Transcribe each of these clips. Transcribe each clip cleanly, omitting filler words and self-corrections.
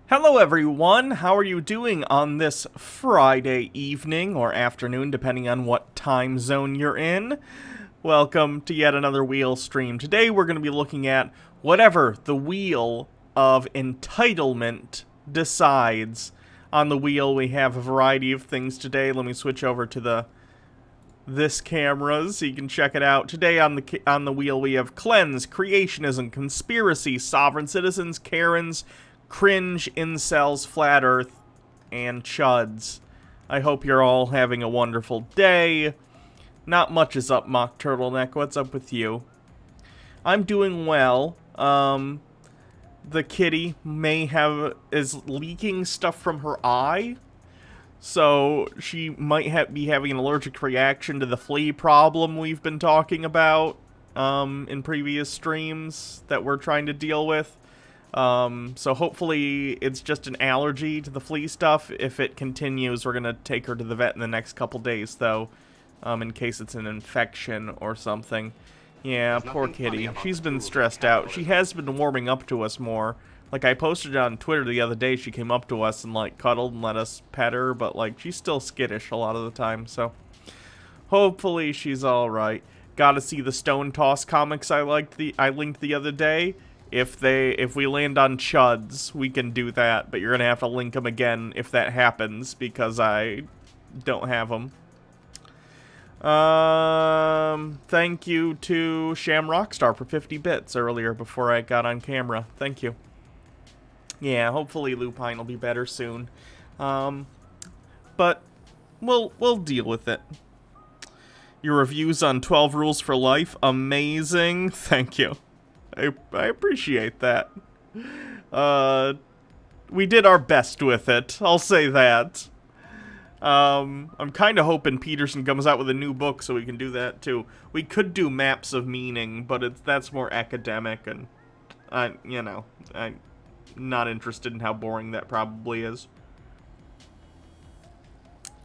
Hello everyone, how are you doing on this Friday evening or afternoon, depending on what time zone you're in? Welcome to yet another wheel stream. Today we're going to be looking at whatever the wheel of entitlement decides. On the wheel we have a variety of things today. Let me switch over to this camera so you can check it out. Today on the wheel we have cleanse, creationism, conspiracy, sovereign citizens, Karens, cringe, incels, flat earth, and chuds. I hope you're all having a wonderful day. Not much is up, Mock Turtleneck. What's up with you? I'm doing well. The kitty is leaking stuff from her eye. So she might be having an allergic reaction to the flea problem we've been talking about in previous streams that we're trying to deal with. So hopefully it's just an allergy to the flea stuff. If it continues, we're gonna take her to the vet in the next couple days, though, in case it's an infection or something. Yeah, poor kitty. She's been stressed out. She has been warming up to us more. Like, I posted on Twitter the other day, she came up to us and, like, cuddled and let us pet her, but, like, she's still skittish a lot of the time, so hopefully she's alright. Gotta see the Stone Toss comics I linked the other day. If we land on chuds, we can do that, but you're gonna have to link them again if that happens, because I don't have them. Thank you to Sham Rockstar for 50 bits earlier before I got on camera. Thank you. Yeah, hopefully Lupine will be better soon. But we'll deal with it. Your reviews on 12 Rules for Life, amazing. Thank you. I appreciate that. We did our best with it. I'll say that. I'm kind of hoping Peterson comes out with a new book so we can do that too. We could do Maps of Meaning, but that's more academic, and I'm not interested in how boring that probably is.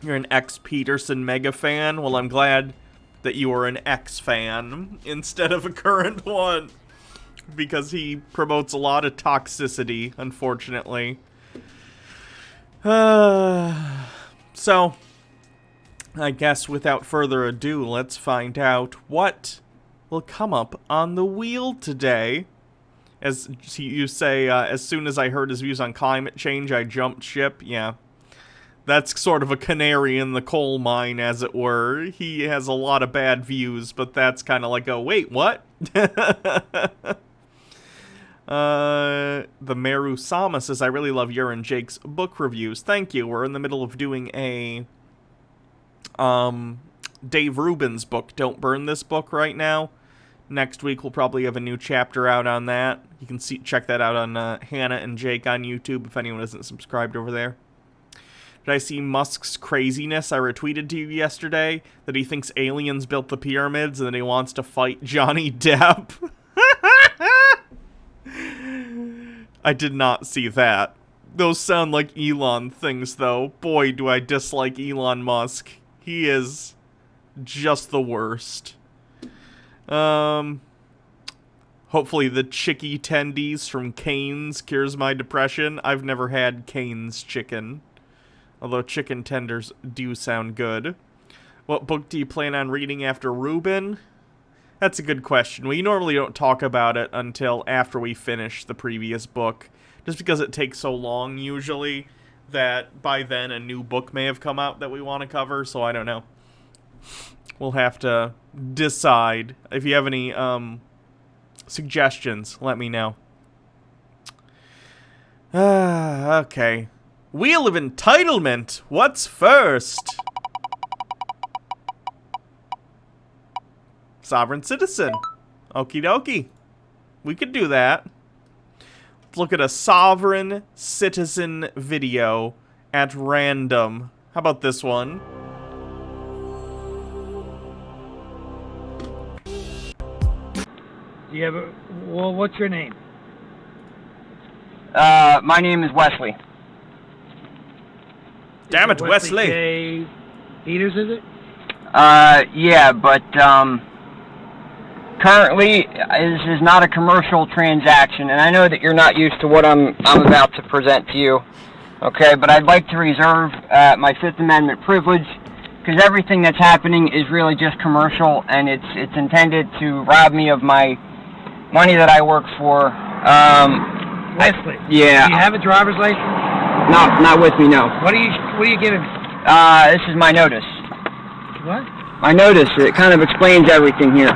You're an ex-Peterson mega fan? Well, I'm glad that you are an ex-fan instead of a current one, because he promotes a lot of toxicity, unfortunately. So, I guess without further ado, let's find out what will come up on the wheel today. As you say, as soon as I heard his views on climate change, I jumped ship. Yeah, that's sort of a canary in the coal mine, as it were. He has a lot of bad views, but that's kind of like, oh, wait, what? The Meru Sama says, I really love your and Jake's book reviews. Thank you. We're in the middle of doing a Dave Rubin's book, Don't Burn This book, right now. Next week we'll probably have a new chapter out on that. You can check that out on Hannah and Jake on YouTube if anyone isn't subscribed over there. Did I see Musk's craziness? I retweeted to you yesterday that he thinks aliens built the pyramids and that he wants to fight Johnny Depp. I did not see that. Those sound like Elon things, though. Boy, do I dislike Elon Musk. He is just the worst. Hopefully the chicky tendies from Cane's cures my depression. I've never had Cane's chicken, although chicken tenders do sound good. What book do you plan on reading after Rubin? That's a good question. We normally don't talk about it until after we finish the previous book, just because it takes so long usually that by then a new book may have come out that we want to cover, so I don't know. We'll have to decide. If you have any suggestions, let me know. Okay. Wheel of Entitlement. What's first? Sovereign Citizen. Okie dokie. We could do that. Let's look at a Sovereign Citizen video at random. How about this one? Do you have a... Well, what's your name? My name is Wesley. Damn it, Wesley. J. Peters, is it? Yeah, but, currently, this is not a commercial transaction, and I know that you're not used to what I'm about to present to you, okay? But I'd like to reserve my Fifth Amendment privilege, because everything that's happening is really just commercial, and it's intended to rob me of my money that I work for. Wesley. Yeah. Do you have a driver's license? No, not with me, no. What are you giving me? This is my notice. What? My notice. It kind of explains everything here.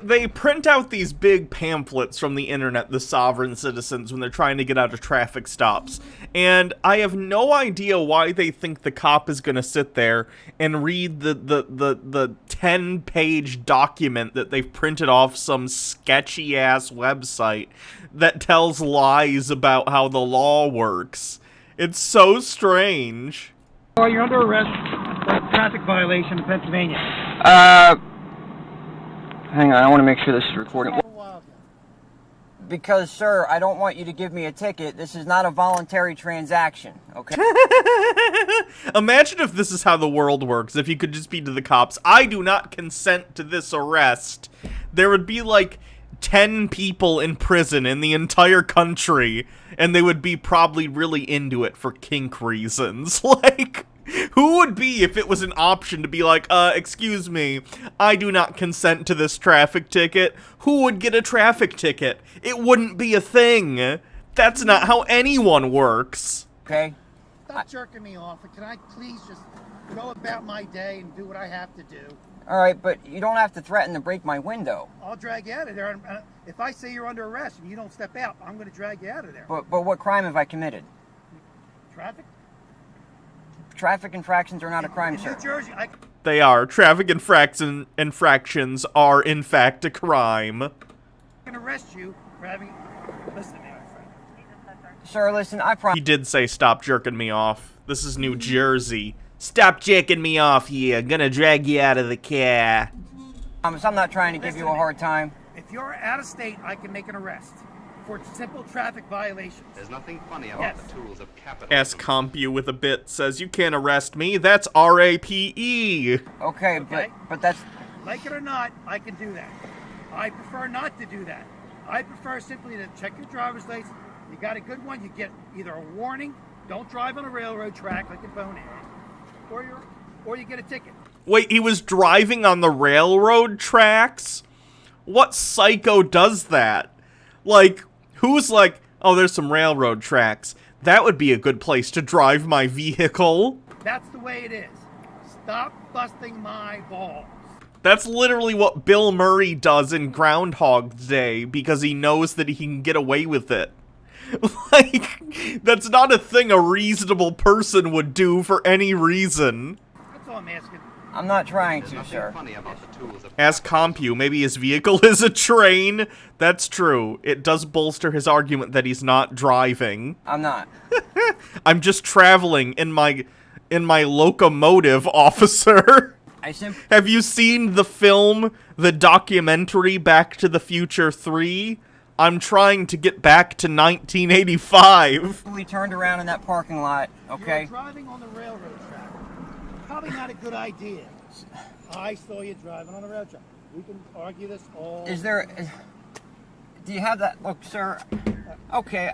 They print out these big pamphlets from the internet, the sovereign citizens, when they're trying to get out of traffic stops. And I have no idea why they think the cop is going to sit there and read the 10-page document that they've printed off some sketchy-ass website that tells lies about how the law works. It's so strange. Oh, you're under arrest for a traffic violation in Pennsylvania. Hang on, I want to make sure this is recording. Because, sir, I don't want you to give me a ticket. This is not a voluntary transaction, okay? Imagine if this is how the world works, if you could just be to the cops, I do not consent to this arrest. There would be, like, 10 people in prison in the entire country, and they would be probably really into it for kink reasons. Like, who would be if it was an option to be like, excuse me, I do not consent to this traffic ticket? Who would get a traffic ticket? It wouldn't be a thing. That's not how anyone works. Okay. Stop jerking me off, and can I please just go about my day and do what I have to do? All right, but you don't have to threaten to break my window. I'll drag you out of there. And if I say you're under arrest and you don't step out, I'm going to drag you out of there. But what crime have I committed? Traffic? Traffic infractions are not a crime, sir. New Jersey, They are. Traffic infractions are, in fact, a crime. I can arrest you for having... Listen to me, my friend. Sir, listen, I promise... He did say, stop jerking me off. This is New Jersey. Stop jerking me off here. Gonna drag you out of the car. I'm not trying to give you a hard time. If you're out of state, I can make an arrest for simple traffic violations. There's nothing funny about the tools of capitalism. S. Compu with a bit says, you can't arrest me. That's R-A-P-E. Okay, but that's... Like it or not, I can do that. I prefer not to do that. I prefer simply to check your driver's license. You got a good one, you get either a warning, don't drive on a railroad track like a bonehead, or you get a ticket. Wait, he was driving on the railroad tracks? What psycho does that? Like, who's like, oh, there's some railroad tracks. That would be a good place to drive my vehicle. That's the way it is. Stop busting my balls. That's literally what Bill Murray does in Groundhog Day because he knows that he can get away with it. Like, that's not a thing a reasonable person would do for any reason. That's all I'm asking. I'm not trying There's to, nothing sir. funny about the tools of Ask Compu, maybe his vehicle is a train. That's true. It does bolster his argument that he's not driving. I'm not. I'm just traveling in my locomotive, officer. Have you seen the film, the documentary Back to the Future 3? I'm trying to get back to 1985. We turned around in that parking lot, okay? You're driving on the railroad track. Probably not a good idea. I saw you driving on the railroad track. We can argue this all... Do you have that? Look, sir. Okay.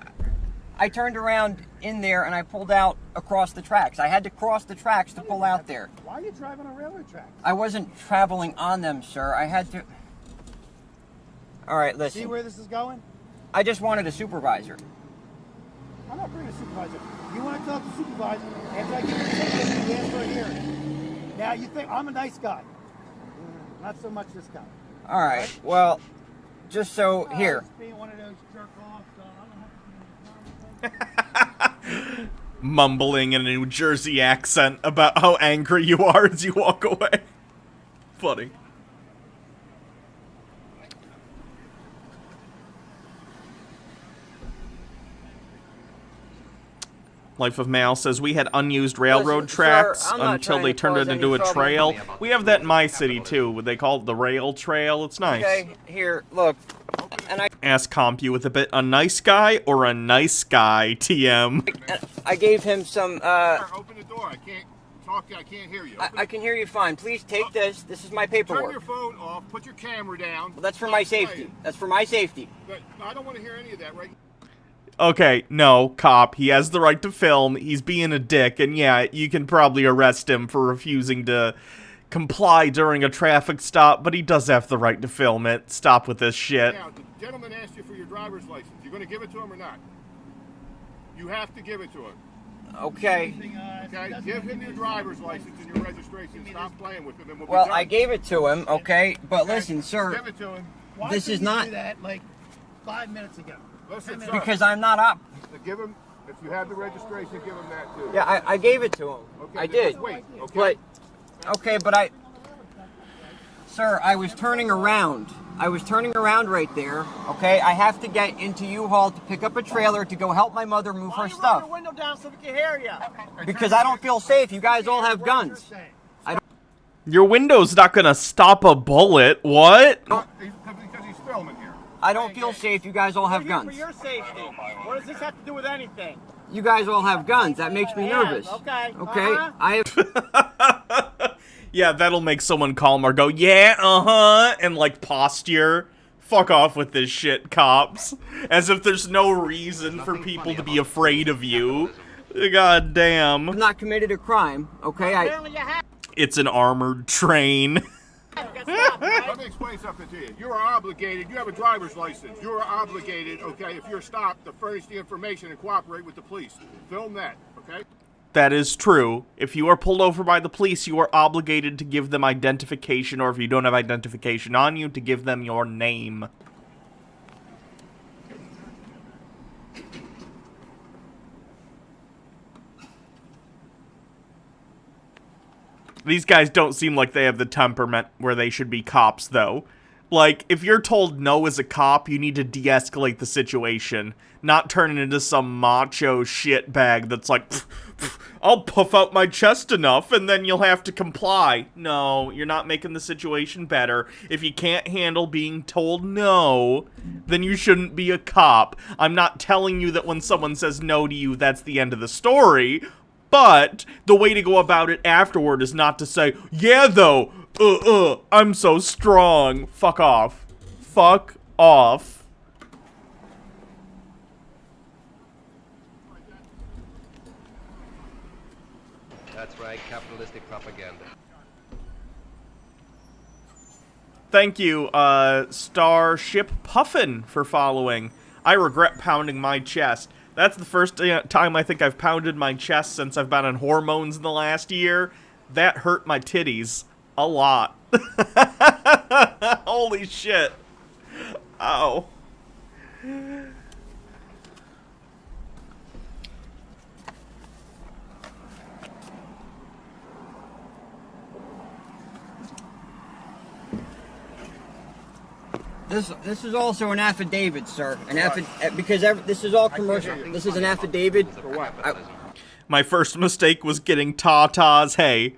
I turned around in there and I pulled out across the tracks. I had to cross the tracks to pull out there. Why are you driving on railroad tracks? I wasn't traveling on them, sir. I had to... All right, listen. See where this is going? I just wanted a supervisor. I'm not bringing a supervisor. You want to talk to the supervisor after I give you a ticket, you ask for a hearing. Now, you think I'm a nice guy. Not so much this guy. All right, well, just so, here. Being one of those jerk-offs, I don't have to be Mumbling in a New Jersey accent about how angry you are as you walk away. Funny. Life of Mal says, we had unused railroad tracks until they turned it into a trail. We have that in my city, too. They call it the rail trail. It's nice. Okay, here, look. And Ask Compu with a nice guy or a nice guy, TM? I gave him some, Open the door. I can't talking. I can't hear you. I can hear you fine. Please take this. This is my paperwork. Turn your phone off. Put your camera down. Well, that's for my safety. That's for my safety. But I don't want to hear any of that, right? Okay, no, cop. He has the right to film. He's being a dick, and yeah, you can probably arrest him for refusing to comply during a traffic stop, but he does have the right to film it. Stop with this shit. Now, the gentleman asked you for your driver's license. You going to give it to him or not? You have to give it to him. Okay. Okay, give him your driver's license and your registration. Stop playing with him, and we'll be Well, done. I gave it to him, okay? But Okay, listen, sir, give it to him. Why this couldn't is you not- do that like 5 minutes ago? Listen, sir. because I'm not up. Give him. If you have the registration, give him that too. Yeah, I gave it to him. Okay, I then did. just wait. Okay. But Sir, I was turning around. I was turning around right there, okay? I have to get into U-Haul to pick up a trailer to go help my mother move her stuff. Your window down so we can hear you. Because I don't feel safe. You guys all have guns. Your window's not gonna stop a bullet. What? Because he's filming here. I don't feel safe. You guys all have guns. For your safety. What does this have to do with anything? You guys all have guns. That makes me nervous. Okay. Okay? Uh-huh. I have... Yeah, that'll make someone calm or go, yeah, uh-huh, and like posture. Fuck off with this shit, cops. As if there's no reason for people to be afraid of you. God damn. not committed a crime, okay? Apparently you have. It's an armored train. Let me explain something to you. You are obligated. You have a driver's license. You are obligated, okay, if you're stopped, to furnish the information and cooperate with the police. Film that, okay? That is true. If you are pulled over by the police, you are obligated to give them identification, or if you don't have identification on you, to give them your name. These guys don't seem like they have the temperament where they should be cops, though. Like, if you're told no as a cop, you need to de-escalate the situation, not turn it into some macho shitbag that's like, "Pff, pff, I'll puff out my chest enough and then you'll have to comply." No, you're not making the situation better. If you can't handle being told no, then you shouldn't be a cop. I'm not telling you that when someone says no to you, that's the end of the story. But the way to go about it afterward is not to say, yeah, though, I'm so strong. Fuck off. Fuck off. That's right, capitalistic propaganda. Thank you, Starship Puffin, for following. I regret pounding my chest. That's the first time I think I've pounded my chest since I've been on hormones in the last year. That hurt my titties a lot. Holy shit. Ow. This is also an affidavit, sir. This is all commercial. This is an affidavit. My first mistake was getting tatas. Hey,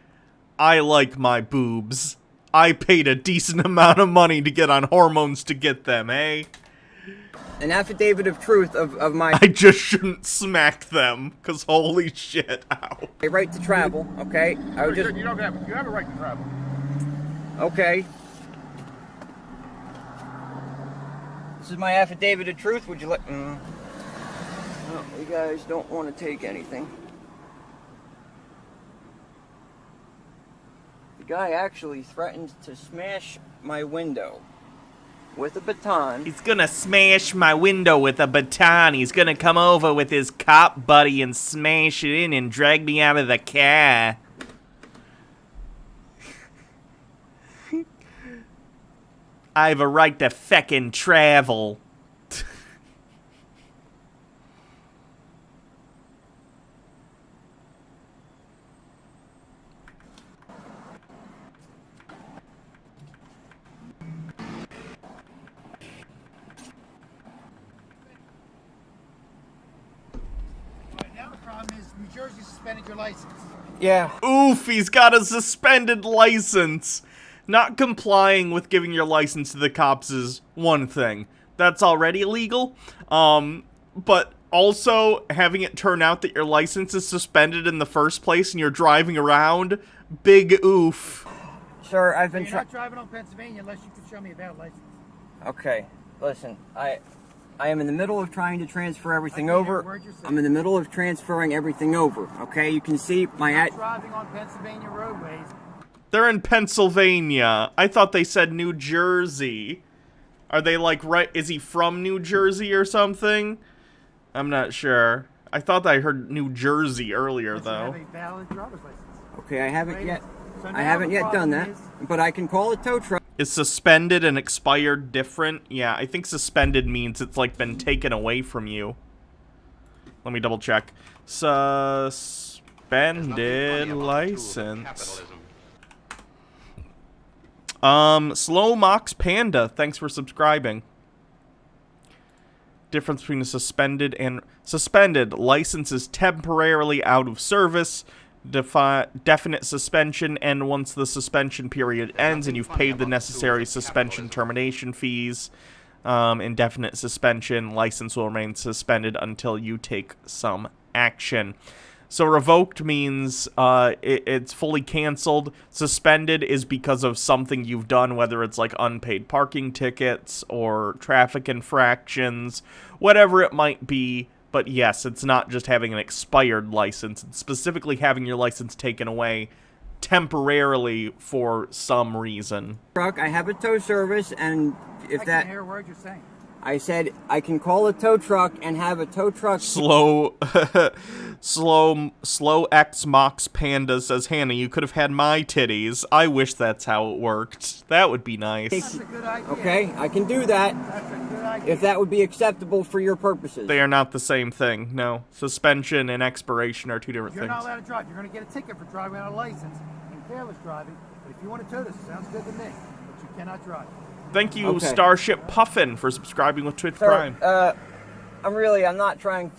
I like my boobs. I paid a decent amount of money to get on hormones to get them, eh? An affidavit of truth of my I just shouldn't smack them, cause holy shit, ow. right to travel, okay? I would just... You don't have it. You have a right to travel. Okay. This is my affidavit of truth. Would you like... No, you guys don't want to take anything. The guy actually threatened to smash my window with a baton. He's gonna smash my window with a baton. He's gonna come over with his cop buddy and smash it in and drag me out of the car. I have a right to feckin' travel. Now the problem is New Jersey suspended your license. Yeah. Oof, he's got a suspended license. Not complying with giving your license to the cops is one thing. That's already illegal. But Also, having it turn out that your license is suspended in the first place and you're driving around, big oof. Sir, I've been You're not driving on Pennsylvania unless you can show me a valid license. Okay, listen, I am in the middle of trying to transfer everything I can't hear a over. word you're saying. I'm in the middle of transferring everything over, okay? You can see my You're not driving on Pennsylvania roadways. They're in Pennsylvania. I thought they said New Jersey. Are they like, right? Is he from New Jersey or something? I'm not sure. I thought I heard New Jersey earlier, Unless though. you have a valid driver's license. Okay, I haven't yet. So I now haven't the yet done problem that, is- but I can call a tow truck. Is suspended and expired different? Yeah, I think suspended means it's like been taken away from you. Let me double check. Suspended license. Slow Mox Panda, thanks for subscribing. Difference between a suspended and suspended. License is temporarily out of service. Definite suspension, and once the suspension period ends and you've paid the necessary suspension termination fees, indefinite suspension, license will remain suspended until you take some action. So revoked means it's fully canceled. Suspended is because of something you've done, whether it's like unpaid parking tickets or traffic infractions, whatever it might be. But yes, it's not just having an expired license. It's specifically having your license taken away temporarily for some reason. Truck, I have a tow service, and if I that... can't hear a word you're saying. I said I can call a tow truck and have a tow truck... Slow X Mox Panda says, Hannah, you could have had my titties. I wish that's how it worked. That would be nice. That's a good idea. Okay, I can do that, That's a good idea. if that would be acceptable for your purposes. They are not the same thing, no. Suspension and expiration are two different You're not things. allowed to drive. You're going to get a ticket for driving without a license and careless driving. But if you want to tow this, it sounds good to me. But you cannot drive. Thank you, Okay. Starship Puffin, for subscribing with Twitch Sir, Prime. I'm not trying to...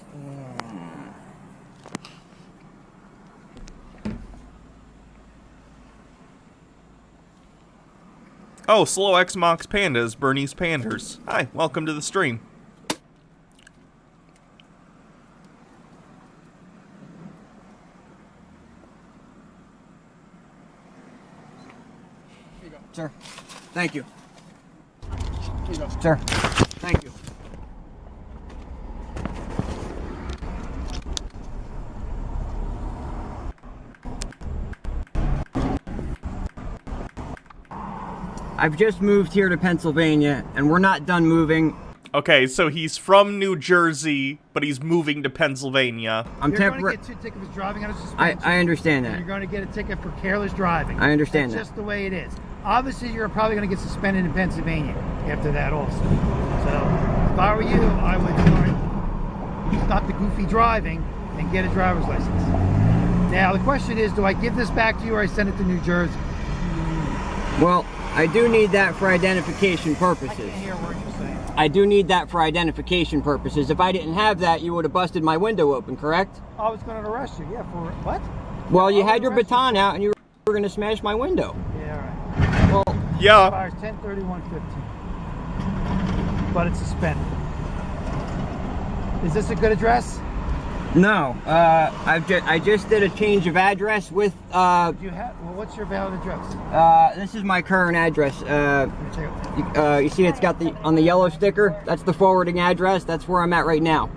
Oh, Slow X Mox Panda is Bernie's Panders. Hi, welcome to the stream. Sir, thank you. Sir, thank you. I've just moved here to Pennsylvania, and we're not done moving. Okay, so he's from New Jersey, but he's moving to Pennsylvania. I'm You're going to temporary. get 2 tickets for driving on a suspension. I understand And that. you're going to get a ticket for careless driving. I understand That's that. just the way it is. Obviously, you're probably going to get suspended in Pennsylvania after that also. So, if I were you, I would stop the goofy driving and get a driver's license. Now, the question is, do I give this back to you or I send it to New Jersey? Well, I do need that for identification I purposes. can't hear a word you're saying. I do need that for identification purposes. If I didn't have that, you would have busted my window open, correct? I was going to arrest you. Yeah, for what? Well, you I had would your arrest you. baton out and you were going to smash my window. Yeah, all right. Well, Yeah, Expires 10/31/15. But it's suspended. Is this a good address? no. I just did a change of address with, Do you have? Well, what's your valid address? this is my current address. Let me take it. You see it's got on the yellow sticker? That's the forwarding address. That's where I'm at right now.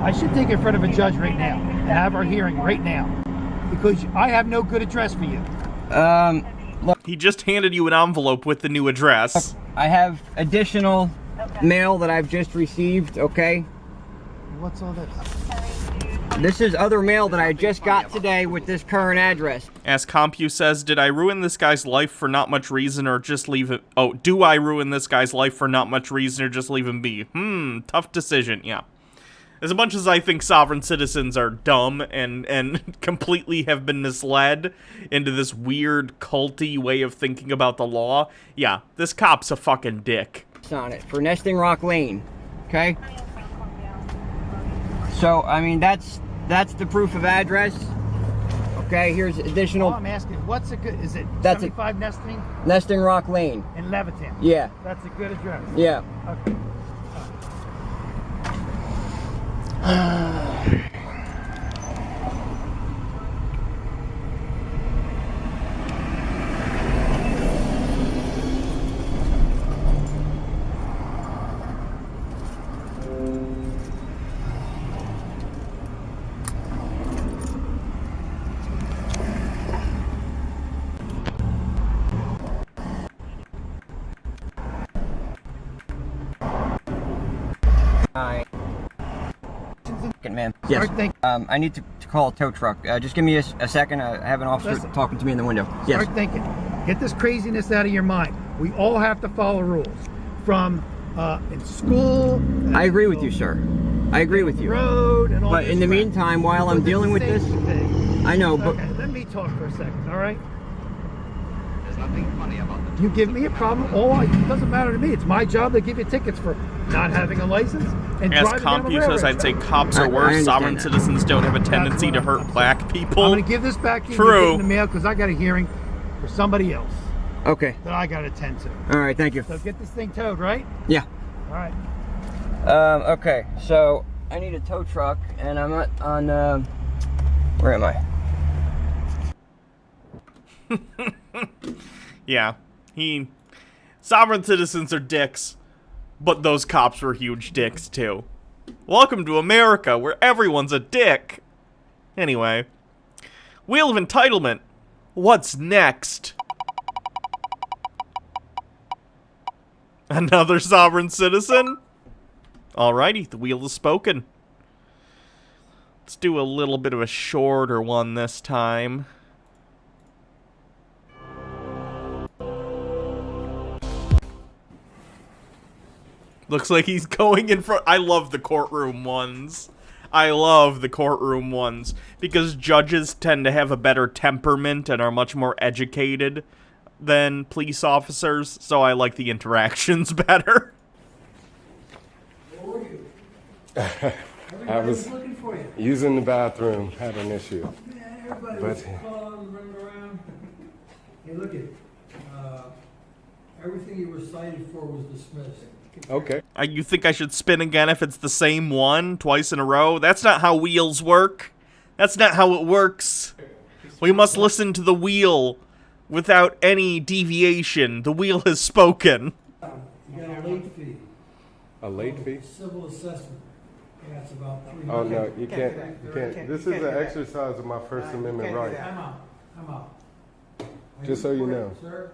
I should take it in front of a judge right now and have our hearing right now because I have no good address for you. he just handed you an envelope with the new address. I have additional mail that I've just received, okay? What's all this? This is other mail that I just got today with this current address. As Compu says, did I ruin this guy's life for not much reason or just leave it? Oh, do I ruin this guy's life for not much reason or just leave him be? Tough decision, yeah. As much as I think sovereign citizens are dumb and completely have been misled into this weird culty way of thinking about the law, yeah, this cop's a fucking dick. On it for Nesting Rock Lane, okay? So, I mean, that's the proof of address. Okay, here's Well, additional I'm asking, what's a good? Is it That's a- 75 Nesting Nesting Rock Lane. in Levittown? Yeah, That's a good address. yeah. Okay. Hi. Good man. Yes. All right, thank I need to call a tow truck. Just give me a second. I have an officer Listen. talking to me in the window. Yes. Start thinking. Get this craziness out of your mind. We all have to follow rules. From in school. I agree with you, sir. I agree with you. Road and all But this in the crap. meantime, while I'm Because it's dealing a with this, safety thing. I know, but Okay, let me talk for a second, all right? There's nothing funny about the You tools give of me a capitalism. problem, it doesn't matter to me. It's my job to give you tickets for not having a license and As driving down a CompuSays, railroad I'd say track. cops I are worse. understand Sovereign that. citizens don't have a tendency to what hurt I'm black I'm people. going to give this back to you. True. Get it in the mail because I got a hearing for somebody else okay. that I got to attend to. All right, thank you. So get this thing towed, right? Yeah. All right. Okay, so I need a tow truck, and I'm on, where am I? Yeah, sovereign citizens are dicks, but those cops were huge dicks too. Welcome to America, where everyone's a dick. Anyway, Wheel of Entitlement. What's next? Another sovereign citizen? Alrighty, the wheel is spoken. Let's do a little bit of a shorter one this time. Looks like he's going in front. I love the courtroom ones. I love the courtroom ones because judges tend to have a better temperament and are much more educated than police officers, so I like the interactions better. I was using the bathroom, had an issue. Everybody But- was calling, running around. Hey, look at, everything you were cited for was dismissed. Okay. You think I should spin again if it's the same one twice in a row? That's not how wheels work. That's not how it works. We must listen to the wheel without any deviation. The wheel has spoken. You got a late fee, A late fee? civil assessment. That's about $300. Oh, no, you can't. You can't. This is an exercise of my First Amendment right. I'm out, I'm out. Just so you know. Sir,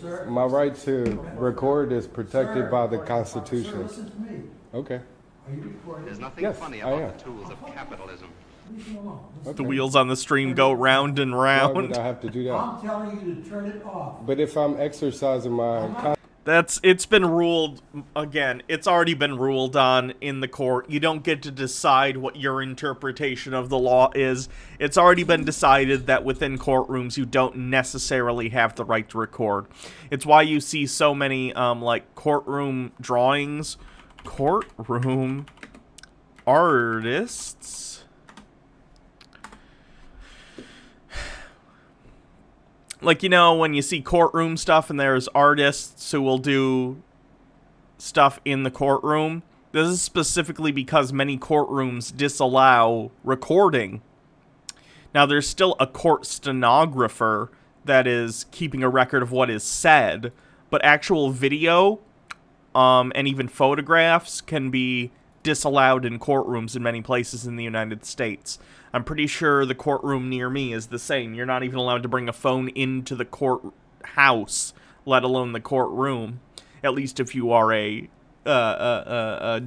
sir, My right to record is protected Sir. by the sir, Constitution. listen to me. Okay. Are you recording? There's nothing Yes, funny I about am. the tools of capitalism. Leave me alone. Listen. The wheels on the stream go round and Why would round. I have to do that? I'm telling you to turn it off. But if I'm exercising my It's been ruled, again, it's already been ruled on in the court. You don't get to decide what your interpretation of the law is. It's already been decided that within courtrooms you don't necessarily have the right to record. It's why you see so many, like, courtroom drawings. Courtroom artists? Like, you know, when you see courtroom stuff and there's artists who will do stuff in the courtroom, this is specifically because many courtrooms disallow recording. Now, there's still a court stenographer that is keeping a record of what is said, but actual video and even photographs can be disallowed in courtrooms in many places in the United States. I'm pretty sure the courtroom near me is the same. You're not even allowed to bring a phone into the courthouse, let alone the courtroom. At least if you are a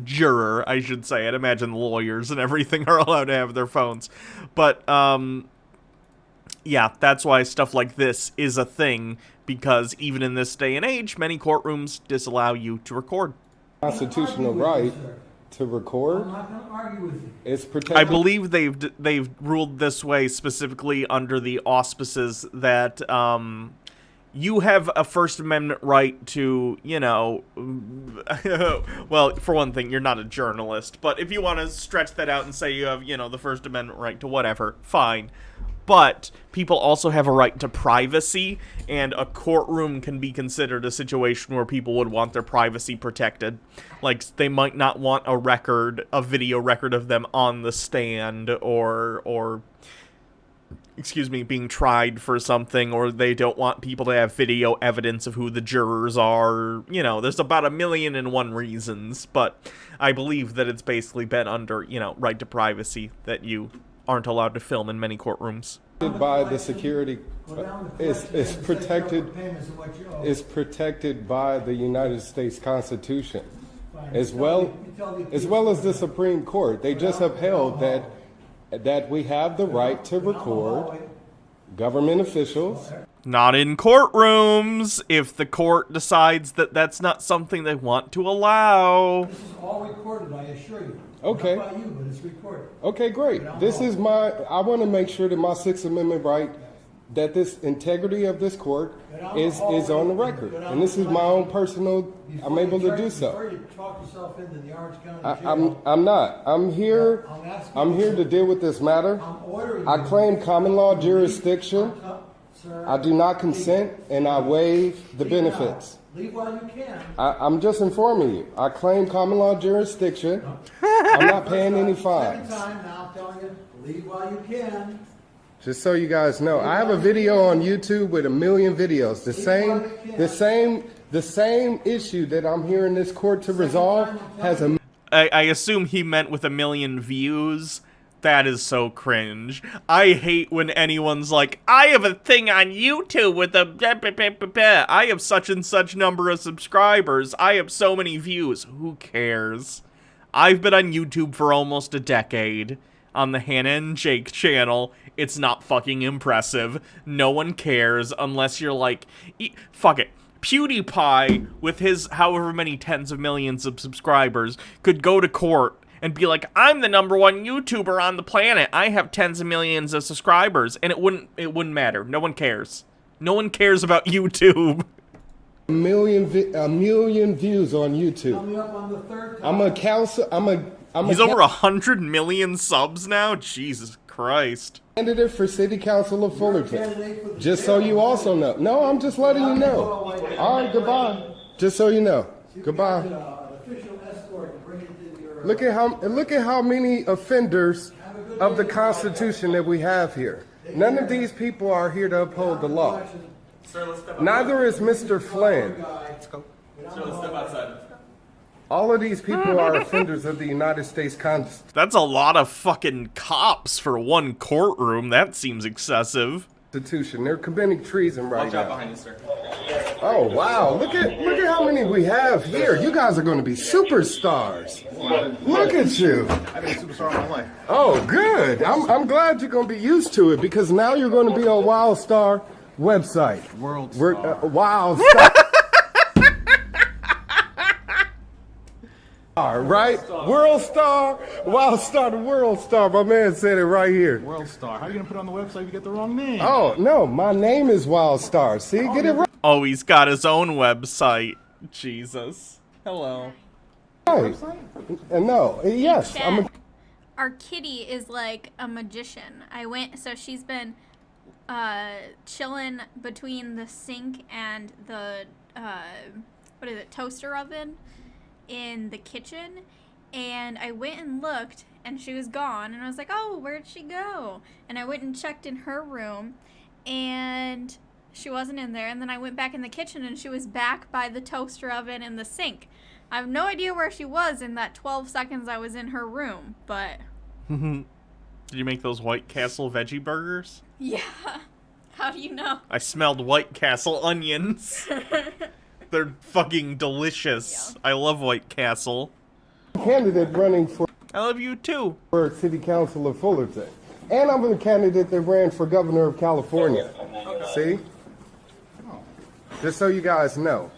juror, I should say. I'd imagine the lawyers and everything are allowed to have their phones. But, yeah, that's why stuff like this is a thing, because even in this day and age, many courtrooms disallow you to record. constitutional right to record, I'm not going to argue with you. it's protected. I believe they've ruled this way specifically under the auspices that you have a First Amendment right to, you know, well, for one thing, you're not a journalist, but if you want to stretch that out and say you have, you know, the First Amendment right to whatever, fine. But people also have a right to privacy, and a courtroom can be considered a situation where people would want their privacy protected. Like, they might not want a video record of them on the stand, or being tried for something, or they don't want people to have video evidence of who the jurors are. You know, there's about 1,000,001 reasons, but I believe that it's basically been under, right to privacy that you aren't allowed to film in many courtrooms. By the security is protected by the United States Constitution, as well as the Supreme Court. They just upheld that we have the right to record government officials. Not in courtrooms, if the court decides that that's not something they want to allow. This is all recorded, I assure you. Okay. Not by you, but it's recorded. Okay, great. I want to make sure that my Sixth Amendment right, that this integrity of this court is on the record. And this is my own personal, I'm able to do so. Before you talk yourself into the Orange County Jail, I'm not. I'm here to deal with this matter. I claim common law jurisdiction. I do not consent, and I waive the benefits. leave while you can. I'm just informing you. I claim common law jurisdiction. I'm not paying any fines. Second time now, I'm telling you, leave while you can. Just so you guys know, I have a video on YouTube with 1 million videos. The same issue that I'm here in this court to resolve has a. I assume he meant with 1 million views. That is so cringe. I hate when anyone's like, I have a thing on YouTube with a I have such and such number of subscribers. I have so many views. Who cares? I've been on YouTube for almost a decade. On the Hannah and Jake channel, it's not fucking impressive. No one cares unless you're like, fuck it. PewDiePie, with his however many tens of millions of subscribers, could go to court and be like, I'm the #1 YouTuber on the planet. I have tens of millions of subscribers, and it wouldn't matter. No one cares. No one cares about YouTube. A million views on YouTube. Coming up on the third time. He's over 100 million subs now? Jesus Christ. Candidate for City Council of Fullerton. Just so you also know. No, I'm just letting you know. All right, goodbye. Just so you know. Goodbye. Look at how many offenders of the Constitution that we have here. None of these people are here to uphold the law. Neither is Mr. Flynn. Let's go. Sir, let's step outside. All of these people are offenders of the United States Constitution. That's a lot of fucking cops for one courtroom. That seems excessive. They're committing treason right Watch now. out behind you, sir. Oh wow! Look at how many we have here. You guys are going to be superstars. Look at you. I've been a superstar all my life. Oh, good. I'm glad you're going to be used to it because now you're going to be on WildStar website. WildStar. Right? WorldStar. WildStar to WorldStar. My man said it right here. World Star. How are you going to put it on the website if you get the wrong name? Oh, no. My name is WildStar. See? Get it right. Oh, he's got his own website. Jesus. Hello. No. Yes. Our kitty is like a magician. So she's been chilling between the sink and the, toaster oven in the kitchen, and I went and looked and she was gone, and I was like, oh, where'd she go? And I went and checked in her room and she wasn't in there, and then I went back in the kitchen and she was back by the toaster oven and the sink. I have no idea where she was in that 12 seconds I was in her room, but Did you make those White Castle veggie burgers? yeah. How do you know? I smelled White Castle onions. They're fucking delicious. I love White Castle. Candidate running for I love you too. City Council of Fullerton. And I'm a candidate that ran for governor of California. See? Just so you guys know.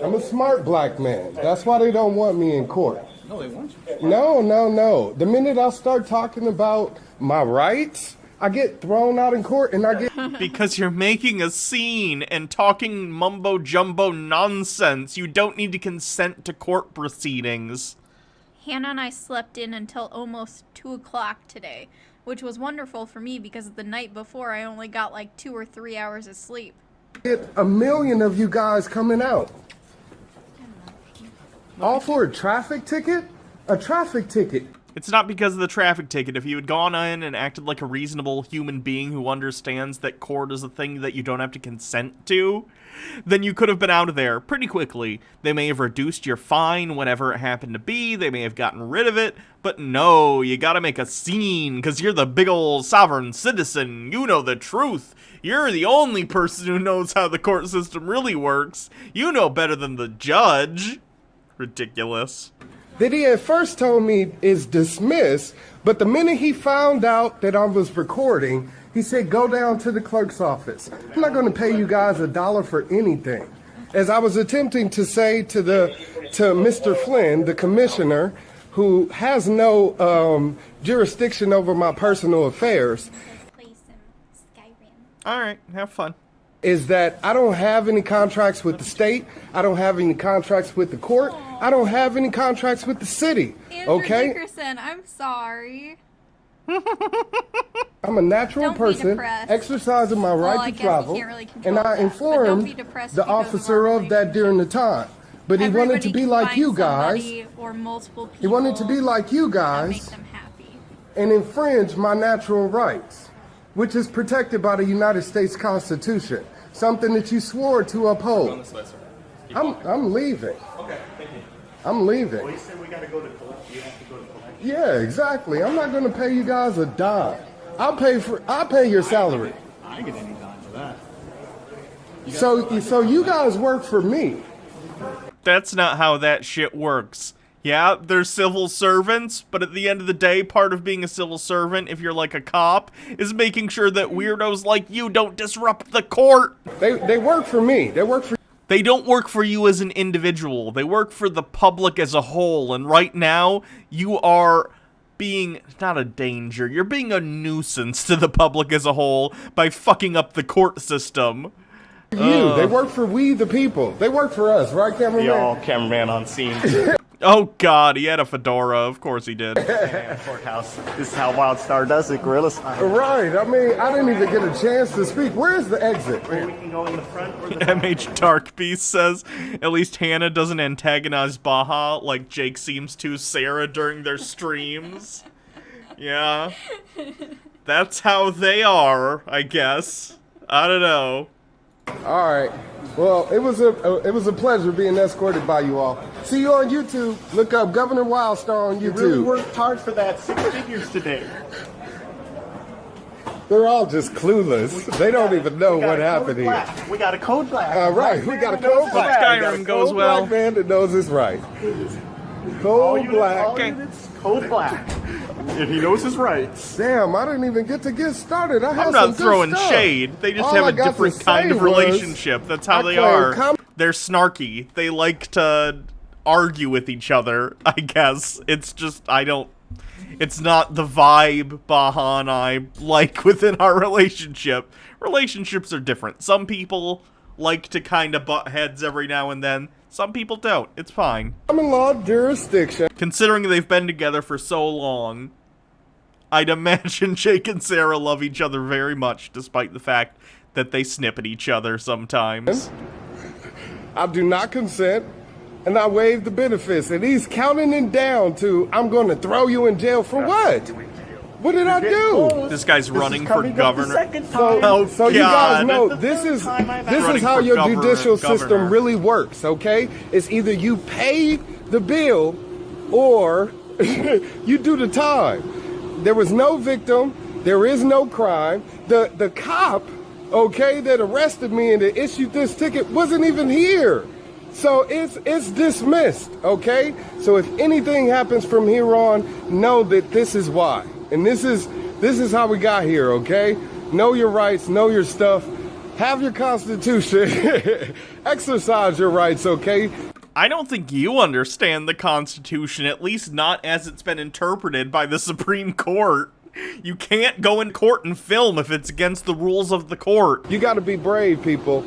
I'm a smart black man. That's why they don't want me in court. No, they want you. No. The minute I start talking about my rights, I get thrown out in court and I get... Because you're making a scene and talking mumbo-jumbo nonsense. You don't need to consent to court proceedings. Hannah and I slept in until almost 2 o'clock today. which was wonderful for me because the night before I only got like 2 or 3 hours of sleep. Get a million of you guys coming out. All for a traffic ticket? A traffic ticket. It's not because of the traffic ticket. If you had gone in and acted like a reasonable human being who understands that court is a thing that you don't have to consent to, then you could have been out of there pretty quickly. They may have reduced your fine, whatever it happened to be. They may have gotten rid of it. But no, you gotta make a scene because you're the big old sovereign citizen. You know the truth. You're the only person who knows how the court system really works. You know better than the judge. Ridiculous. That he at first told me is dismissed, but the minute he found out that I was recording, he said, go down to the clerk's office. I'm not going to pay you guys $1 for anything. As I was attempting to say to Mr. Flynn, the commissioner, who has no jurisdiction over my personal affairs, all right, have fun. Is that I don't have any contracts with the state. I don't have any contracts with the court. I don't have any contracts with the city. Andrew Okay? Dickerson, I'm sorry. I'm a natural Don't be person depressed. exercising my Well, I right to guess you travel, can't really control and I that, but don't informed be depressed the because of officer our of that during the time. But he wanted Everybody to be can like find you guys. somebody or multiple people He wanted to be like you that make guys them happy. and infringe my natural rights, which is protected by the United States Constitution, something that you swore to uphold. I'm leaving. Okay, thank you. I'm leaving. Well, you said we gotta go to collect. You have to go to collect. Yeah, exactly. I'm not going to pay you guys a dime. I'll pay your salary. I ain't get any dime for that. So you guys work for me. That's not how that shit works. Yeah, they're civil servants, but at the end of the day, part of being a civil servant, if you're like a cop, is making sure that weirdos like you don't disrupt the court. They work for me. They don't work for you as an individual. They work for the public as a whole. And right now, you are being, not a danger, you're being a nuisance to the public as a whole by fucking up the court system. They work for we the people. They work for us, right, cameraman? Y'all, cameraman on scene. Oh god, he had a fedora. Of course he did. Courthouse. This is how Wildstar does it, gorillas. Right. I mean, I didn't even get a chance to speak. Where's the exit? We can go in the front or the MH Dark Beast says, at least Hannah doesn't antagonize Baja like Jake seems to Sarah during their streams. Yeah. That's how they are, I guess. I don't know. All right. Well, it was a pleasure being escorted by you all. See you on YouTube. Look up Governor Wildstar on YouTube. You really worked hard for that. 6 figures today. They're all just clueless. They don't even know what happened here. We got a code black. All right, we got a code black. Skyrim goes well. Black man that knows his right. Code black. All units, code black. And he knows his rights. Damn, I didn't even get to get started. I'm not throwing shade. They just have a different kind of relationship. That's how they are. They're snarky. They like to argue with each other, I guess. It's just, it's not the vibe Baha and I like within our relationship. Relationships are different. Some people like to kind of butt heads every now and then. Some people don't. It's fine. Common law jurisdiction. Considering they've been together for so long, I'd imagine Jake and Sarah love each other very much, despite the fact that they snip at each other sometimes. I do not consent, and I waive the benefits. And he's counting it down to, I'm going to throw you in jail for what? What did I do? This guy's running for governor. So you guys know, this is how your judicial system really works, okay? It's either you pay the bill or you do the time. There was no victim. There is no crime. The cop, okay, that arrested me and that issued this ticket wasn't even here. So it's dismissed, okay? So if anything happens from here on, know that this is why. And this is how we got here, okay? Know your rights, know your stuff, have your constitution, exercise your rights, okay? I don't think you understand the Constitution, at least not as it's been interpreted by the Supreme Court. You can't go in court and film if it's against the rules of the court. You gotta be brave, people,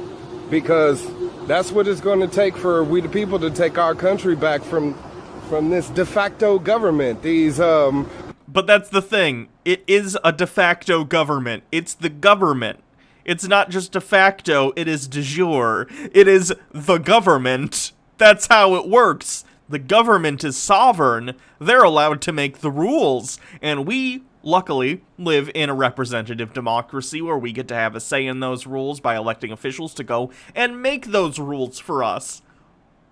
because that's what it's gonna take for we the people to take our country back from this de facto government, these But that's the thing. It is a de facto government. It's the government. It's not just de facto, it is de jure. It is the government. That's how it works. The government is sovereign. They're allowed to make the rules. And we, luckily, live in a representative democracy where we get to have a say in those rules by electing officials to go and make those rules for us.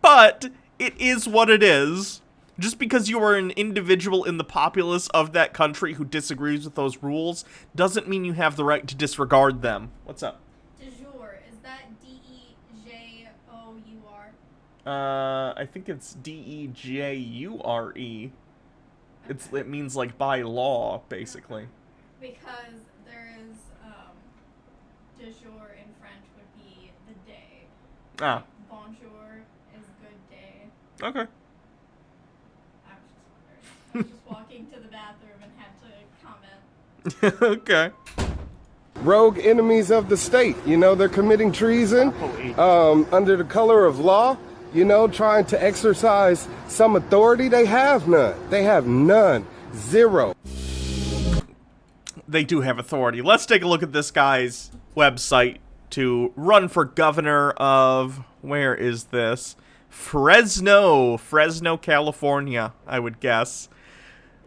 But it is what it is. Just because you are an individual in the populace of that country who disagrees with those rules doesn't mean you have the right to disregard them. What's up? De jure, is that D-E-J-O-U-R? I think it's D-E-J-U-R-E. It means like by law, basically. Because there is, de jure in French would be the day. Ah. Bonjour is good day. Okay. I was just walking to the bathroom and had to comment. Okay. Rogue enemies of the state. You know, they're committing treason under the color of law. You know, trying to exercise some authority. They have none. They have none. Zero. They do have authority. Let's take a look at this guy's website to run for governor of... Where is this? Fresno, California, I would guess.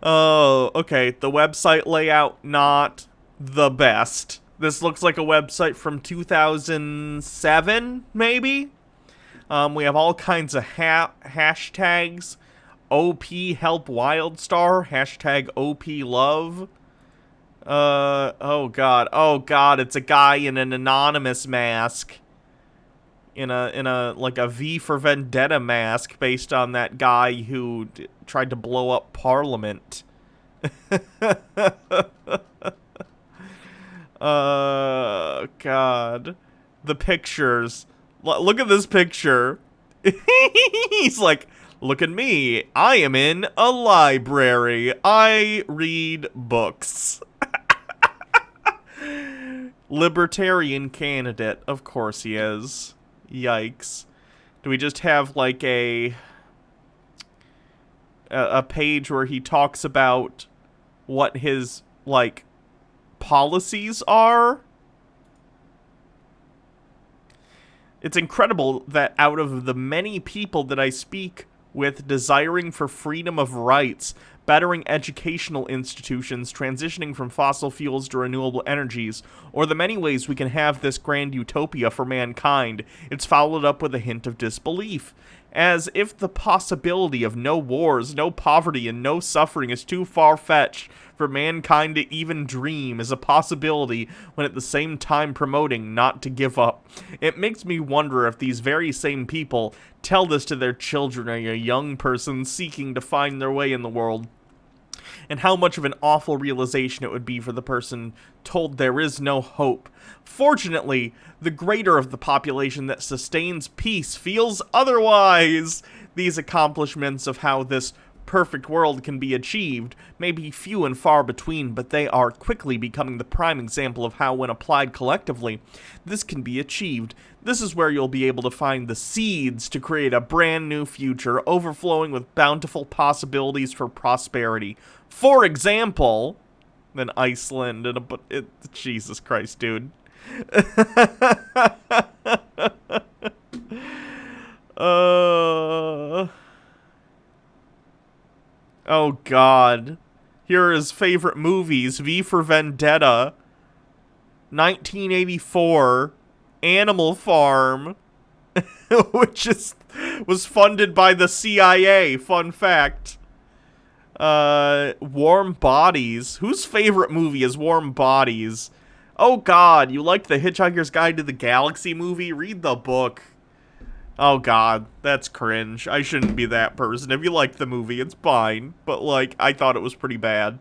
Oh, okay. The website layout, not the best. This looks like a website from 2007, maybe? We have all kinds of hashtags. OP Help Wildstar. Hashtag OP Love. Oh god, it's a guy in an anonymous mask. In a like a V for Vendetta mask based on that guy who tried to blow up Parliament. God. The pictures. Look at this picture. He's like, look at me. I am in a library. I read books. Libertarian candidate. Of course he is. Yikes. Do we just have like a page where he talks about what his like policies are? It's incredible that out of the many people that I speak with desiring for freedom of rights, bettering educational institutions, transitioning from fossil fuels to renewable energies, or the many ways we can have this grand utopia for mankind, it's followed up with a hint of disbelief. As if the possibility of no wars, no poverty, and no suffering is too far-fetched for mankind to even dream is a possibility when at the same time promoting not to give up. It makes me wonder if these very same people tell this to their children or a young person seeking to find their way in the world, and how much of an awful realization it would be for the person told there is no hope. Fortunately, the greater of the population that sustains peace feels otherwise. These accomplishments of how this perfect world can be achieved may be few and far between, but they are quickly becoming the prime example of how, when applied collectively, this can be achieved. This is where you'll be able to find the seeds to create a brand new future, overflowing with bountiful possibilities for prosperity. For example, then Iceland and Jesus Christ, dude. Oh god. Here are his favorite movies. V for Vendetta, 1984, Animal Farm, which was funded by the CIA, fun fact. Warm Bodies. Whose favorite movie is Warm Bodies? Oh god, you liked the Hitchhiker's Guide to the Galaxy movie? Read the book. Oh god, that's cringe. I shouldn't be that person. If you liked the movie, it's fine. But, like, I thought it was pretty bad.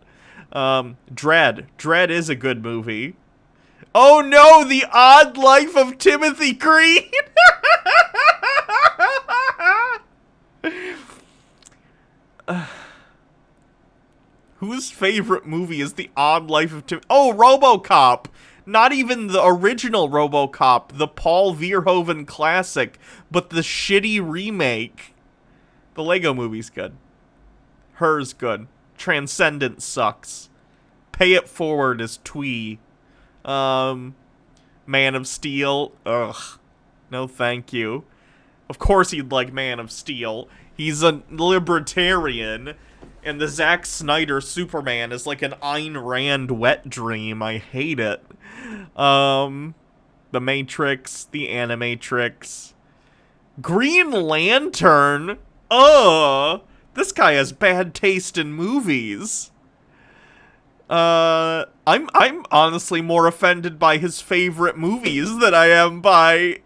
Dread. Dread is a good movie. Oh no, The Odd Life of Timothy Green! Whose favorite movie is The Odd Life of Timothy... Oh, RoboCop! Not even the original RoboCop, the Paul Verhoeven classic, but the shitty remake. The Lego movie's good. Her's good. Transcendence sucks. Pay It Forward is twee. Man of Steel, ugh. No thank you. Of course he'd like Man of Steel. He's a libertarian, and the Zack Snyder Superman is like an Ayn Rand wet dream. I hate it. The Matrix, the Animatrix. Green Lantern? This guy has bad taste in movies. I'm honestly more offended by his favorite movies than I am by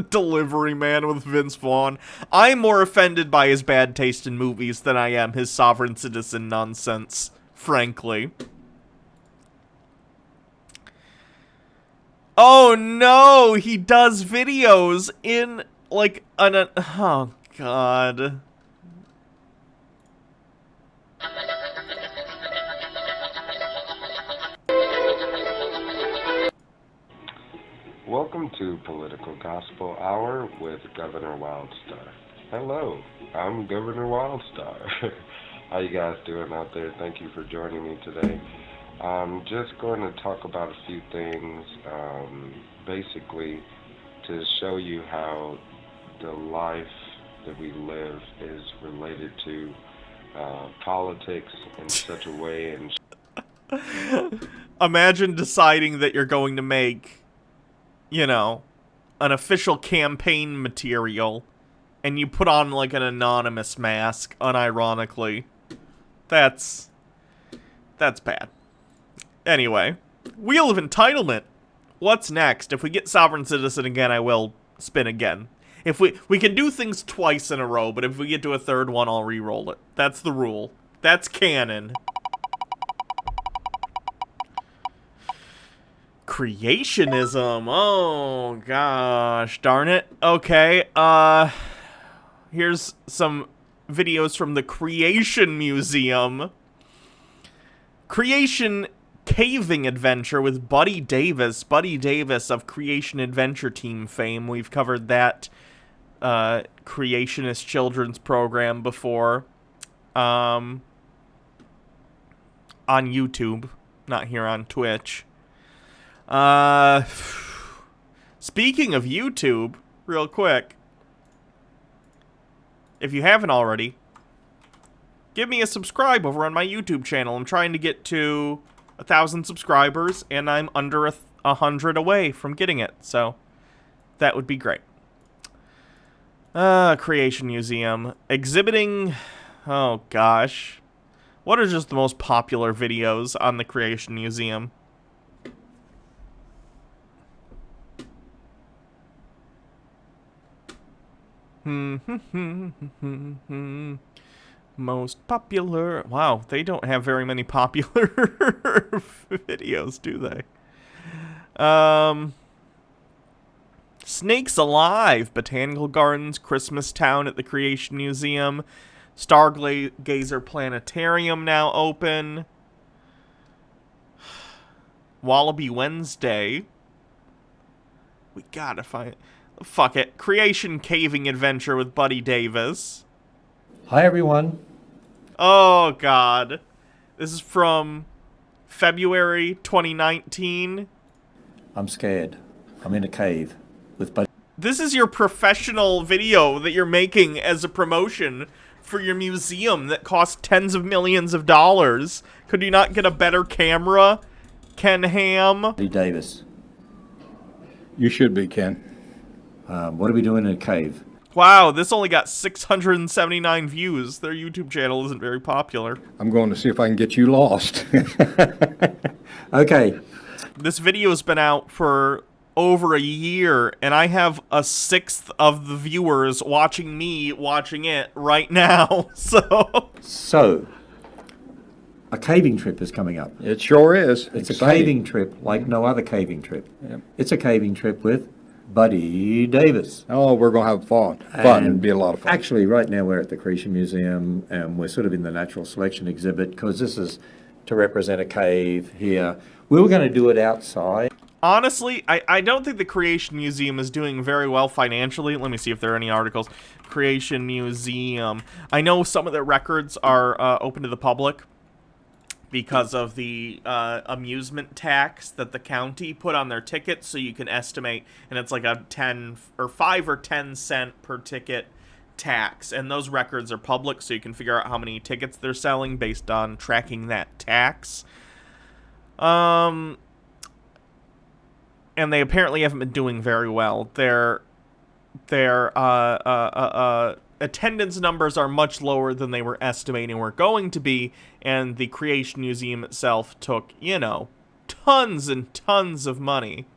Delivery Man with Vince Vaughn. I'm more offended by his bad taste in movies than I am his Sovereign Citizen nonsense, frankly. Oh no, he does videos in, like, oh god. Welcome to Political Gospel Hour with Governor Wildstar. Hello, I'm Governor Wildstar. How you guys doing out there? Thank you for joining me today. I'm just going to talk about a few things, basically to show you how the life that we live is related to politics in such a way. And imagine deciding that you're going to make, you know, an official campaign material, and you put on, like, an anonymous mask, unironically. That's bad. Anyway, Wheel of Entitlement. What's next? If we get Sovereign Citizen again, I will spin again. If we can do things twice in a row, but if we get to a third one, I'll re-roll it. That's the rule. That's canon. Creationism. Oh, gosh. Darn it. Okay, here's some videos from the Creation Museum. Creation caving adventure with Buddy Davis. Buddy Davis of Creation Adventure Team fame. We've covered that creationist children's program before. On YouTube. Not here on Twitch. Speaking of YouTube, real quick, if you haven't already, give me a subscribe over on my YouTube channel. I'm trying to get to 1,000 subscribers, and I'm under 100 away from getting it, so that would be great. Creation Museum. Exhibiting, oh gosh. What are just the most popular videos on the Creation Museum? Most popular. Wow, they don't have very many popular videos, do they? Snakes Alive, Botanical Gardens, Christmas Town at the Creation Museum, Stargazer Planetarium now open, Wallaby Wednesday. We gotta find. Fuck it. Creation Caving Adventure with Buddy Davis. Hi, everyone. Oh, God. This is from February 2019. I'm scared. I'm in a cave with Buddy. This is your professional video that you're making as a promotion for your museum that costs tens of millions of dollars. Could you not get a better camera, Ken Ham? Buddy Davis. You should be, Ken. What are we doing in a cave? Wow, this only got 679 views. Their YouTube channel isn't very popular. I'm going to see if I can get you lost. Okay. This video's been out for over a year, and I have a sixth of the viewers watching me watching it right now, So, a caving trip is coming up. It sure is. It's a exciting. caving trip like no other caving trip. Yep. It's a caving trip with Buddy Davis. Oh, we're going to have fun. It'll be a lot of fun. Actually, right now we're at the Creation Museum, and we're sort of in the natural selection exhibit, because this is to represent a cave here. We were going to do it outside. honestly, I don't think the Creation Museum is doing very well financially. Let me see if there are any articles. Creation Museum. I know some of their records are open to the public because of the amusement tax that the county put on their tickets, so you can estimate, and it's like a 5 or 10 cent per ticket tax, and those records are public, so you can figure out how many tickets they're selling based on tracking that tax. And they apparently haven't been doing very well. Their attendance numbers are much lower than they were estimating were going to be, and the Creation Museum itself took, tons and tons of money.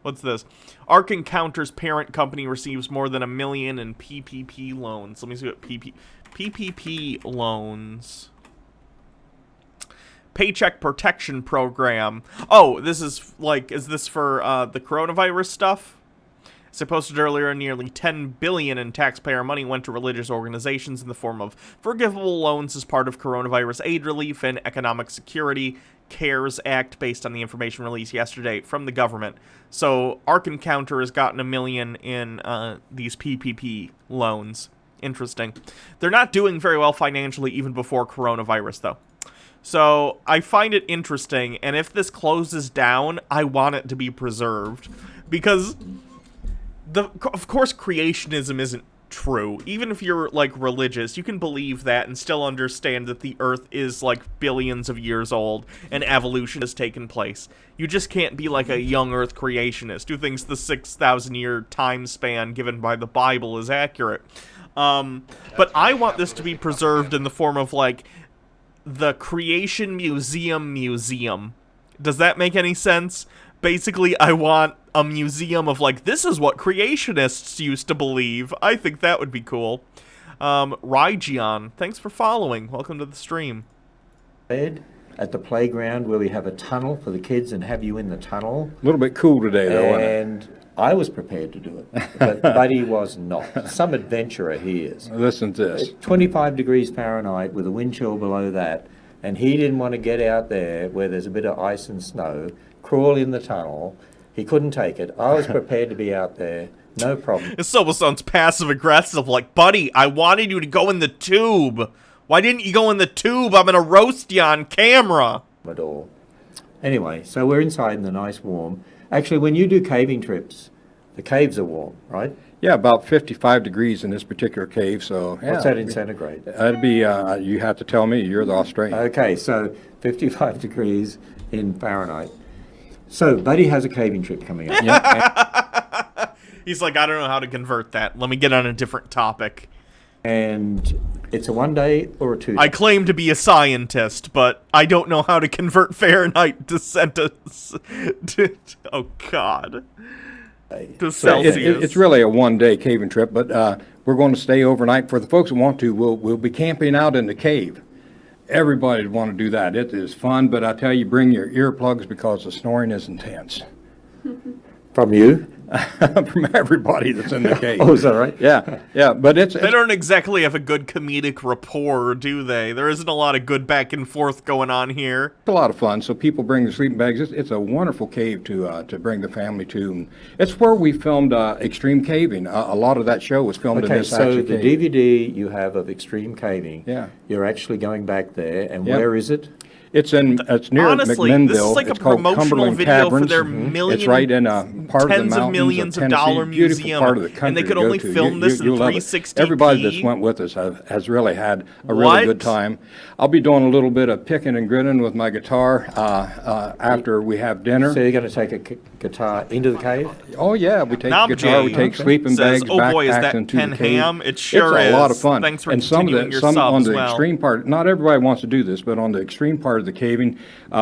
What's this? Ark Encounter's parent company receives more than $1 million in PPP loans. Let me see what PPP loans. Paycheck Protection Program. Oh, this is is this for the coronavirus stuff? As I posted earlier, nearly $10 billion in taxpayer money went to religious organizations in the form of forgivable loans as part of coronavirus aid relief and economic security CARES Act, based on the information released yesterday from the government. So Ark Encounter has gotten $1 million in these PPP loans. Interesting. They're not doing very well financially even before coronavirus, though. So I find it interesting, and if this closes down, I want it to be preserved. Because, of course, creationism isn't true. Even if you're, religious, you can believe that and still understand that the Earth is, billions of years old, and evolution has taken place. You just can't be, a young Earth creationist who thinks the 6,000-year time span given by the Bible is accurate. But I want this to be preserved in the form of, the Creation Museum. Does that make any sense? Basically, I want a museum of, this is what creationists used to believe. I think that would be cool. Rygion, thanks for following. Welcome to the stream. At the playground where we have a tunnel for the kids and have you in the tunnel. A little bit cool today, though, wasn't it? And I was prepared to do it, but Buddy was not. Some adventurer he is. Listen to this. 25 degrees Fahrenheit with a wind chill below that, and he didn't want to get out there where there's a bit of ice and snow, crawl in the tunnel. He couldn't take it. I was prepared to be out there, no problem. This almost sounds passive-aggressive, Buddy, I wanted you to go in the tube. Why didn't you go in the tube? I'm going to roast you on camera. At all. Anyway, so we're inside in the nice warm. Actually, when you do caving trips, the caves are warm, right? Yeah, about 55 degrees in this particular cave, so... What's that in centigrade? That'd be, you have to tell me, you're the Australian. Okay, so 55 degrees in Fahrenheit. So, Buddy has a caving trip coming up. Yeah. He's like, I don't know how to convert that. Let me get on a different topic. And it's a 1 day or a 2 day? I claim to be a scientist, but I don't know how to convert Fahrenheit to oh, God. To Celsius. It's really a 1 day caving trip, but we're going to stay overnight. For the folks who want to, we'll be camping out in the cave. Everybody would want to do that. It is fun, but I tell you, bring your earplugs because the snoring is intense. From you? From everybody that's in the cave. Oh, is that right? Yeah, but it's... They don't exactly have a good comedic rapport, do they? There isn't a lot of good back and forth going on here. It's a lot of fun, so people bring their sleeping bags. It's a wonderful cave to bring the family to. And it's where we filmed Extreme Caving. A lot of that show was filmed in this so actual the cave. DVD you have of Extreme Caving, Yeah. You're actually going back there, and Yeah. where is it? It's near Honestly, McMinnville. this is like it's a called promotional Cumberland video Caverns. for their million, It's right in a part of the tens of mountains millions of Tennessee. dollar Beautiful museum, part of the country and they could to go only to. film this in you'll love it. 360p. Everybody that's went with us has really had a really What? good time. I'll be doing a little bit of picking and grinning with my guitar after we have dinner. So you're going to take a guitar into the cave? Oh yeah, we take Knob guitar, we Jay take sleeping says, bags, "Oh boy, is backpacks that into Ken the cave. Ham? It sure it's is. a lot of fun. Thanks for and continuing your some sub on as the well. extreme part. Not everybody wants to do this, but on the extreme part of the caving,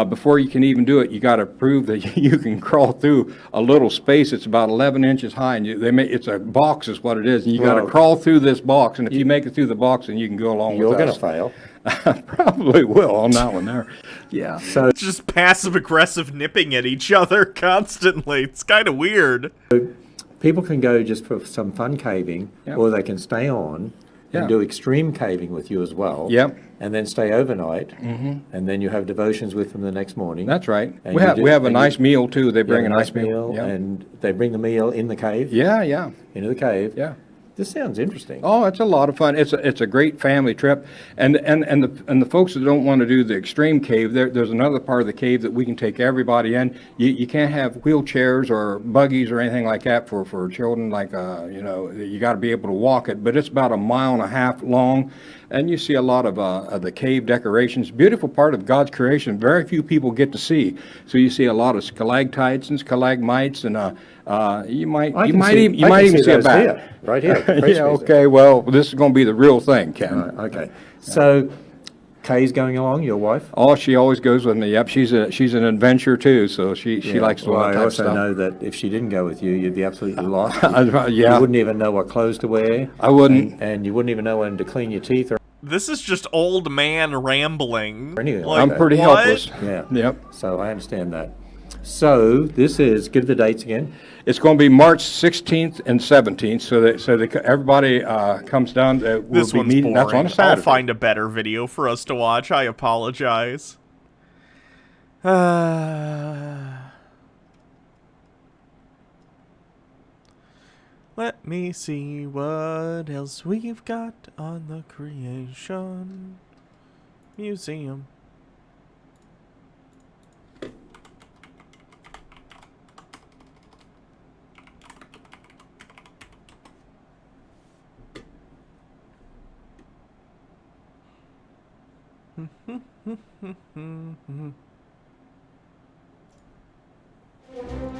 before you can even do it, you got to prove that you can crawl through a little space. It's about 11 inches high, and it's a box, is what it is, and you got to crawl through this box. And if you make it through the box, then you can go along with us. You're going to fail. Probably will on that one there. Yeah. So It's just passive-aggressive nipping at each other constantly. It's kind of weird. people can go just for some fun caving, Yep. or they can stay on and do extreme caving with you as well. Yep. And then stay overnight, and then you have devotions with them the next morning. That's right. And We have a nice meal too. They bring a nice meal. Yeah. And they bring the meal in the cave. Yeah. Into the cave. Yeah. This sounds interesting. Oh, it's a lot of fun. It's a great family trip, and the folks that don't want to do the extreme cave, there's another part of the cave that we can take everybody in. You can't have wheelchairs or buggies or anything like that for children. Like you got to be able to walk it. But it's about 1.5 miles long, and you see a lot of the cave decorations. Beautiful part of God's creation. Very few people get to see. So you see a lot of stalactites and stalagmites, and you might even see a bat. Right here. Yeah, okay, well, this is going to be the real thing, Ken. Okay. So, Kay's going along, your wife? Oh, she always goes with me. Yep, she's an adventure too, so she likes to do all that type of stuff. I also know that if she didn't go with you, you'd be absolutely lost. Yeah. You wouldn't even know what clothes to wear. I wouldn't. And you wouldn't even know when to clean your teeth. This is just old man rambling. Anyway, I'm pretty helpless. Yeah. Yep. So I understand that. So this is, give the dates again. It's going to be March 16th and 17th, so that everybody comes down. We'll This be one's meeting. boring. That's on a Saturday. I'll find a better video for us to watch. I apologize. Let me see what else we've got on the Creation Museum.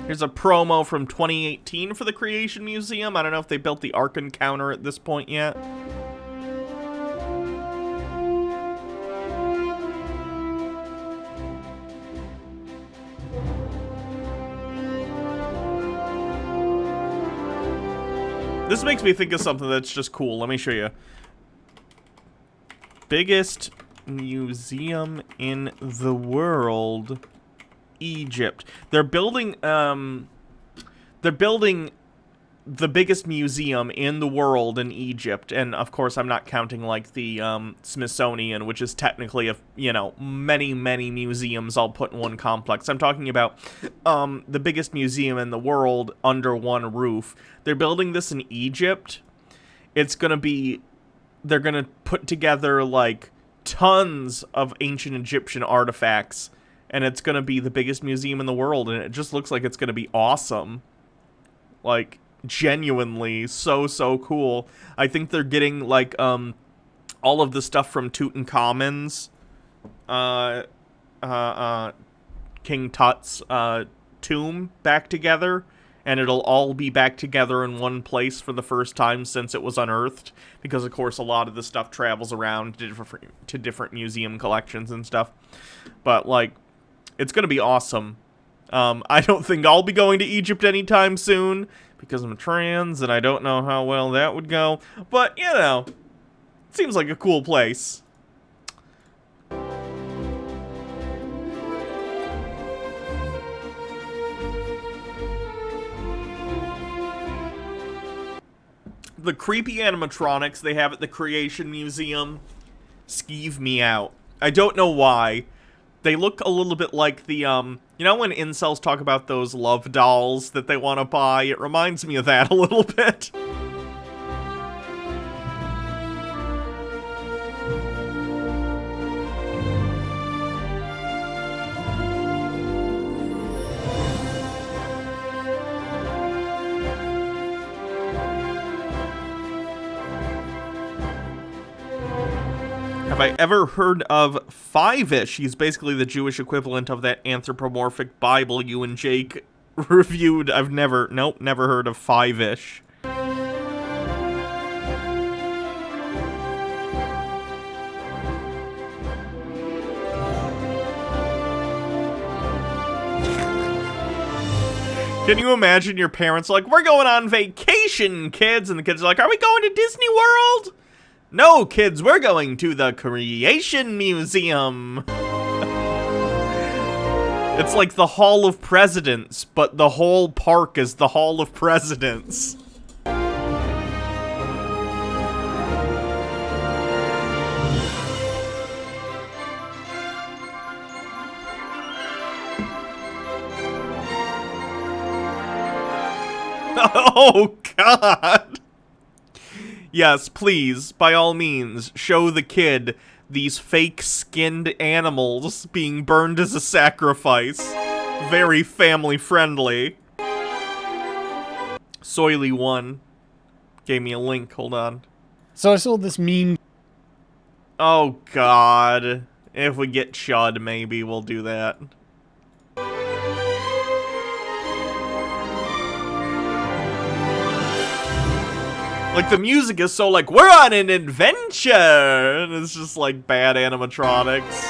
Here's a promo from 2018 for the Creation Museum. I don't know if they built the Ark Encounter at this point yet. This makes me think of something that's just cool. Let me show you. Biggest museum in the world, Egypt. They're building the biggest museum in the world in Egypt, and of course I'm not counting like the Smithsonian, which is technically many museums all put in one complex. I'm talking about the biggest museum in the world under one roof. They're building this in Egypt. It's gonna be, they're gonna put together like tons of ancient Egyptian artifacts, and it's gonna be the biggest museum in the world, and it just looks like it's gonna be awesome. Like, genuinely so cool. I think they're getting like all of the stuff from Tutankhamun's King Tut's tomb back together, and it'll all be back together in one place for the first time since it was unearthed, because of course a lot of the stuff travels around to different museum collections and stuff. But like, it's gonna be awesome. I don't think I'll be going to Egypt anytime soon because I'm trans and I don't know how well that would go, but you know, it seems like a cool place. The creepy animatronics they have at the Creation Museum skeeve me out. I don't know why. They look a little bit like the, you know when incels talk about those love dolls that they want to buy? It reminds me of that a little bit. Have I ever heard of Five-ish? He's basically the Jewish equivalent of that anthropomorphic Bible you and Jake reviewed. I've never heard of Five-ish. Can you imagine your parents like, we're going on vacation, kids? And the kids are like, are we going to Disney World? No, kids, we're going to the Creation Museum. It's like the Hall of Presidents, but the whole park is the Hall of Presidents. Oh, God. Yes, please, by all means, show the kid these fake-skinned animals being burned as a sacrifice. Very family-friendly. Soily1 gave me a link. Hold on. So I saw this meme. Oh, God. If we get Chud, maybe we'll do that. Like, the music is so, like, we're on an adventure! And it's just, like, bad animatronics.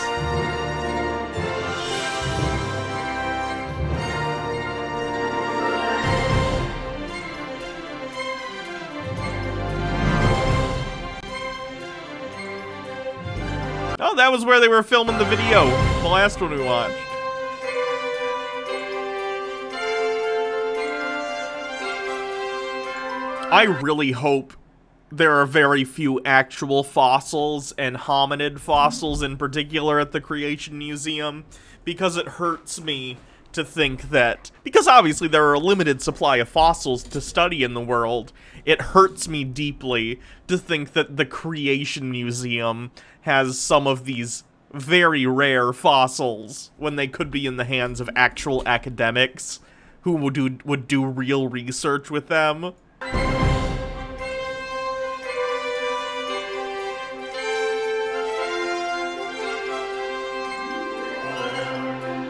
Oh, that was where they were filming the video. The last one we watched. I really hope there are very few actual fossils and hominid fossils in particular at the Creation Museum, because it hurts me to think that, because obviously there are a limited supply of fossils to study in the world, it hurts me deeply to think that the Creation Museum has some of these very rare fossils when they could be in the hands of actual academics who would do real research with them.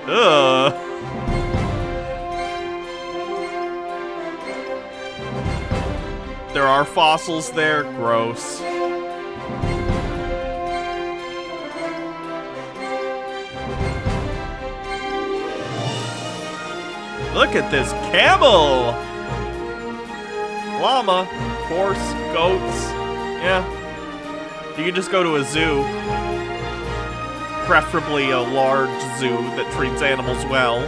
Ugh. There are fossils there. Gross. Look at this camel! Llama, horse, goats. Yeah. You could just go to a zoo. Preferably a large zoo that treats animals well.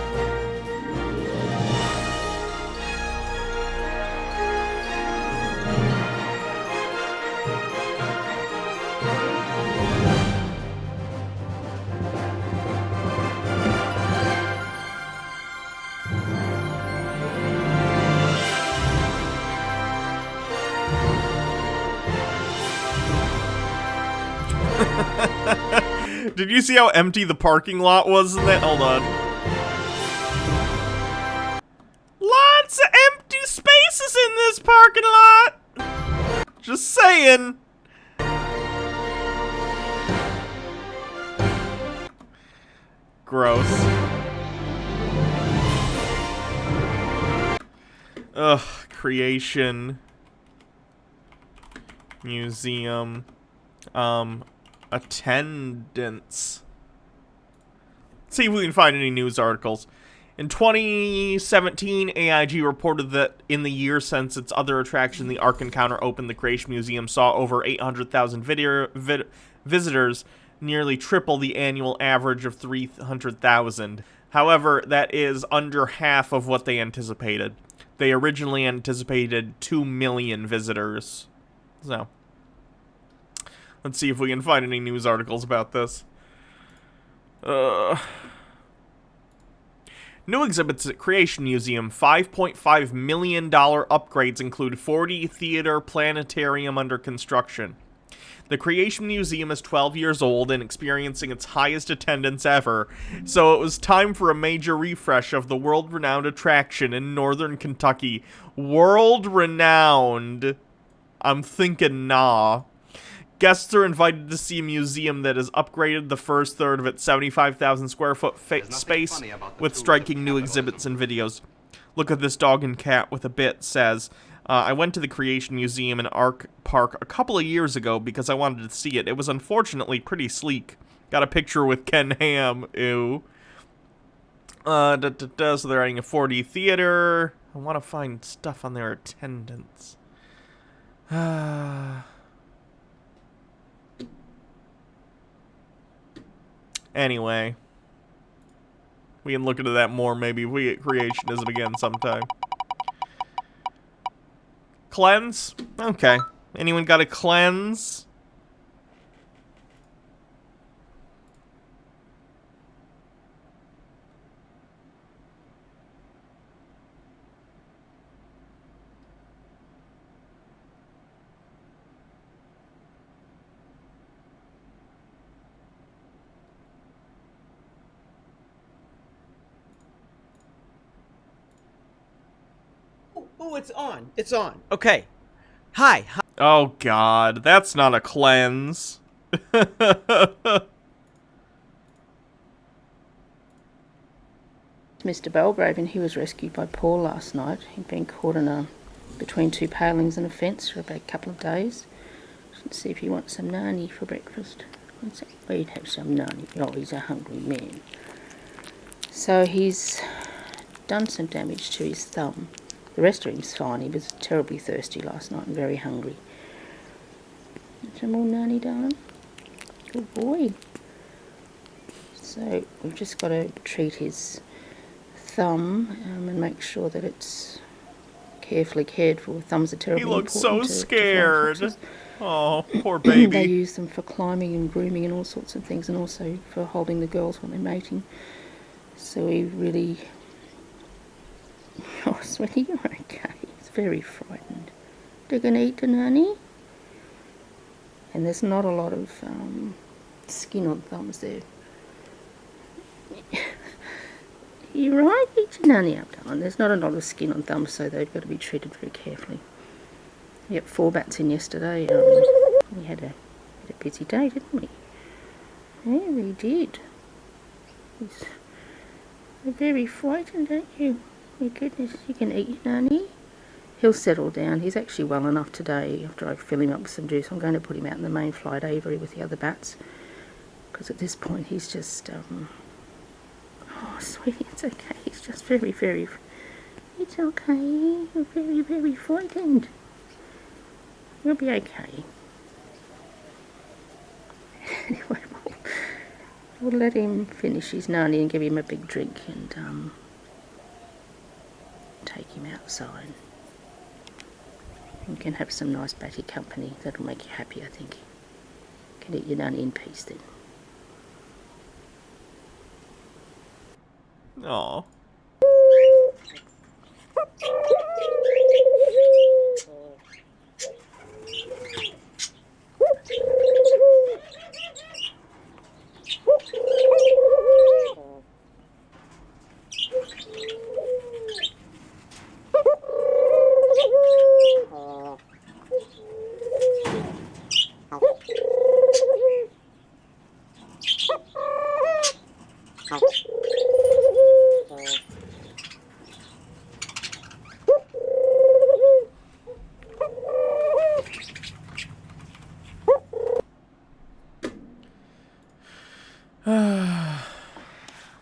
Did you see how empty the parking lot was in that? Hold on. Lots of empty spaces in this parking lot! Just saying. Gross. Ugh, Creation Museum. Attendance. Let's see if we can find any news articles. In 2017, AIG reported that in the year since its other attraction, the Ark Encounter, opened, the Creation Museum saw over 800,000 visitors, nearly triple the annual average of 300,000. However, that is under half of what they anticipated. They originally anticipated 2 million visitors. So, let's see if we can find any news articles about this. New exhibits at Creation Museum. $5.5 million upgrades include 40 theater planetarium under construction. The Creation Museum is 12 years old and experiencing its highest attendance ever, so it was time for a major refresh of the world-renowned attraction in northern Kentucky. World-renowned. I'm thinking nah. Guests are invited to see a museum that has upgraded the first third of its 75,000 square foot space with striking new exhibits and videos. Look at this dog and cat with a bit says, I went to the Creation Museum in Ark Park a couple of years ago because I wanted to see it. It was unfortunately pretty sleek. Got a picture with Ken Ham. Ew. So they're adding a 4D theater. I want to find stuff on their attendance. Anyway. We can look into that more maybe if we get Creationism again sometime. Cleanse? Okay. Anyone got a cleanse? Oh, it's on. It's on. Okay. Hi. Oh God, that's not a cleanse. Mr. Belgrave, and he was rescued by Paul last night. He'd been caught in between two palings and a fence for about a couple of days. Let's see if he wants some nani for breakfast. Let's see. He'd have some nani. Oh, he's a hungry man. So he's done some damage to his thumb. The rest of him's fine. He was terribly thirsty last night and very hungry. Some more nani, darling? Good boy. So we've just got to treat his thumb and make sure that it's carefully cared for. Thumbs are terribly important. He looks so scared. Oh, poor baby. They use them for climbing and grooming and all sorts of things, and also for holding the girls when they're mating. So he really... Oh, sweetie, you're okay. He's very frightened. They're going to eat the nanny? And there's not a lot of skin on thumbs there. You're right, eat your nanny up, darling. There's not a lot of skin on thumbs, so they've got to be treated very carefully. We got 4 bats in yesterday. We had a busy day, didn't we? Yeah, we did. You're very frightened, aren't you? My goodness, you can eat your nanny. He'll settle down. He's actually well enough today. After I fill him up with some juice, I'm going to put him out in the main flight aviary with the other bats. Because at this point, he's just... Oh, sweetie, it's okay. He's just very, very... It's okay. You're very, very frightened. You'll be okay. Anyway, we'll let him finish his nani and give him a big drink and take him outside. You can have some nice batty company. That'll make you happy, I think. You can eat your nani in peace then. Aw.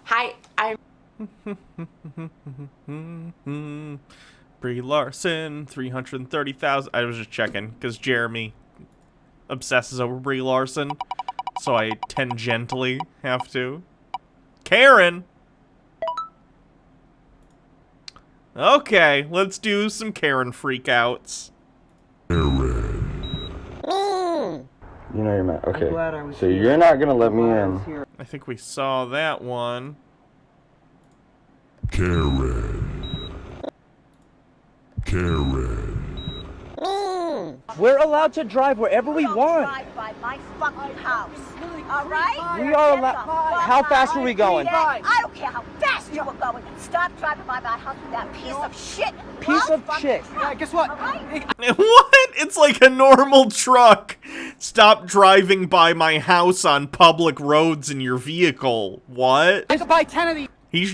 Hi, I'm... Brie Larson, 330,000. I was just checking, because Jeremy obsesses over Brie Larson, so I tangentially have to. Karen! Okay, let's do some Karen freakouts. You know you're mad. Okay. So you're not gonna let me in. I think we saw that one. Karen. We're allowed to drive wherever we want. Drive by my fucking house. All right? We are allowed. How fast are we going? I don't care how fast you were going. Stop driving by my house with that piece of shit. Piece of shit. Yeah, guess what? What? It's like a normal truck. Stop driving by my house on public roads in your vehicle. What? I could buy 10 of these. He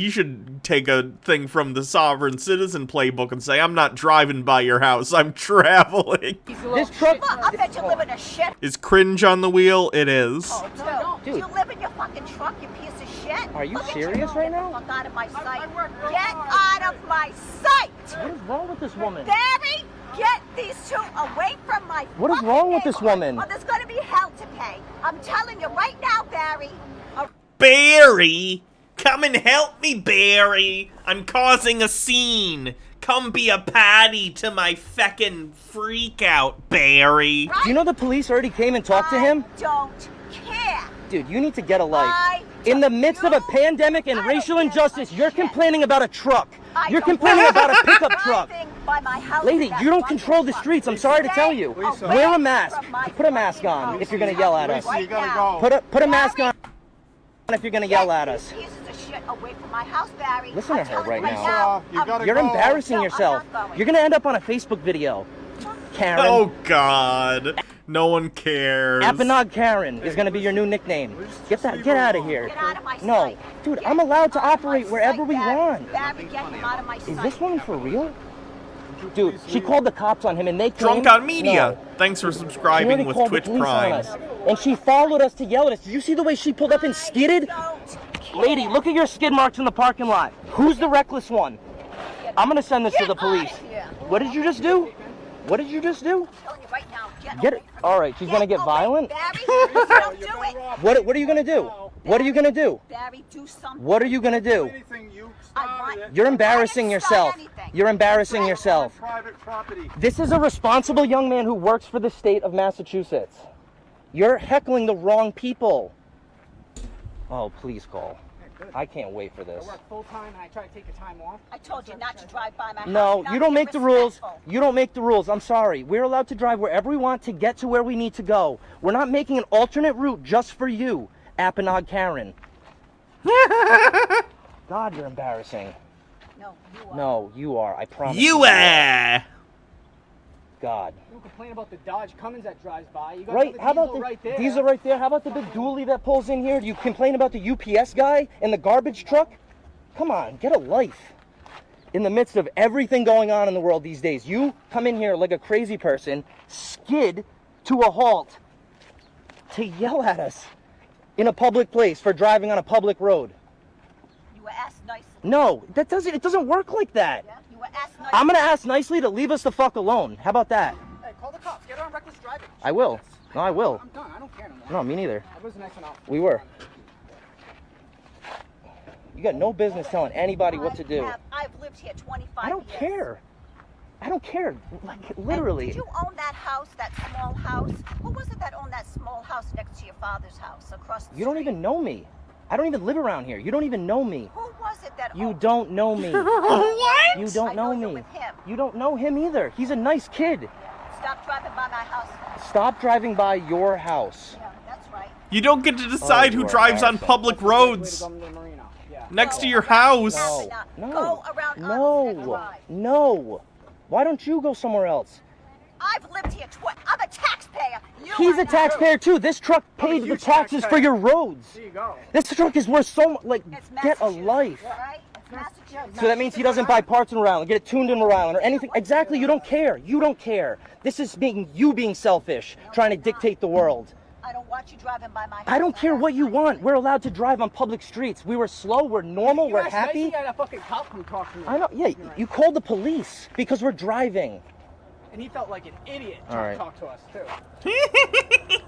should take a thing from the Sovereign Citizen playbook and say, I'm not driving by your house, I'm traveling. This truck... I bet you live in a shit. Is Cringe on the wheel? It is. Oh, dude. You live in your fucking truck, you piece of shit. Are you serious right now? Get the fuck out of my sight. Get out of my sight. What is wrong with this woman? Barry, get these two away from my What is wrong with this woman? Or there's going to be hell to pay. I'm telling you right now, Barry. Barry! Come and help me, Barry! I'm causing a scene! Come be a patty to my feckin' freak out, Barry! Do you know the police already came and talked to him? I don't care. Dude, you need to get a life. In the midst of a pandemic and racial injustice, you're complaining about a truck. You're complaining about a pickup truck. Lady, you don't control the streets, I'm sorry to tell you. Wear a mask. Put a mask on if you're gonna yell at us. Put a mask on if you're gonna yell at us. Pieces of shit. away from my house, Barry. Listen to I'm her telling right you now. You gotta You're go. embarrassing No, yourself. I'm not going. You're gonna end up on a Facebook video. Karen. Oh, God. No one cares. Appanog Karen is gonna be your new nickname. Get out of here. Get out of my No, sight. dude, Get I'm allowed to out of my operate wherever sight, we Barry. want. Barry, get him out of my Is sight. this woman for real? Dude, she called the cops on him and they came. Drunk on Media. No. Thanks for She subscribing already with called the Twitch police on Prime. us, and she followed us to yell at us. Did you see the way she pulled up and skidded? Lady, look at your skid marks in the parking lot. Who's the reckless one? I'm gonna send this to the police. What did you just do? What did you just do? I'm telling you right now, Get it. All right, she's gonna get violent. Barry, don't do it. What are you gonna do? What are you gonna do? Barry, do something. What are you gonna do? I want You're embarrassing yourself. You're embarrassing yourself. Private property. This is a responsible young man who works for the state of Massachusetts. You're heckling the wrong people. Oh, please call. I can't wait for this. I work full time and I try to take the time off. I told you not to drive by my house. No, Not you don't be make the rules. respectful. You don't make the rules. I'm sorry. We're allowed to drive wherever we want to get to where we need to go. We're not making an alternate route just for you, Appanog Karen. God, you're embarrassing. No, you are. No, you are. I promise. You are. God. Don't complain about the Dodge Cummins that drives by. You got Right? the How about diesel the right there. diesel right there? How about the big dually that pulls in here? Do you complain about the UPS guy and the garbage truck? Come on, get a life. In the midst of everything going on in the world these days, you come in here like a crazy person, skid to a halt to yell at us in a public place for driving on a public road. You were asked nicely. No, it doesn't work like that. Yeah? You were asked nicely. I'm gonna ask nicely to leave us the fuck alone. How about that? Hey, call the cops. Get her on reckless driving. I will. No, I will. I'm done. I don't care no more. No, me neither. I was nice enough. We were. You got no business telling anybody what to do. I've lived here 25 I don't years. care. I don't care. Like, literally. Did you own that house, that small house? Who was it that owned that small house next to your father's house across the You don't even know me. I don't even live around here. You don't even know me. Who was it that You owned don't know me. What? You don't know I know me. you're with him. You don't know him either. He's a nice kid. Stop driving by my house. Stop driving by your house. Yeah, that's right. You don't get to decide you who are drives on embarrassing. public roads next to your house. No. Go around No. No. Why don't you go somewhere else? I've lived here I'm a taxpayer. He's a taxpayer too. This truck paid the taxes for your roads. There you go. This truck is worth so much. Like, get a life. Right? It's Massachusetts. So that means he doesn't buy parts in Rhode Island, get it tuned in Rhode Island, or anything. Exactly. You don't care. You don't care. This is you being selfish, trying to dictate the world. I don't want you driving by my house. I don't care what you want. We're allowed to drive on public streets. We were slow. We're normal. We're happy. You had a fucking cop come talk to me. I know. Yeah. You called the police because we're driving. And he felt like an idiot All trying right. to talk to us, too.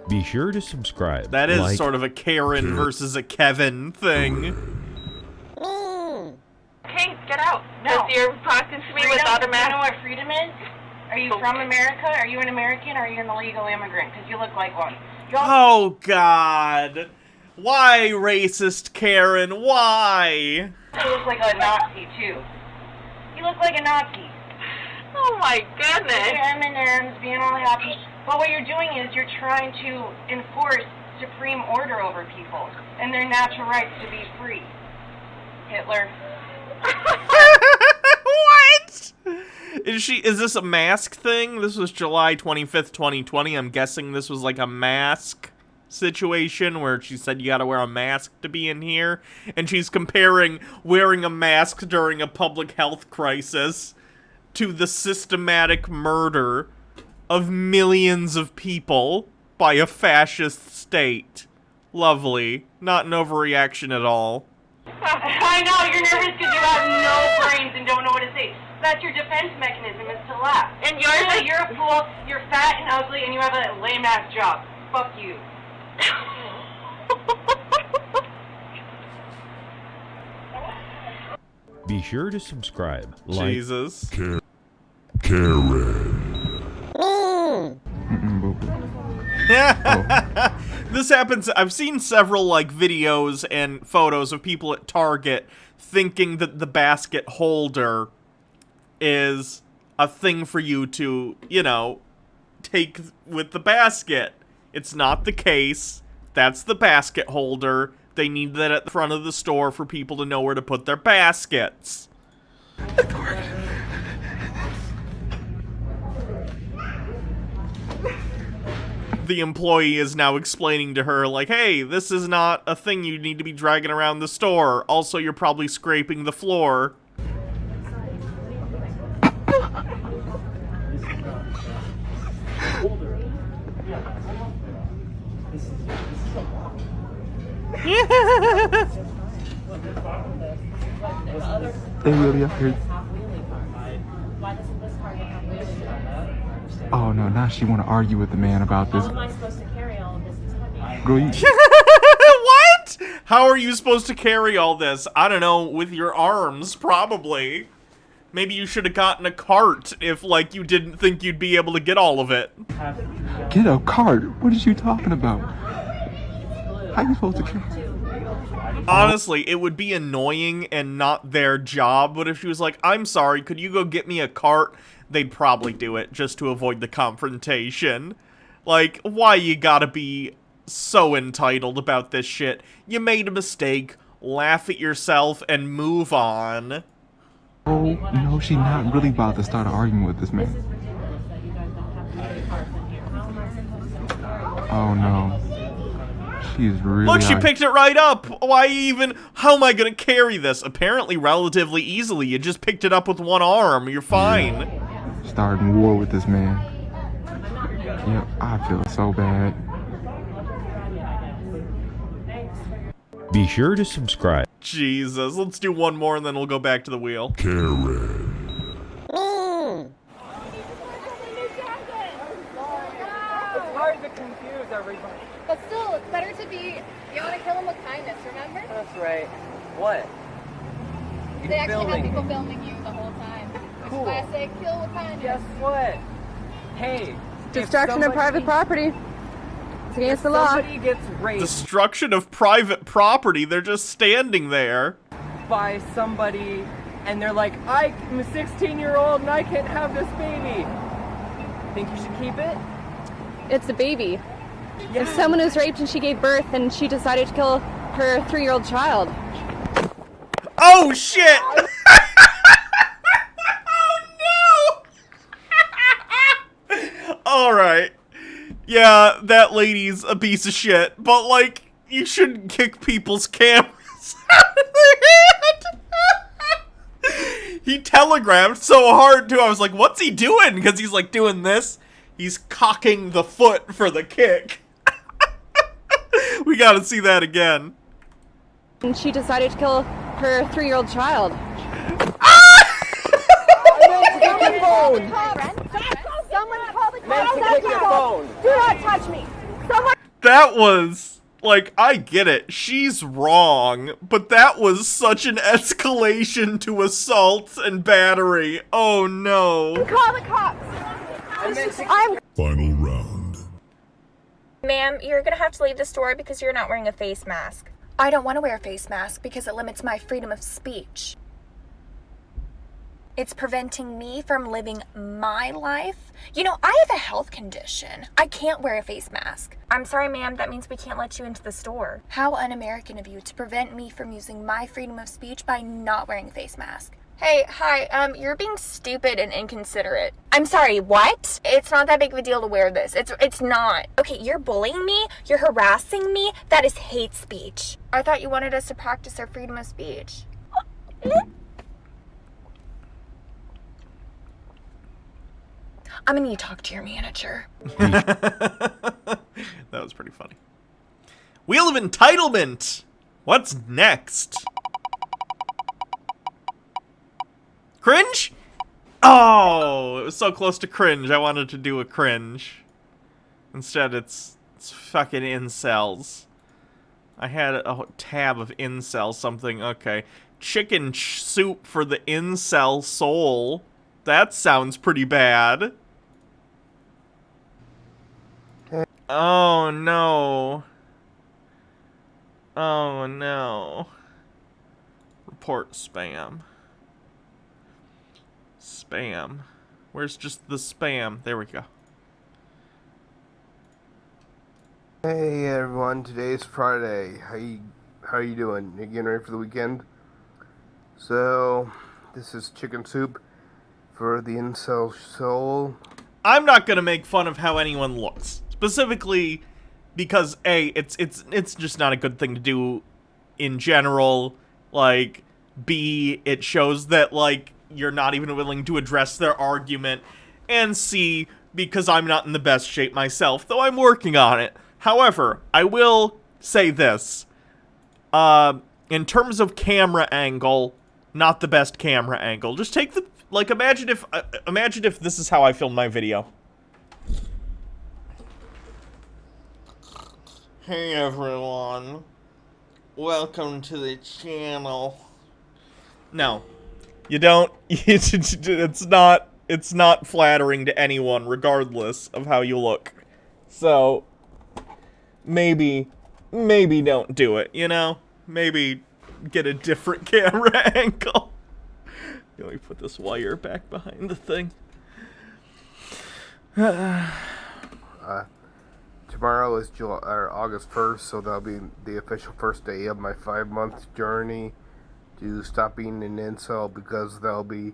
Be sure to subscribe. That is like, sort of a Karen versus a Kevin thing. Hey, get out. No. Because you're talking to me without a mask. You know what freedom is? Are you from America? Are you an American? Or are you an illegal immigrant? Because you look like one. Oh, God. Why, racist Karen? Why? You look like a Nazi, too. You look like a Nazi. Oh my goodness. With your M&Ms, being all happy. But what you're doing is you're trying to enforce supreme order over people and their natural rights to be free. Hitler. What? Is this a mask thing? This was July 25th, 2020. I'm guessing this was like a mask situation where she said you gotta wear a mask to be in here. And she's comparing wearing a mask during a public health crisis to the systematic murder of millions of people by a fascist state. Lovely. Not an overreaction at all. I know, you're nervous because you have no brains and don't know what to say. That's your defense mechanism, is to laugh. And yours Really, you're a fool, you're fat and ugly, and you have a lame-ass job. Fuck you. Be sure to subscribe. Jesus. This happens. I've seen several like videos and photos of people at Target thinking that the basket holder is a thing for you to, you know, take with the basket. It's not the case. That's the basket holder. They need that at the front of the store for people to know where to put their baskets. The employee is now explaining to her, like, hey, this is not a thing you need to be dragging around the store. Also, you're probably scraping the floor. They really up here. Oh no, now she want to argue with the man about this. How am I supposed to carry all of this? It's heavy. Girl, you... What? How are you supposed to carry all this? I don't know, with your arms, probably. Maybe you should have gotten a cart if, like, you didn't think you'd be able to get all of it. Get a cart? What is you talking about? How you supposed to carry? Honestly, it would be annoying and not their job, but if she was like, I'm sorry, could you go get me a cart? They'd probably do it just to avoid the confrontation. Like, why you gotta be so entitled about this shit? You made a mistake, laugh at yourself, and move on. Oh, no, she's not really about to start arguing with this man. Oh no. She's really... Look, she picked it right up! Why even... How am I gonna carry this? Apparently relatively easily. You just picked it up with one arm. You're fine. Yeah. Starting war with this man. Yep, I feel so bad. Be sure to subscribe. Jesus, let's do one more and then we'll go back to the wheel. Karen. It's hard to confuse everybody. But still, it's better to be, you want to kill him with kindness, remember? That's right. What? They actually have people filming you the whole time. Cool. Classic, kill with kindness. Guess what? Hey. Destruction of private property. It's against the law. Somebody gets raped Destruction of private property. They're just standing there. by somebody and they're like, I'm a 16-year-old and I can't have this baby. Think you should keep it? It's a baby. Yeah. If someone was raped and she gave birth and she decided to kill her 3-year-old child. Oh, shit! Alright. Yeah, that lady's a piece of shit, but, like, you shouldn't kick people's cameras out of their hand. He telegraphed so hard, too. I was like, what's he doing? Because he's, like, doing this. He's cocking the foot for the kick. We gotta see that again. And she decided to kill her 3-year-old child. Someone call the cops. Do not touch me. Someone. That was, like, I get it. She's wrong, but that was such an escalation to assault and battery. Oh, no. Call the cops. I'm. Final round. Ma'am, you're gonna have to leave the store because you're not wearing a face mask. I don't want to wear a face mask because it limits my freedom of speech. It's preventing me from living my life. You know, I have a health condition. I can't wear a face mask. I'm sorry, ma'am, that means we can't let you into the store. How un-American of you to prevent me from using my freedom of speech by not wearing a face mask. Hey, hi, you're being stupid and inconsiderate. I'm sorry, what? It's not that big of a deal to wear this. It's not. Okay, you're bullying me, you're harassing me, that is hate speech. I thought you wanted us to practice our freedom of speech. I'm gonna need to talk to your manager. That was pretty funny. Wheel of Entitlement! What's next? Cringe? Oh, it was so close to cringe. I wanted to do a cringe. Instead, it's fucking incels. I had a tab of incel something. Okay. Chicken soup for the incel soul. That sounds pretty bad. Oh, no. Oh, no. Report spam. Spam. Where's just the spam? There we go. Hey everyone, today's Friday. how you doing? You getting ready for the weekend? So, this is chicken soup for the incel soul. I'm not gonna make fun of how anyone looks, specifically because A, it's just not a good thing to do in general. Like, B, it shows that, like, you're not even willing to address their argument, and C, because I'm not in the best shape myself, though I'm working on it. However, I will say this. In terms of camera angle, not the best camera angle. Just take the, like, imagine if this is how I filmed my video. Hey everyone, welcome to the channel. No, you don't, it's not flattering to anyone, regardless of how you look. So, maybe don't do it, you know? Maybe get a different camera angle. Let me put this wire back behind the thing. Tomorrow is August 1st, so that'll be the official first day of my 5-month journey to stop being an incel, because that'll be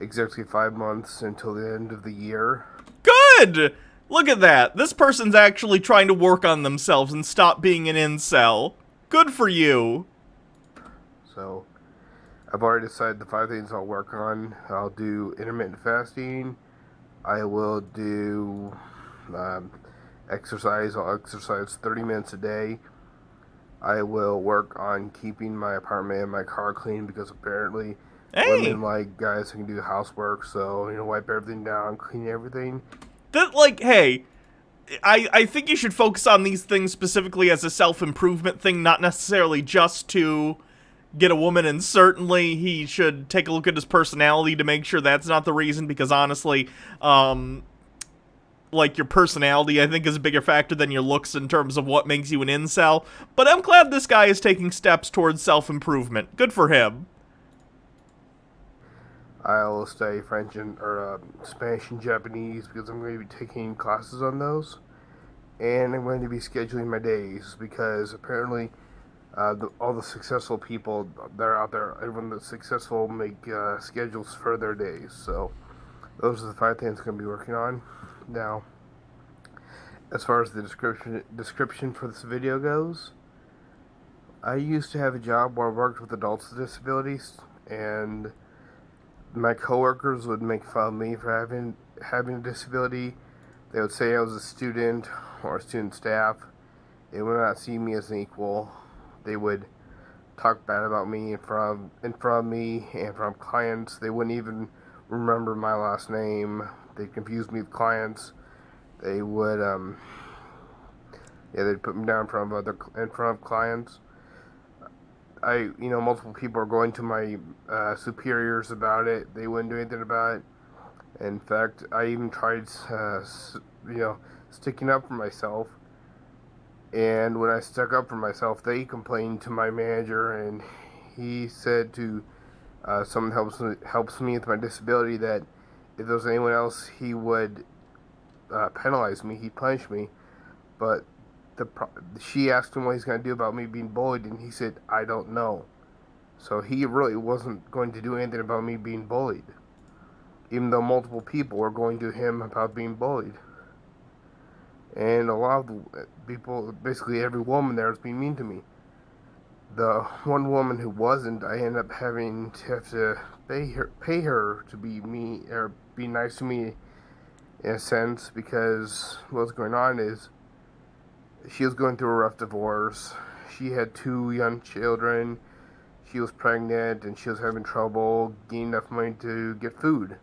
exactly 5 months until the end of the year. Good! Look at that. This person's actually trying to work on themselves and stop being an incel. Good for you. So, I've already decided the 5 things I'll work on. I'll do intermittent fasting. I will do exercise. I'll exercise 30 minutes a day. I will work on keeping my apartment and my car clean, because apparently women like guys who can do housework. So, you know, wipe everything down, clean everything. That, like, hey, I think you should focus on these things specifically as a self-improvement thing, not necessarily just to get a woman, and certainly he should take a look at his personality to make sure that's not the reason, because honestly, like, your personality, I think, is a bigger factor than your looks in terms of what makes you an incel. But I'm glad this guy is taking steps towards self-improvement. Good for him. I'll study French or Spanish and Japanese, because I'm going to be taking classes on those. And I'm going to be scheduling my days, because apparently all the successful people that are out there, everyone that's successful, make schedules for their days. So those are the 5 things I'm going to be working on. Now, as far as the description for this video goes, I used to have a job where I worked with adults with disabilities, and my coworkers would make fun of me for having a disability. They would say I was a student or a student staff. They would not see me as an equal. They would talk bad about me in front of me and in front of clients. They wouldn't even remember my last name. They confused me with clients. They would they'd put me down in front of clients. Multiple people are going to my superiors about it. They wouldn't do anything about it. In fact, I even tried, sticking up for myself. And when I stuck up for myself, they complained to my manager, and he said to someone helps me with my disability that if there was anyone else, he would penalize me. He'd punish me. But she asked him what he's going to do about me being bullied, and he said, I don't know. So he really wasn't going to do anything about me being bullied, even though multiple people were going to him about being bullied. And a lot of people, basically every woman there, is being mean to me. The one woman who wasn't, I ended up having to pay her to be me, or be nice to me in a sense, because what's going on is she was going through a rough divorce. She had 2 young children. She was pregnant, and she was having trouble getting enough money to get food.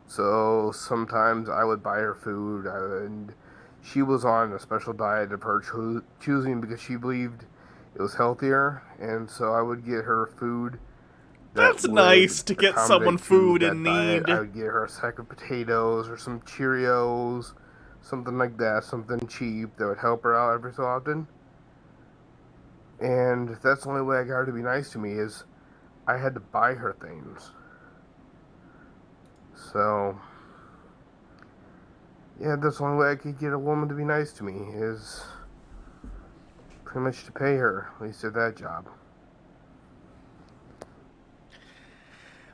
So sometimes I would buy her food, and she was on a special diet of her choosing, because she believed it was healthier, and so I would get her food. That's nice to get someone food in need. I would get her a sack of potatoes or some Cheerios, something like that, something cheap that would help her out every so often. And that's the only way I got her to be nice to me, is I had to buy her things. So, yeah, that's the only way I could get a woman to be nice to me, is How much to pay her, at least at that job?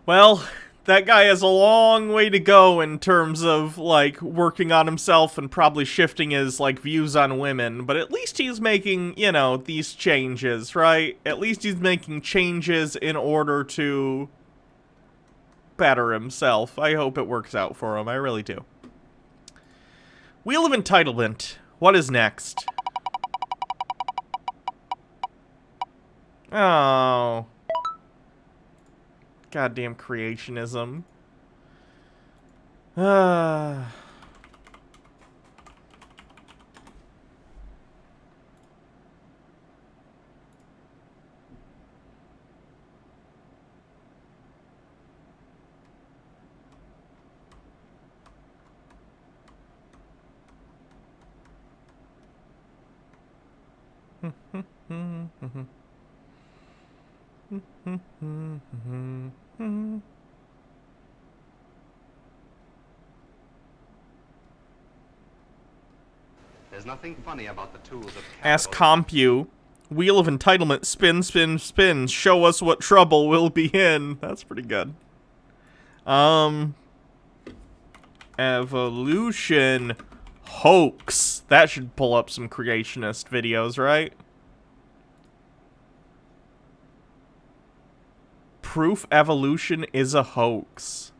Well, that guy has a long way to go in terms of, like, working on himself and probably shifting his, like, views on women, but at least he's making, you know, these changes, right? At least he's making changes in order to better himself. I hope it works out for him. I really do. Wheel of Entitlement. What is next? Oh. Goddamn creationism. There's nothing funny about the tools of Ask Compu. Wheel of Entitlement. Spin, spin, spin. Show us what trouble we'll be in. That's pretty good. Evolution hoax. That should pull up some creationist videos, right? Proof evolution is a hoax.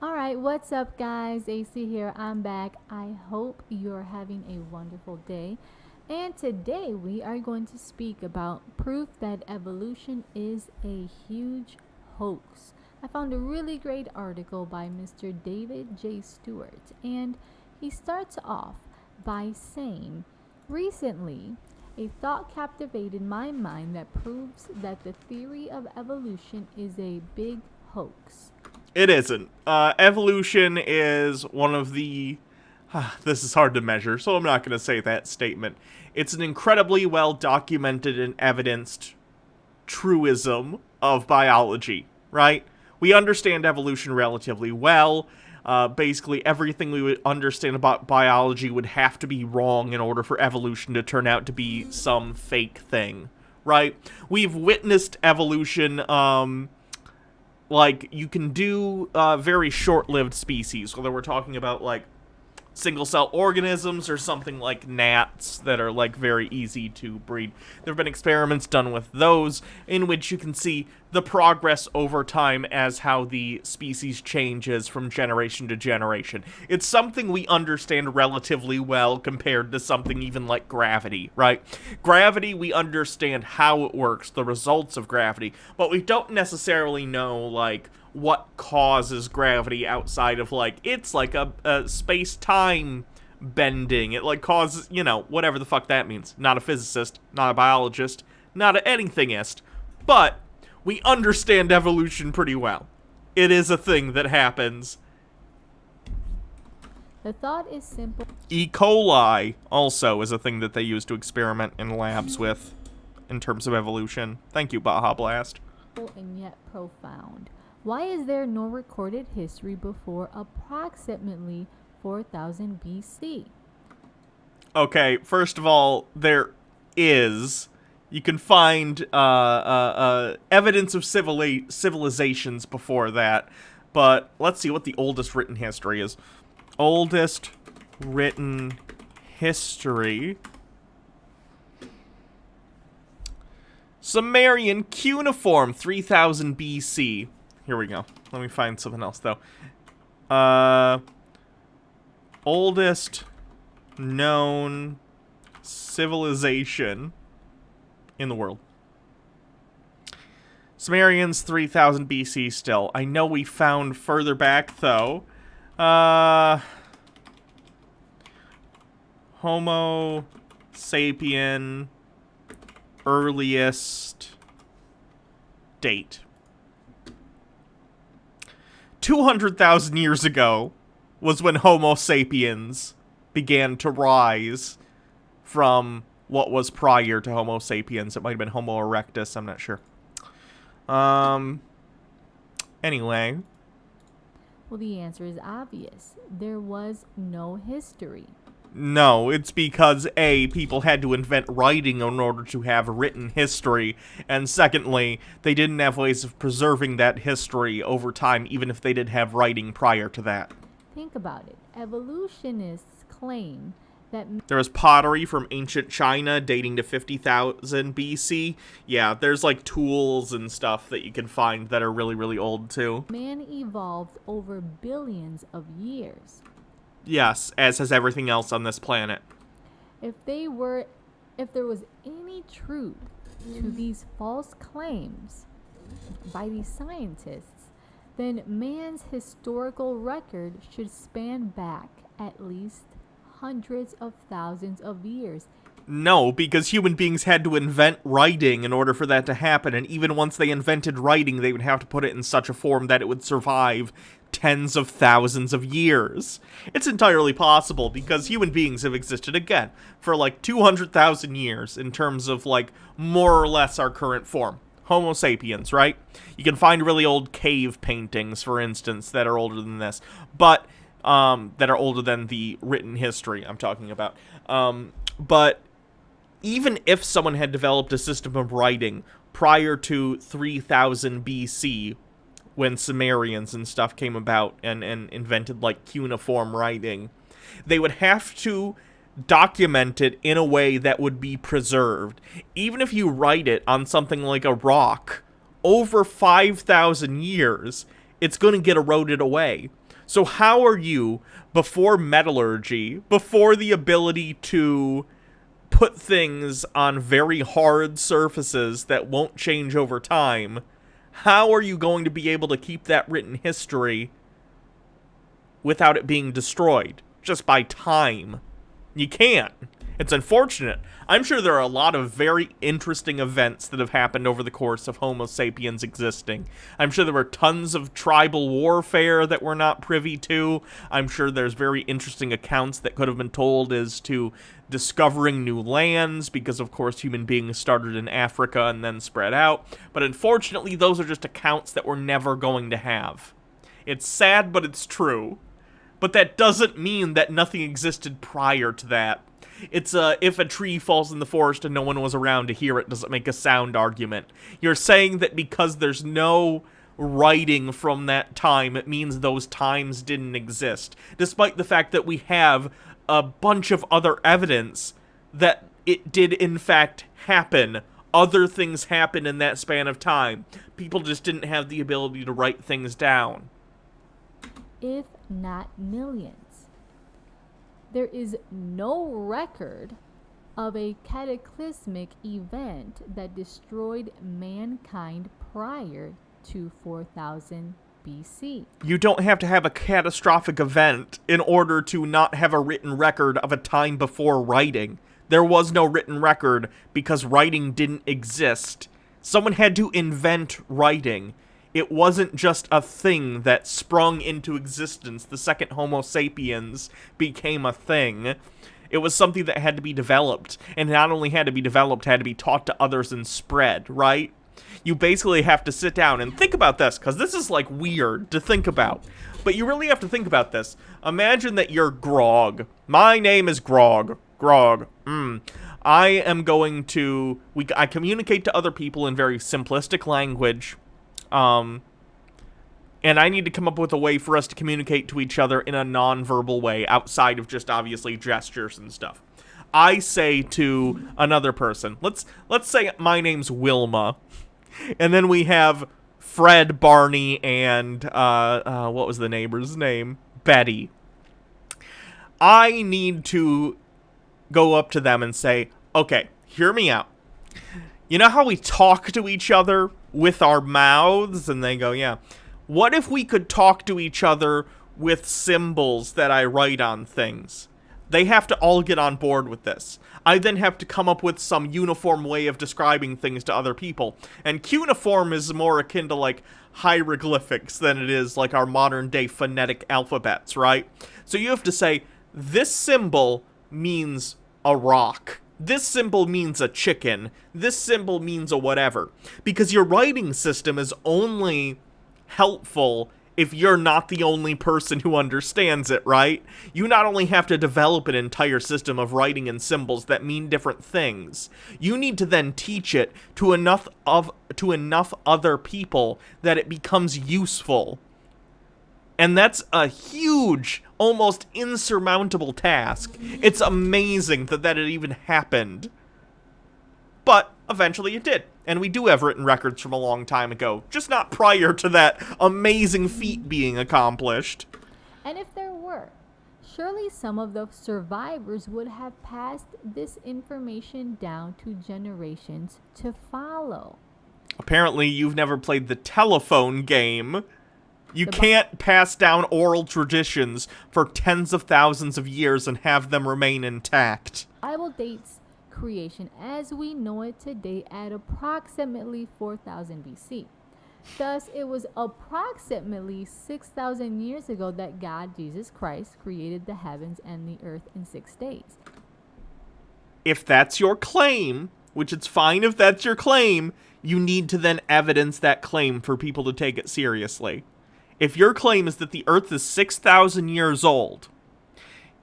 Alright, what's up guys? AC here, I'm back. I hope you're having a wonderful day. And today we are going to speak about proof that evolution is a huge hoax. I found a really great article by Mr. David J. Stewart, and he starts off by saying, recently, a thought captivated my mind that proves that the theory of evolution is a big hoax. It isn't. Evolution is one of the... this is hard to measure, so I'm not going to say that statement. It's an incredibly well-documented and evidenced truism of biology, right? We understand evolution relatively well. Basically, everything we would understand about biology would have to be wrong in order for evolution to turn out to be some fake thing, right? We've witnessed evolution, like, you can do very short-lived species, whether we're talking about, like, single-cell organisms or something like gnats that are, like, very easy to breed. There have been experiments done with those in which you can see the progress over time as how the species changes from generation to generation. It's something we understand relatively well compared to something even like gravity, right? Gravity, we understand how it works, the results of gravity, but we don't necessarily know, like, what causes gravity outside of, like, it's like a space-time bending. It, like, causes, you know, whatever the fuck that means. Not a physicist, not a biologist, not an anythingist, but we understand evolution pretty well. It is a thing that happens. The thought is simple. E. coli also is a thing that they use to experiment in labs with in terms of evolution. Thank you, Baja Blast. And yet profound. Why is there no recorded history before approximately 4000 BC? Okay, first of all, there is. You can find evidence of civilizations before that, but let's see what the oldest written history is. Oldest written history. Sumerian cuneiform, 3000 BC. Here we go. Let me find something else, though. Oldest known civilization in the world. Sumerians, 3000 BC still. I know we found further back, though. Homo sapien earliest date. 200,000 years ago was when Homo sapiens began to rise from what was prior to Homo sapiens. It might have been Homo erectus, I'm not sure. Anyway. Well, the answer is obvious. There was no history. No, it's because A, people had to invent writing in order to have written history, and secondly, they didn't have ways of preserving that history over time, even if they did have writing prior to that. Think about it. Evolutionists claim that there was pottery from ancient China dating to 50,000 BC. Yeah, there's like tools and stuff that you can find that are really, really old too. man evolved over billions of years. Yes, as has everything else on this planet. If there was any truth to these false claims by these scientists, then man's historical record should span back at least hundreds of thousands of years. No, because human beings had to invent writing in order for that to happen, and even once they invented writing, they would have to put it in such a form that it would survive tens of thousands of years. It's entirely possible, because human beings have existed, again, for like 200,000 years in terms of, like, more or less our current form. Homo sapiens, right? You can find really old cave paintings, for instance, that are older than this, but, that are older than the written history I'm talking about. But even if someone had developed a system of writing prior to 3000 BC, when Sumerians and stuff came about and invented, like, cuneiform writing, they would have to document it in a way that would be preserved. Even if you write it on something like a rock, over 5,000 years, it's going to get eroded away. So how are you, before metallurgy, before the ability to put things on very hard surfaces that won't change over time, how are you going to be able to keep that written history without it being destroyed? Just by time. You can't. It's unfortunate. I'm sure there are a lot of very interesting events that have happened over the course of Homo sapiens existing. I'm sure there were tons of tribal warfare that we're not privy to. I'm sure there's very interesting accounts that could have been told as to discovering new lands, because of course human beings started in Africa and then spread out. But unfortunately, those are just accounts that we're never going to have. It's sad, but it's true. But that doesn't mean that nothing existed prior to that. It's if a tree falls in the forest and no one was around to hear it, doesn't make a sound argument. You're saying that because there's no writing from that time, it means those times didn't exist, despite the fact that we have a bunch of other evidence that it did in fact happen. Other things happened in that span of time. People just didn't have the ability to write things down. If not millions. There is no record of a cataclysmic event that destroyed mankind prior to 4000 BC. You don't have to have a catastrophic event in order to not have a written record of a time before writing. There was no written record because writing didn't exist. Someone had to invent writing. It wasn't just a thing that sprung into existence the second Homo sapiens became a thing. It was something that had to be developed, and not only had to be developed, had to be taught to others and spread, right? You basically have to sit down and think about this, because this is, like, weird to think about. But you really have to think about this. Imagine that you're Grog. My name is Grog. Grog. I am going to... I communicate to other people in very simplistic language. And I need to come up with a way for us to communicate to each other in a non-verbal way, outside of just obviously gestures and stuff. I say to another person, let's say my name's Wilma, and then we have Fred, Barney, and what was the neighbor's name? Betty. I need to go up to them and say, okay, hear me out. You know how we talk to each other with our mouths? And they go, yeah. What if we could talk to each other with symbols that I write on things? They have to all get on board with this. I then have to come up with some uniform way of describing things to other people. And cuneiform is more akin to, like, hieroglyphics than it is like our modern day phonetic alphabets, right? So you have to say, this symbol means a rock. This symbol means a chicken. This symbol means a whatever. Because your writing system is only helpful if you're not the only person who understands it, right? You not only have to develop an entire system of writing and symbols that mean different things, you need to then teach it to enough other people that it becomes useful. And that's a huge, almost insurmountable task. It's amazing that it even happened. But eventually it did. And we do have written records from a long time ago, just not prior to that amazing feat being accomplished. And if there were, surely some of the survivors would have passed this information down to generations to follow. Apparently, you've never played the telephone game. You can't pass down oral traditions for tens of thousands of years and have them remain intact. Bible dates creation as we know it today at approximately 4000 BC. Thus, it was approximately 6,000 years ago that God, Jesus Christ, created the heavens and the earth in 6 days. If that's your claim, which it's fine if that's your claim, you need to then evidence that claim for people to take it seriously. If your claim is that the earth is 6,000 years old,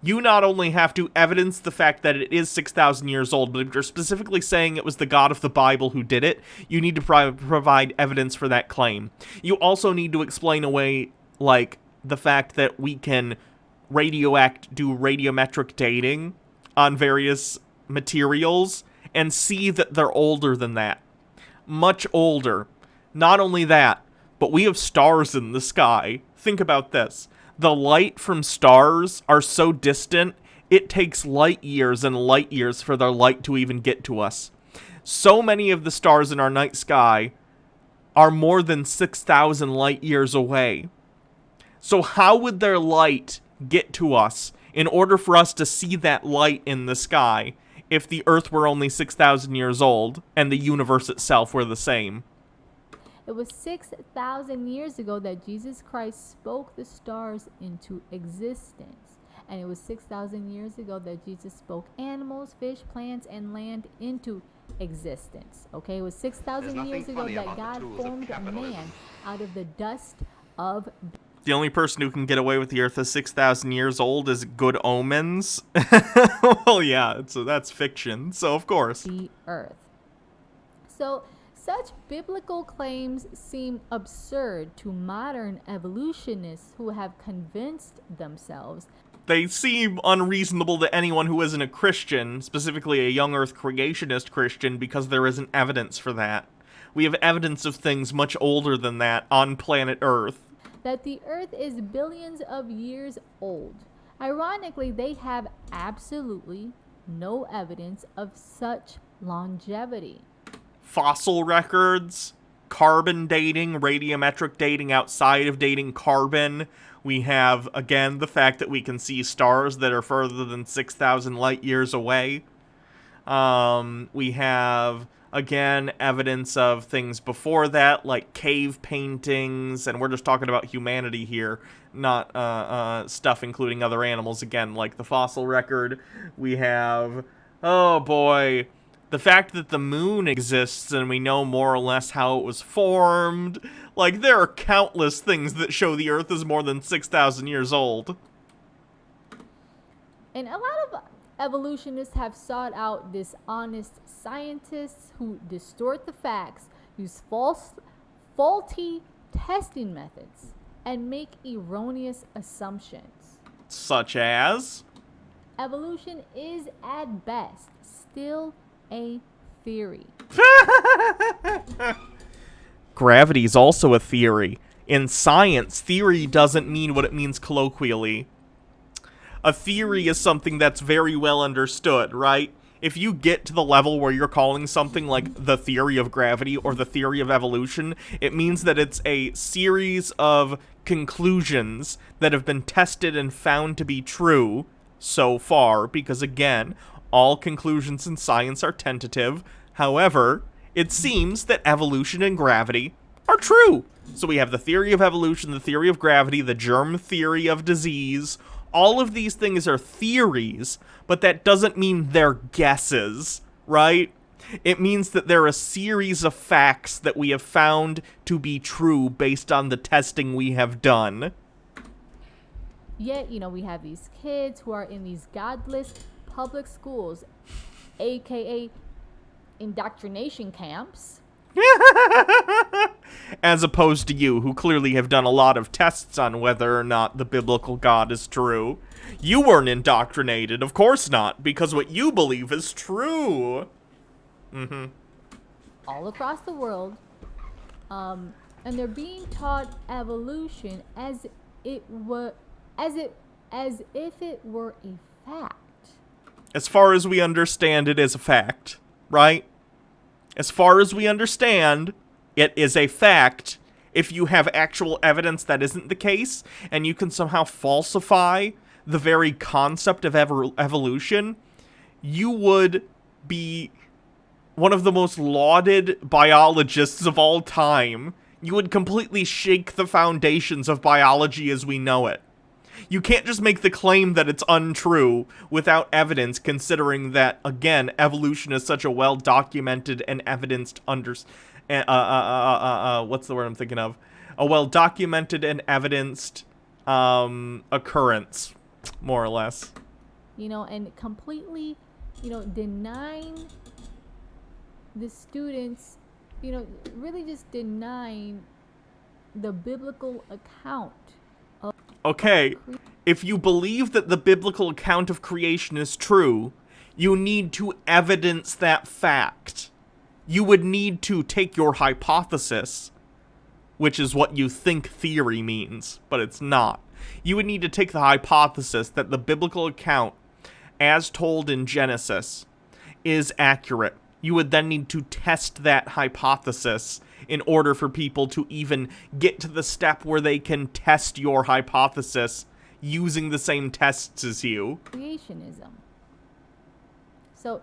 you not only have to evidence the fact that it is 6,000 years old, but if you're specifically saying it was the God of the Bible who did it, you need to provide evidence for that claim. You also need to explain away, like, the fact that we can do radiometric dating on various materials and see that they're older than that. Much older. Not only that, but we have stars in the sky. Think about this. The light from stars are so distant, it takes light years and light years for their light to even get to us. So many of the stars in our night sky are more than 6,000 light years away. So how would their light get to us in order for us to see that light in the sky if the Earth were only 6,000 years old and the universe itself were the same? It was 6,000 years ago that Jesus Christ spoke the stars into existence. And it was 6,000 years ago that Jesus spoke animals, fish, plants, and land into existence. Okay, it was 6,000 years ago that God formed man out of the dust of... The only person who can get away with the Earth is 6,000 years old is Good Omens. Well, yeah, so that's fiction, so of course. The Earth. So... such biblical claims seem absurd to modern evolutionists who have convinced themselves. They seem unreasonable to anyone who isn't a Christian, specifically a young Earth creationist Christian, because there isn't evidence for that. We have evidence of things much older than that on planet Earth. That the Earth is billions of years old. Ironically, they have absolutely no evidence of such longevity. Fossil records, carbon dating, radiometric dating outside of dating carbon. We have, again, the fact that we can see stars that are further than 6,000 light years away. We have, again, evidence of things before that, like cave paintings, and we're just talking about humanity here, not stuff including other animals, again, like the fossil record. We have, oh boy... the fact that the moon exists and we know more or less how it was formed. Like, there are countless things that show the Earth is more than 6,000 years old. And a lot of evolutionists have sought out dishonest scientists who distort the facts, use faulty testing methods, and make erroneous assumptions. Such as? Evolution is, at best, still a theory. Gravity is also a theory. In science, theory doesn't mean what it means colloquially. A theory is something that's very well understood, right? If you get to the level where you're calling something like the theory of gravity or the theory of evolution, it means that it's a series of conclusions that have been tested and found to be true so far, because again, all conclusions in science are tentative. However, it seems that evolution and gravity are true. So we have the theory of evolution, the theory of gravity, the germ theory of disease. All of these things are theories, but that doesn't mean they're guesses, right? It means that there are a series of facts that we have found to be true based on the testing we have done. Yet, we have these kids who are in these godless public schools, aka indoctrination camps. As opposed to you, who clearly have done a lot of tests on whether or not the biblical God is true. You weren't indoctrinated, of course not, because what you believe is true. All across the world, and they're being taught evolution as if it were a fact. As far as we understand, it is a fact, right? As far as we understand, it is a fact. If you have actual evidence that isn't the case, and you can somehow falsify the very concept of evolution, you would be one of the most lauded biologists of all time. You would completely shake the foundations of biology as we know it. You can't just make the claim that it's untrue without evidence, considering that, again, evolution is such a well-documented and evidenced what's the word I'm thinking of? A well-documented and evidenced occurrence, more or less. And completely, denying the students, really just denying the biblical account. Okay, if you believe that the biblical account of creation is true, you need to evidence that fact. You would need to take your hypothesis, which is what you think theory means, but it's not. You would need to take the hypothesis that the biblical account, as told in Genesis, is accurate. You would then need to test that hypothesis in order for people to even get to the step where they can test your hypothesis using the same tests as you. Creationism. So,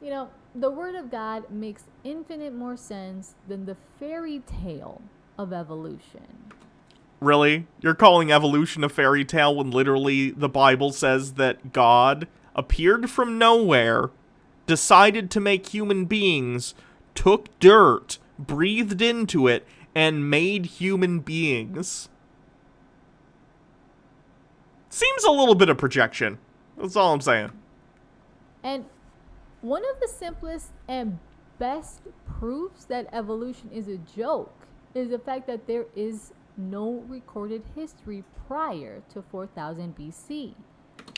the Word of God makes infinite more sense than the fairy tale of evolution. Really? You're calling evolution a fairy tale when literally the Bible says that God appeared from nowhere, decided to make human beings, took dirt, breathed into it, and made human beings. Seems a little bit of projection. That's all I'm saying. And one of the simplest and best proofs that evolution is a joke is the fact that there is no recorded history prior to 4000 BC.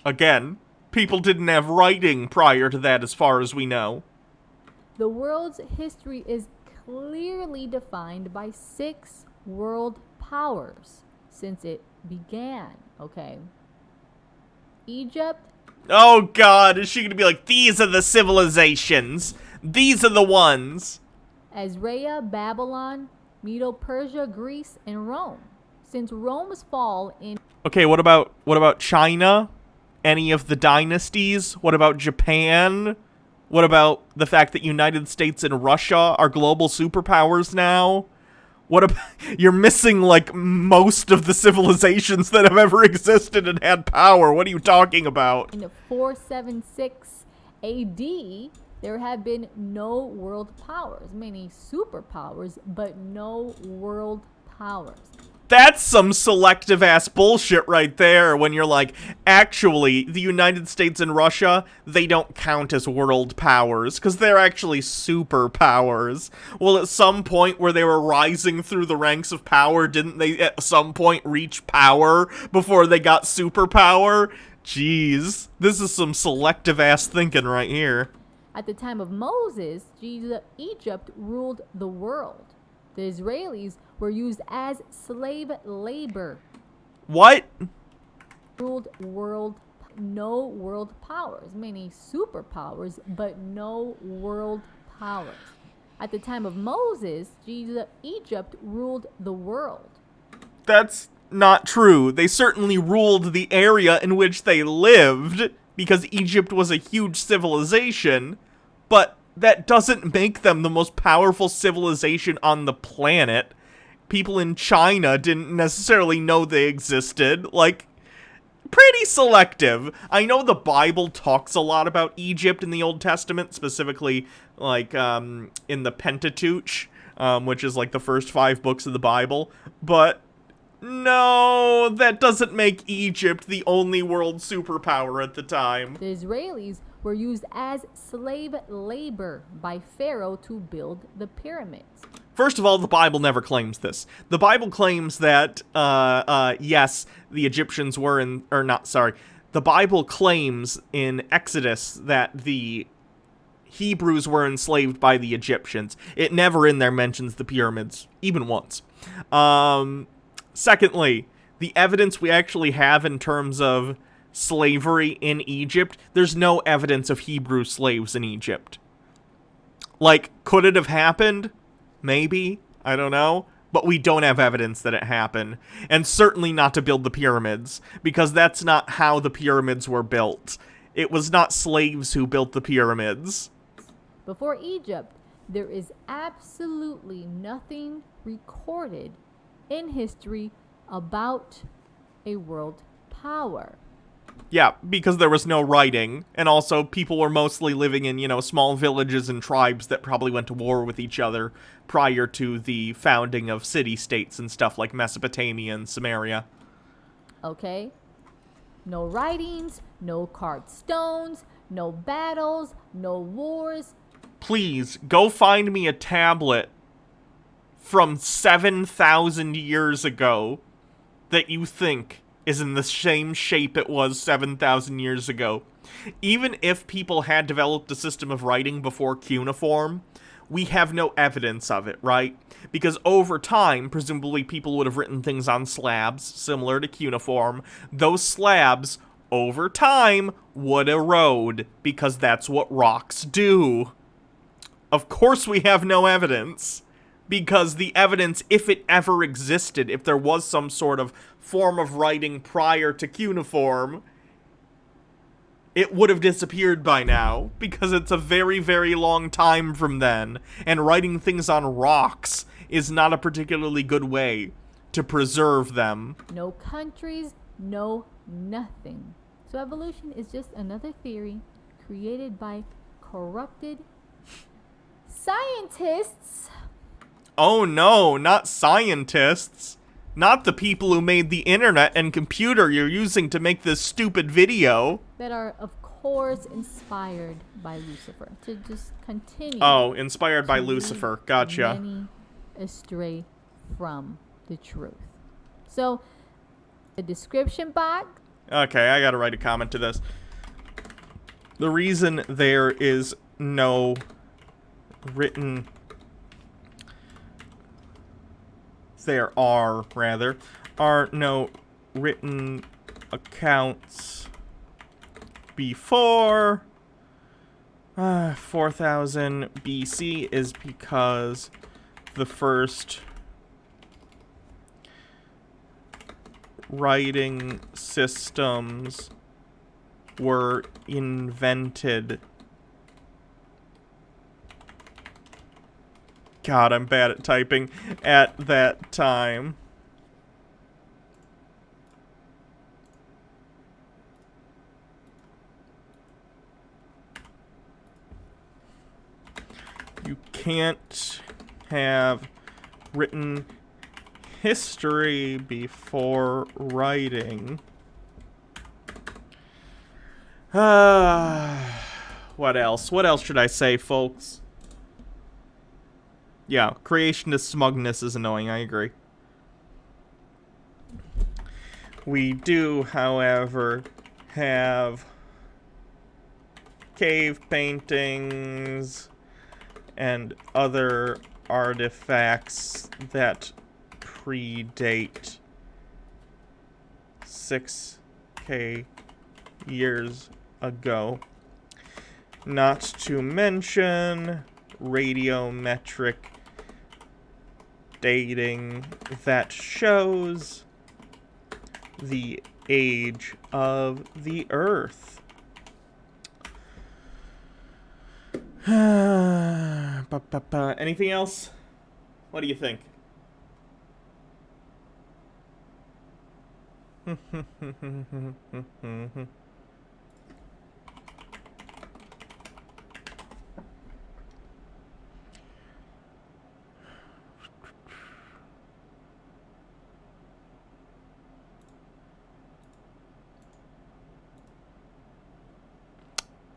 Again, people didn't have writing prior to that as far as we know. The world's history is clearly defined by 6 world powers since it began, okay? Egypt. Oh god, is she gonna be like, these are the civilizations? These are the ones? Assyria, Babylon, Medo-Persia, Greece, and Rome. Since Rome's fall in... Okay, what about China? Any of the dynasties? What about Japan? What about the fact that United States and Russia are global superpowers now? What about... You're missing, like, most of the civilizations that have ever existed and had power. What are you talking about? In 476 AD, there have been no world powers. Many superpowers, but no world powers. That's some selective-ass bullshit right there when you're like, actually, the United States and Russia, they don't count as world powers, because they're actually superpowers. Well, at some point where they were rising through the ranks of power, didn't they at some point reach power before they got superpower? Jeez, this is some selective-ass thinking right here. At the time of Moses, Egypt ruled the world. The Israelis were used as slave labor. What? Ruled world, no world powers, many superpowers, but no world powers. At the time of Moses, Egypt ruled the world. That's not true. They certainly ruled the area in which they lived, because Egypt was a huge civilization, but that doesn't make them the most powerful civilization on the planet. People in China didn't necessarily know they existed. Like, pretty selective. I know the Bible talks a lot about Egypt in the Old Testament, specifically like in the Pentateuch, which is like the first 5 books of the Bible, but no, that doesn't make Egypt the only world superpower at the time. The Israelis were used as slave labor by Pharaoh to build the pyramids. First of all, the Bible never claims this. The Bible claims that, yes, the Egyptians were the Bible claims in Exodus that the Hebrews were enslaved by the Egyptians. It never in there mentions the pyramids, even once. Secondly, the evidence we actually have in terms of slavery in Egypt, there's no evidence of Hebrew slaves in Egypt. Like, could it have happened? Maybe. I don't know. But we don't have evidence that it happened. And certainly not to build the pyramids, because that's not how the pyramids were built. It was not slaves who built the pyramids. Before Egypt, there is absolutely nothing recorded in history about a world power. Yeah, because there was no writing, and also people were mostly living in, small villages and tribes that probably went to war with each other prior to the founding of city-states and stuff like Mesopotamia and Samaria. Okay? No writings, no carved stones, no battles, no wars. Please, go find me a tablet from 7,000 years ago that you think is in the same shape it was 7,000 years ago. Even if people had developed a system of writing before cuneiform, we have no evidence of it, right? Because over time, presumably people would have written things on slabs, similar to cuneiform. Those slabs, over time, would erode, because that's what rocks do. Of course we have no evidence, because the evidence, if it ever existed, if there was some sort of form of writing prior to cuneiform, it would have disappeared by now, because it's a very, very long time from then, and writing things on rocks is not a particularly good way to preserve them. No countries, no nothing. So evolution is just another theory created by corrupted scientists. Oh no, not scientists. Not the people who made the internet and computer you're using to make this stupid video. That are, of course, inspired by Lucifer. To just continue. Oh, inspired by Lucifer. Gotcha. Many astray from the truth. So, the description box. Okay, I gotta write a comment to this. The reason there is no written... There are no written accounts before 4000 BC is because the first writing systems were invented. God, I'm bad at typing at that time. You can't have written history before writing. What else? What else should I say, folks? Yeah, creationist smugness is annoying, I agree. We do, however, have cave paintings and other artifacts that predate 6K years ago. Not to mention radiometric dating that shows the age of the Earth. Anything else? What do you think?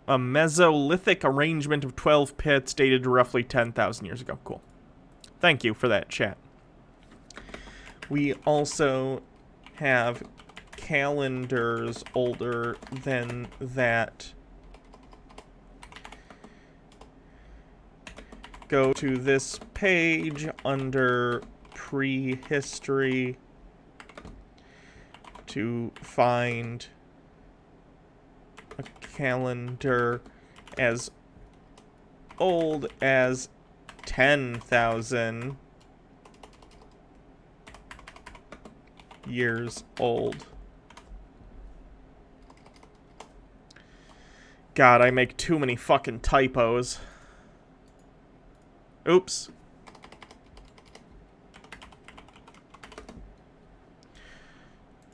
A Mesolithic arrangement of 12 pits dated to roughly 10,000 years ago. Cool. Thank you for that, chat. We also have calendars older than that. Go to this page under prehistory to find a calendar as old as 10,000 years old. God, I make too many fucking typos. Oops.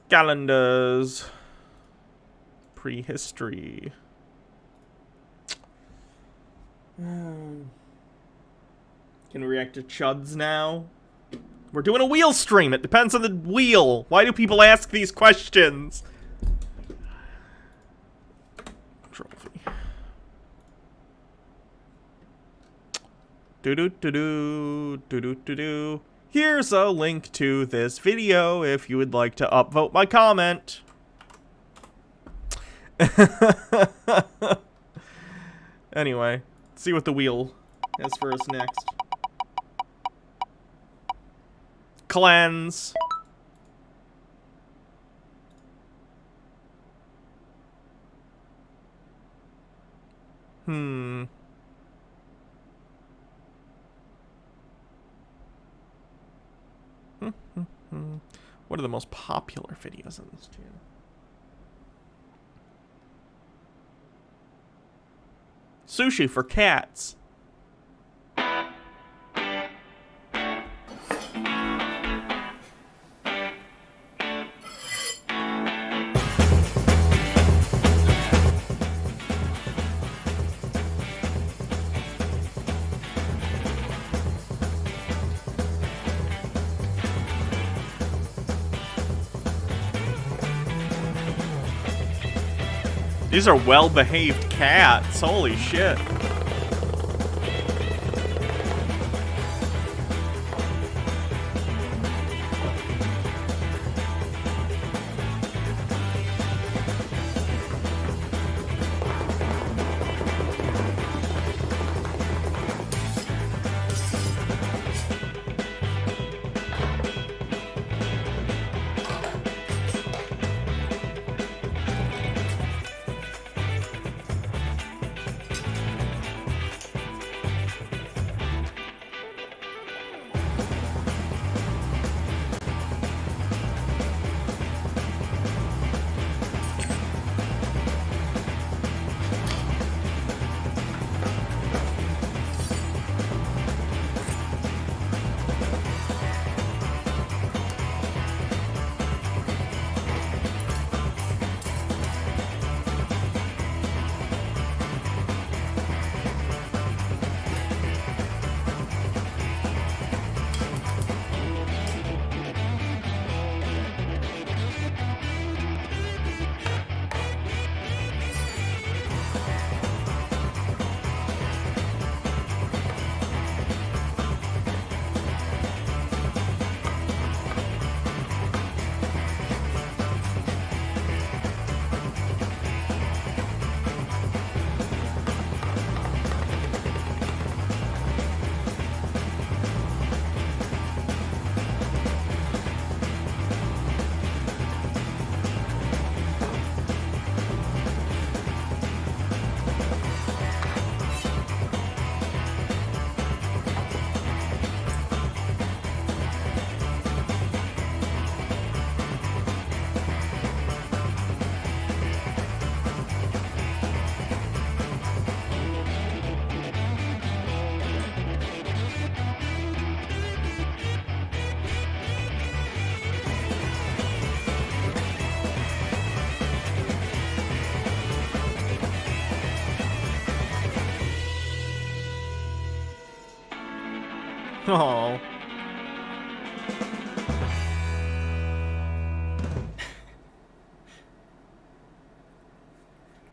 Calendars. Prehistory. Can we react to chuds now? We're doing a wheel stream. It depends on the wheel. Why do people ask these questions? Trophy. Do-do-do-do. Here's a link to this video if you would like to upvote my comment. Anyway, let's see what the wheel has for us next. Cleanse. What are the most popular videos on this channel? Sushi for cats. These are well-behaved cats. Holy shit. Oh.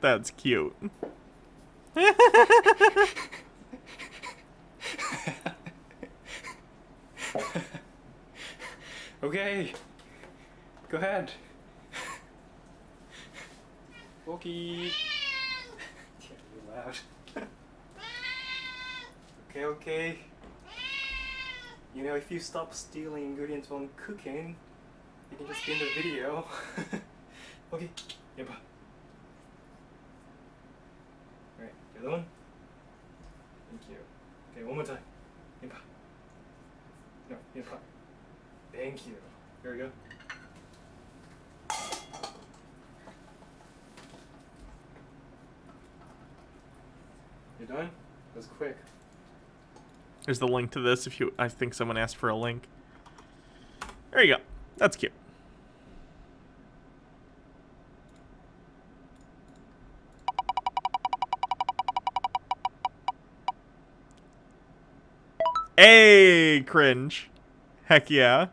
That's cute. Okay. Go ahead. Okay. Can't be loud. Okay. You know, if you stop stealing ingredients when cooking, you can just be in the video. Okay. Yep. Alright, the other one. Thank you. Okay, one more time. Yep. No, yep. Thank you. Here we go. You done? That was quick. There's the link to this if you... I think someone asked for a link. There you go. That's cute. Hey, Cringe. Heck yeah.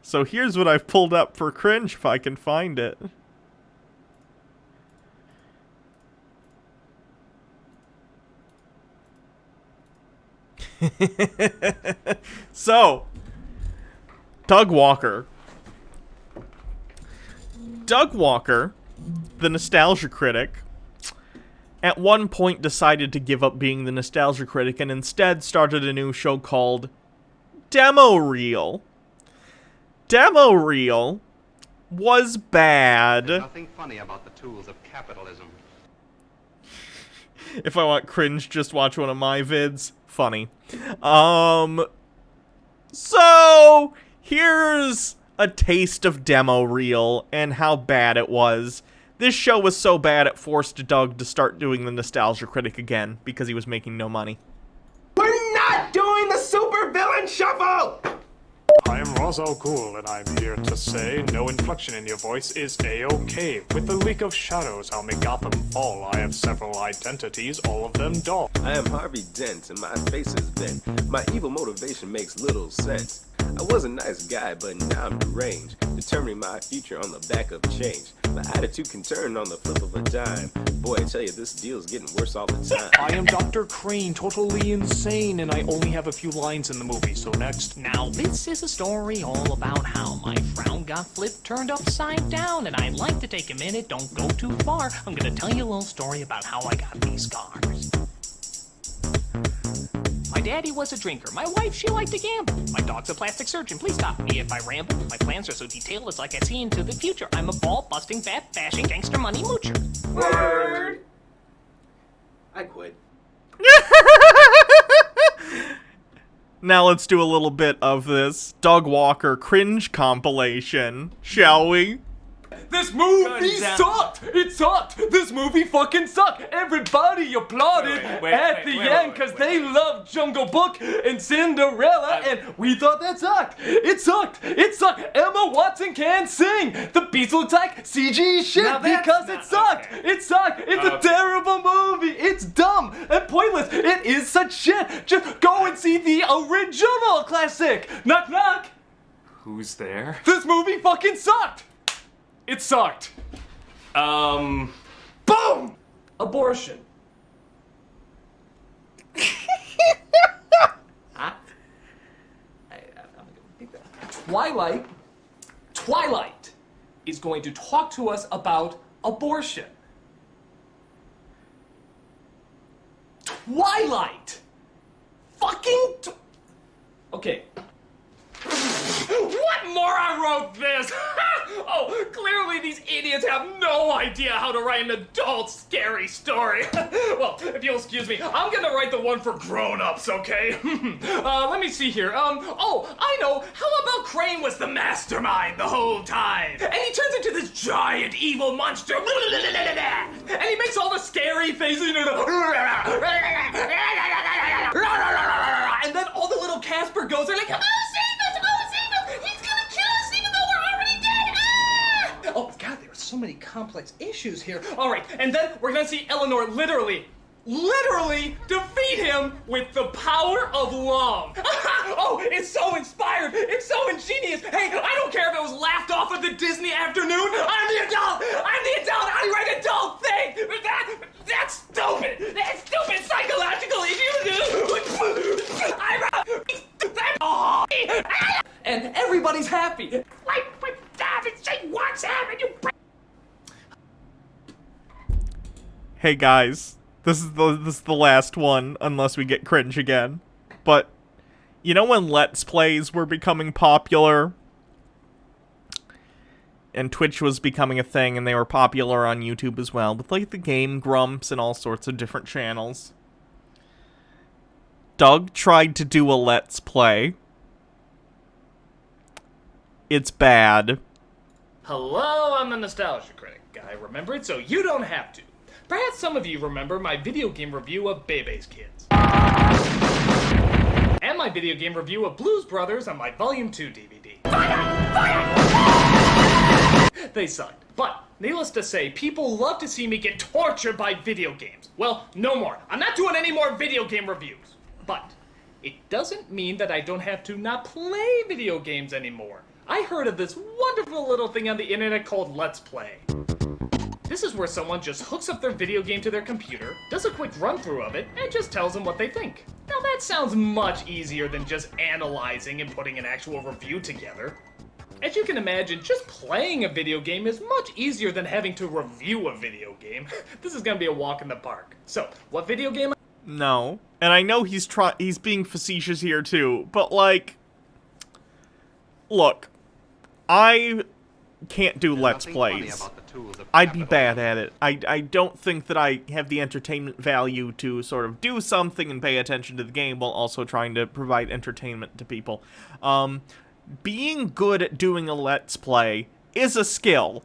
So here's what I've pulled up for Cringe if I can find it. So, Doug Walker. Doug Walker, the nostalgia critic, at one point decided to give up being the nostalgia critic and instead started a new show called Demo Reel. Demo Reel was bad. There's nothing funny about the tools of capitalism. If I want cringe, just watch one of my vids. Funny. So, here's a taste of Demo Reel and how bad it was. This show was so bad it forced Doug to start doing the nostalgia critic again because he was making no money. We're not doing the super villain shuffle! I am Ra's al Ghul, and I'm here to say no inflection in your voice is A-OK. With the leak of shadows, I'll make Gotham fall. I have several identities, all of them dull. I am Harvey Dent, and my face is bent. My evil motivation makes little sense. I was a nice guy, but now I'm deranged, determining my future on the back of change. My attitude can turn on the flip of a dime. Boy, I tell you, this deal's getting worse all the time. I am Dr. Crane, totally insane, and I only have a few lines in the movie, so next. Now this is a story all about how my frown got flipped, turned upside down, and I'd like to take a minute, don't go too far. I'm gonna tell you a little story about how I got these scars. My daddy was a drinker. My wife, she liked to gamble. My dog's a plastic surgeon. Please stop me if I ramble. My plans are so detailed, it's like I see into the future. I'm a ball-busting, fat-bashing, gangster money moocher. Word! I quit. Now let's do a little bit of this Doug Walker cringe compilation, shall we? This movie sucked! It sucked! This movie fucking sucked! Everybody applauded at the end because they loved Jungle Book and Cinderella, and we thought that sucked! It sucked! It sucked! Emma Watson can't sing! The beats look like CG shit because it sucked! Okay. It sucked! It's a terrible movie! It's dumb and pointless! It is such shit! Just go and see the original classic! Knock knock! Who's there? This movie fucking sucked! It sucked. Boom! Abortion. Twilight is going to talk to us about abortion. Twilight! Fucking okay. What moron wrote this? Oh, clearly these idiots have no idea how to write an adult scary story. Well, if you'll excuse me, I'm gonna write the one for grown-ups, okay? Let me see here. Oh, I know. How about Crane was the mastermind the whole time? And he turns into this giant evil monster. And he makes all the scary faces. And then all the little Casper goes, they're like, oh, save us! He's gonna kill us even though we're already dead! Ah! Oh, God, there are so many complex issues here. All right, and then we're gonna see Eleanor literally literally defeat him with the power of love. Oh, it's so inspired. It's so ingenious. Hey, I don't care if it was laughed off at the Disney afternoon. I'm the adult. I write adult thing. That's stupid. That's stupid psychological issues. And everybody's happy. Like, say what's happened, you. Hey guys, this is the last one, unless we get cringe again. But you know when Let's Plays were becoming popular, and Twitch was becoming a thing, and they were popular on YouTube as well, with like the Game Grumps and all sorts of different channels. Doug tried to do a Let's Play. It's bad. Hello, I'm the Nostalgia Critic. I remember it so you don't have to. Perhaps some of you remember my video game review of Bebe's Kids. And my video game review of Blues Brothers on my Volume 2 DVD. They sucked. But, needless to say, people love to see me get tortured by video games. Well, no more. I'm not doing any more video game reviews. But, it doesn't mean that I don't have to not play video games anymore. I heard of this wonderful little thing on the internet called Let's Play. This is where someone just hooks up their video game to their computer, does a quick run-through of it, and just tells them what they think. Now that sounds much easier than just analyzing and putting an actual review together. As you can imagine, just playing a video game is much easier than having to review a video game. This is gonna be a walk in the park. So, what video game? No. And I know he's being facetious here too, but like, look, I can't do Let's Plays. I'd be bad at it. I don't think that I have the entertainment value to sort of do something and pay attention to the game while also trying to provide entertainment to people. Being good at doing a Let's Play is a skill.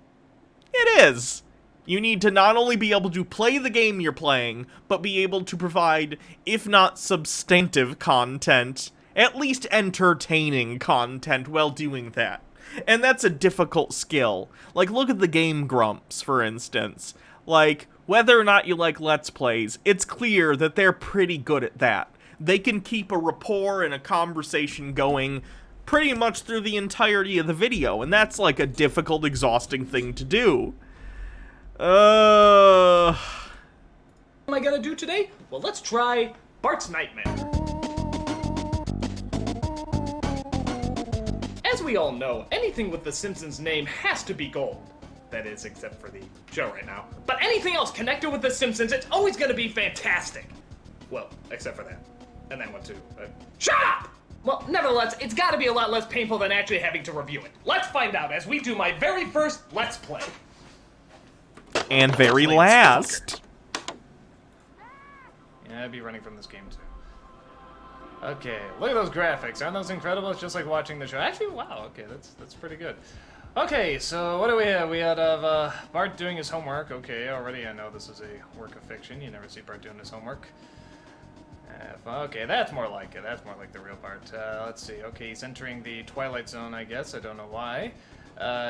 It is. You need to not only be able to play the game you're playing, but be able to provide, if not substantive content, at least entertaining content while doing that. And that's a difficult skill. Like, look at the Game Grumps, for instance. Like, whether or not you like Let's Plays, it's clear that they're pretty good at that. They can keep a rapport and a conversation going pretty much through the entirety of the video, and that's like a difficult, exhausting thing to do. What am I gonna do today? Well, let's try Bart's Nightmare. As we all know, anything with the Simpsons name has to be gold. That is, except for the show right now. But anything else connected with the Simpsons, it's always gonna be fantastic. Well, except for that. And that one too. Shut up! Well, nevertheless, it's gotta be a lot less painful than actually having to review it. Let's find out as we do my very first Let's Play. And very last. Yeah, I'd be running from this game too. Okay, look at those graphics. Aren't those incredible? It's just like watching the show. Actually, wow, okay, that's pretty good. Okay, so what do we have? We had Bart doing his homework. Okay, already I know this is a work of fiction. You never see Bart doing his homework. Okay, that's more like it. That's more like the real Bart. Let's see. Okay, he's entering the Twilight Zone, I guess. I don't know why.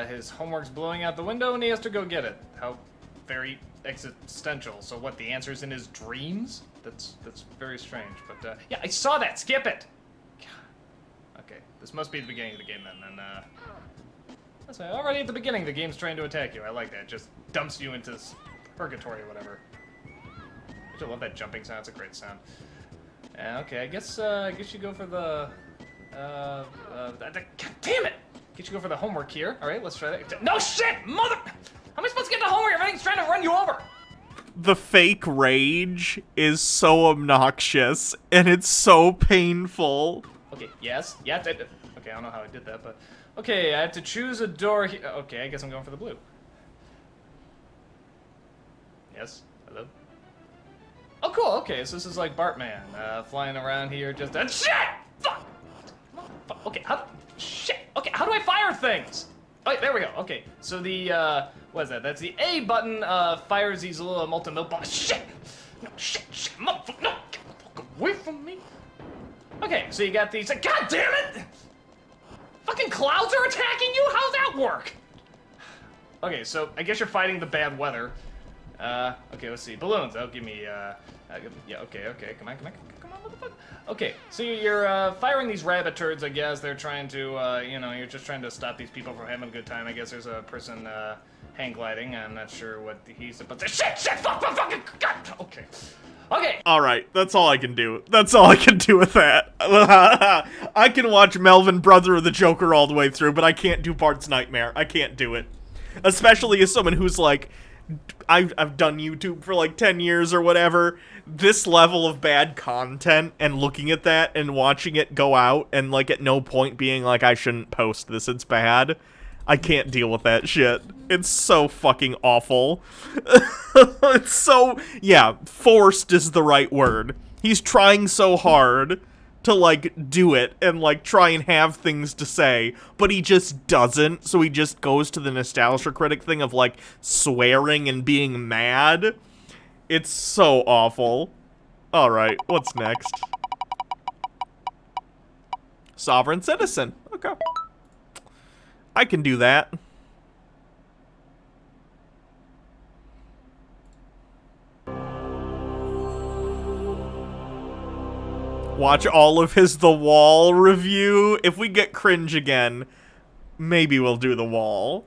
His homework's blowing out the window and he has to go get it. How very existential. So what, the answer's in his dreams? That's very strange, but yeah, I saw that! Skip it! Okay, this must be the beginning of the game then, and that's right, already at the beginning the game's trying to attack you. I like that, it just dumps you into purgatory or whatever. I just love that jumping sound, it's a great sound. Okay, I guess you go for the, God damn it! I guess you go for the homework here. Alright, let's try that. No shit! Mother! How am I supposed to get the homework? Everything's trying to run you over! The fake rage is so obnoxious, and it's so painful. Okay, yes. Yeah, okay, I don't know how I did that, but... Okay, I have to choose a door here. Okay, I guess I'm going for the blue. Yes? Hello? Oh, cool, okay, so this is like Bartman, flying around here just... shit! Fuck! Okay, shit! Okay, how do I fire things? Oh, there we go, okay. So the, what is that? That's the A button, fires these little multi-mil bombs. Shit! No, shit, motherfucker, no! Get the fuck away from me! Okay, so you got these, god damn it! Fucking clouds are attacking you? How's that work? Okay, so I guess you're fighting the bad weather. Okay, let's see. Balloons. Oh, give me, yeah, okay. Come on, motherfucker. Okay, so you're, firing these rabbit turds, I guess. They're trying to, you know, you're just trying to stop these people from having a good time. I guess there's a person, hang gliding. I'm not sure what he's supposed to— Shit! Fuck! God! Okay. Okay! Alright, that's all I can do. That's all I can do with that. I can watch Melvin, Brother of the Joker all the way through, but I can't do Bart's Nightmare. I can't do it. Especially as someone who's like, I've done YouTube for like 10 years or whatever. This level of bad content and looking at that and watching it go out and like at no point being like, I shouldn't post this, it's bad. I can't deal with that shit. It's so fucking awful. It's so, yeah, forced is the right word. He's trying so hard to, like, do it and, like, try and have things to say, but he just doesn't, so he just goes to the nostalgia critic thing of, like, swearing and being mad. It's so awful. Alright, what's next? Sovereign citizen. Okay. I can do that. Watch all of his The Wall review. If we get Cringe again, maybe we'll do The Wall.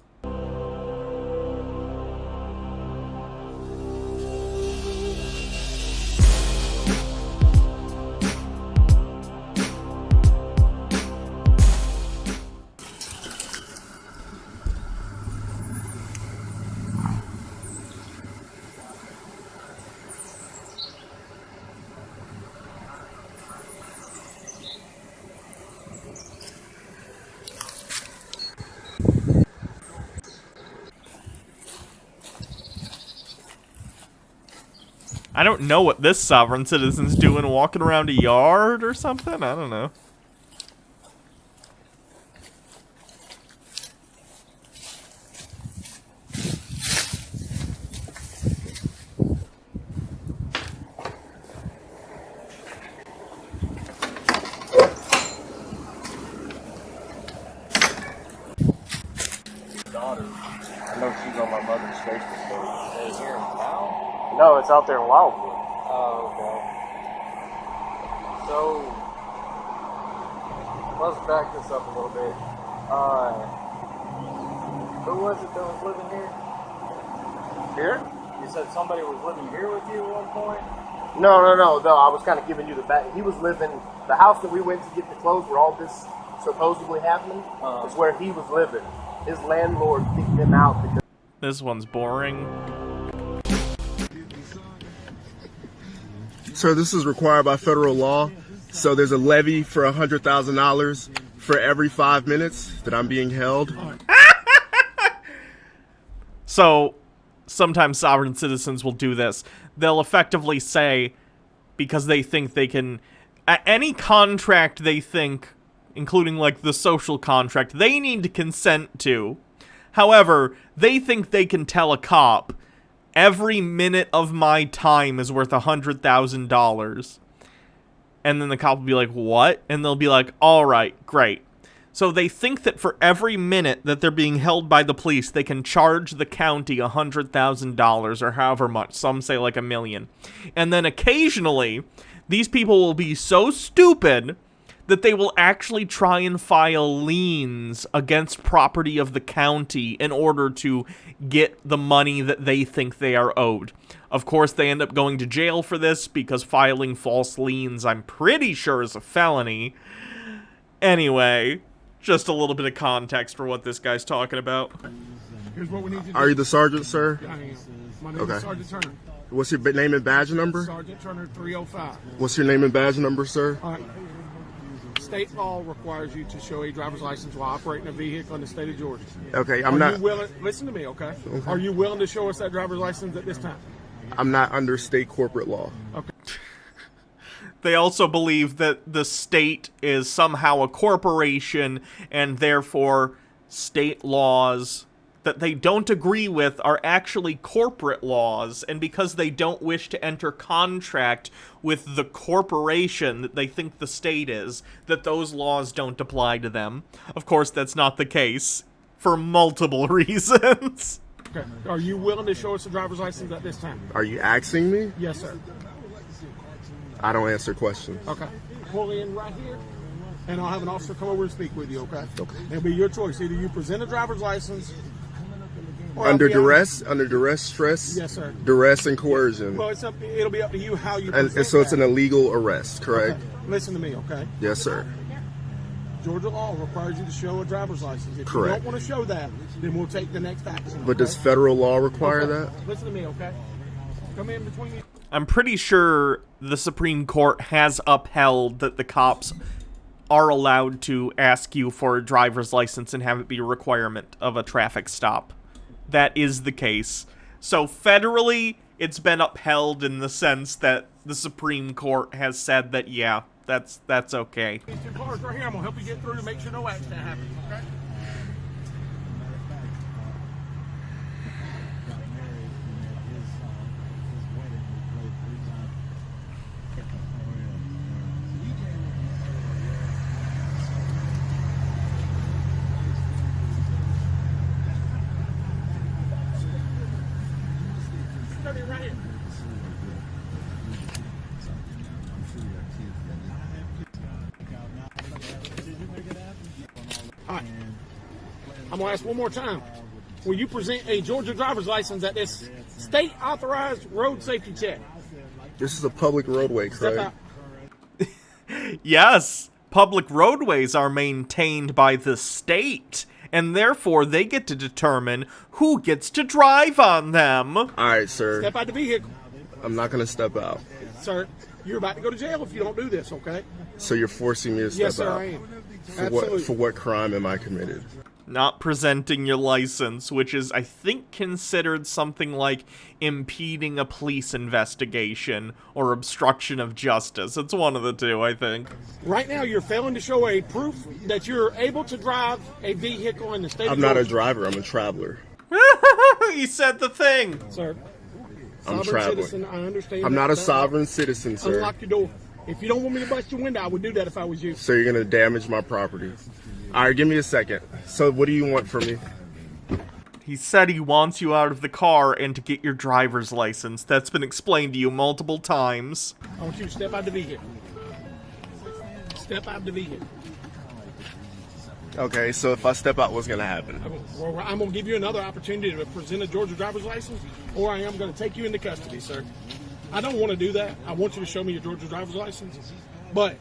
I don't know what this sovereign citizen's doing, walking around a yard or something? I don't know. Daughter. I know she's on my mother's Facebook page. Is it here in town? No, it's out there in Wildwood. Oh, okay. So, let's back this up a little bit. Who was it that was living here? Here? You said somebody was living here with you at one point? No. I was kind of giving you the back. He was living, the house that we went to get the clothes where all this supposedly happening is where he was living. His landlord kicked him out because... This one's boring. Sir, this is required by federal law. So there's a levy for $100,000 for every 5 minutes that I'm being held. So, sometimes sovereign citizens will do this. They'll effectively say, because they think they can... Any contract they think, including, like, the social contract, they need to consent to. However, they think they can tell a cop, every minute of my time is worth $100,000. And then the cop will be like, what? And they'll be like, all right, great. So they think that for every minute that they're being held by the police, they can charge the county $100,000 or however much. Some say like $1 million. And then occasionally, these people will be so stupid that they will actually try and file liens against property of the county in order to get the money that they think they are owed. Of course, they end up going to jail for this because filing false liens, I'm pretty sure, is a felony. Anyway, just a little bit of context for what this guy's talking about. Here's what we need to do. Are you the sergeant, sir? I am. My name is Sergeant Turner. What's your name and badge number? Sergeant Turner 305. What's your name and badge number, sir? All right. State law requires you to show a driver's license while operating a vehicle in the state of Georgia. Okay, Are you willing, listen to me, okay? Are you willing to show us that driver's license at this time? I'm not under state corporate law. Okay. They also believe that the state is somehow a corporation, and therefore state laws that they don't agree with are actually corporate laws, and because they don't wish to enter contract with the corporation that they think the state is, that those laws don't apply to them. Of course, that's not the case, for multiple reasons. Okay. Are you willing to show us a driver's license at this time? Are you asking me? Yes, sir. I don't answer questions. Okay. Pull in right here, and I'll have an officer come over and speak with you, okay? Okay. It'll be your choice. Either you present a driver's license... Under duress, stress? Yes, sir. Duress and coercion. Well, it'll be up to you how you And present so it's that. an illegal arrest, correct? Okay. Listen to me, okay? Yes, sir. Georgia law requires you to show a driver's license. If Correct. you don't want to show that, then we'll take the next action. But does federal law require that? Listen to me, okay? Come in between you. I'm pretty sure the Supreme Court has upheld that the cops are allowed to ask you for a driver's license and have it be a requirement of a traffic stop. That is the case. So federally, it's been upheld in the sense that the Supreme Court has said that, yeah, that's okay. These two cars right here, I'm going to help you get through to make sure no accident happens, okay? Right here. All right. I'm going to ask one more time. Will you present a Georgia driver's license at this state-authorized road safety check? This is a public roadway, correct? Yes, public roadways are maintained by the state, and therefore they get to determine who gets to drive on them. All right, sir. Step out the vehicle. I'm not going to step out. Sir, you're about to go to jail if you don't do this, okay? So you're forcing me to step Yes, sir, out? I am. For what crime am I committed? Not presenting your license, which is, I think, considered something like impeding a police investigation or obstruction of justice. It's one of the two, I think. Right now, you're failing to show a proof that you're able to drive a vehicle in the state of I'm not a Georgia. driver. I'm a traveler. He said the thing. Sir, I'm sovereign traveling. citizen, I understand. I'm not a that. sovereign citizen, sir. Unlock your door. If you don't want me to bust your window, I would do that if I was you. So you're going to damage my property. All right, give me a second. So what do you want from me? He said he wants you out of the car and to get your driver's license. That's been explained to you multiple times. I want you to step out the vehicle. Step out the vehicle. Okay, so if I step out, what's going to happen? Well, I'm going to give you another opportunity to present a Georgia driver's license, or I am going to take you into custody, sir. I don't want to do that. I want you to show me your Georgia driver's license, but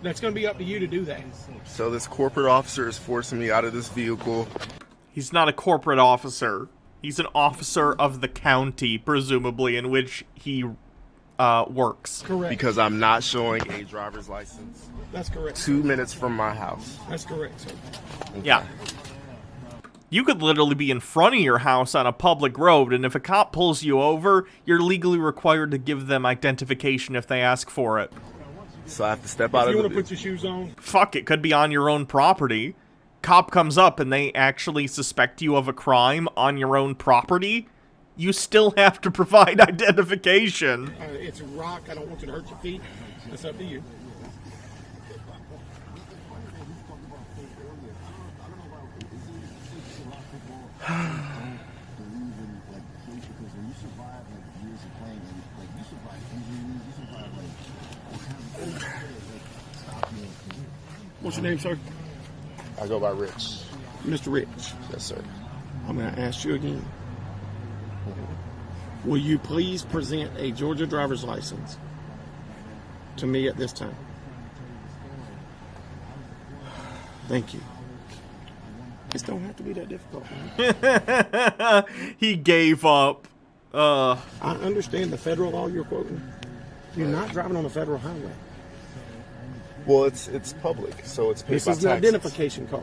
that's going to be up to you to do that. So this corporate officer is forcing me out of this vehicle. He's not a corporate officer. He's an officer of the county, presumably, in which he works. Correct. Because I'm not showing a driver's license. That's correct. 2 minutes from my house. That's correct, sir. Okay. Yeah. You could literally be in front of your house on a public road, and if a cop pulls you over, you're legally required to give them identification if they ask for it. So I have to step out of the... You want to put your shoes on? Fuck, it could be on your own property. Cop comes up and they actually suspect you of a crime on your own property. You still have to provide identification. It's a rock. I don't want you to hurt your feet. That's up to you. What's your name, sir? I go by Rich. Mr. Rich. Yes, sir. I'm going to ask you again. Will you please present a Georgia driver's license to me at this time? Thank you. This don't have to be that difficult. He gave up. I understand the federal law you're quoting. You're not driving on a federal highway. Well, it's public, so it's paid This by is an taxes. identification card.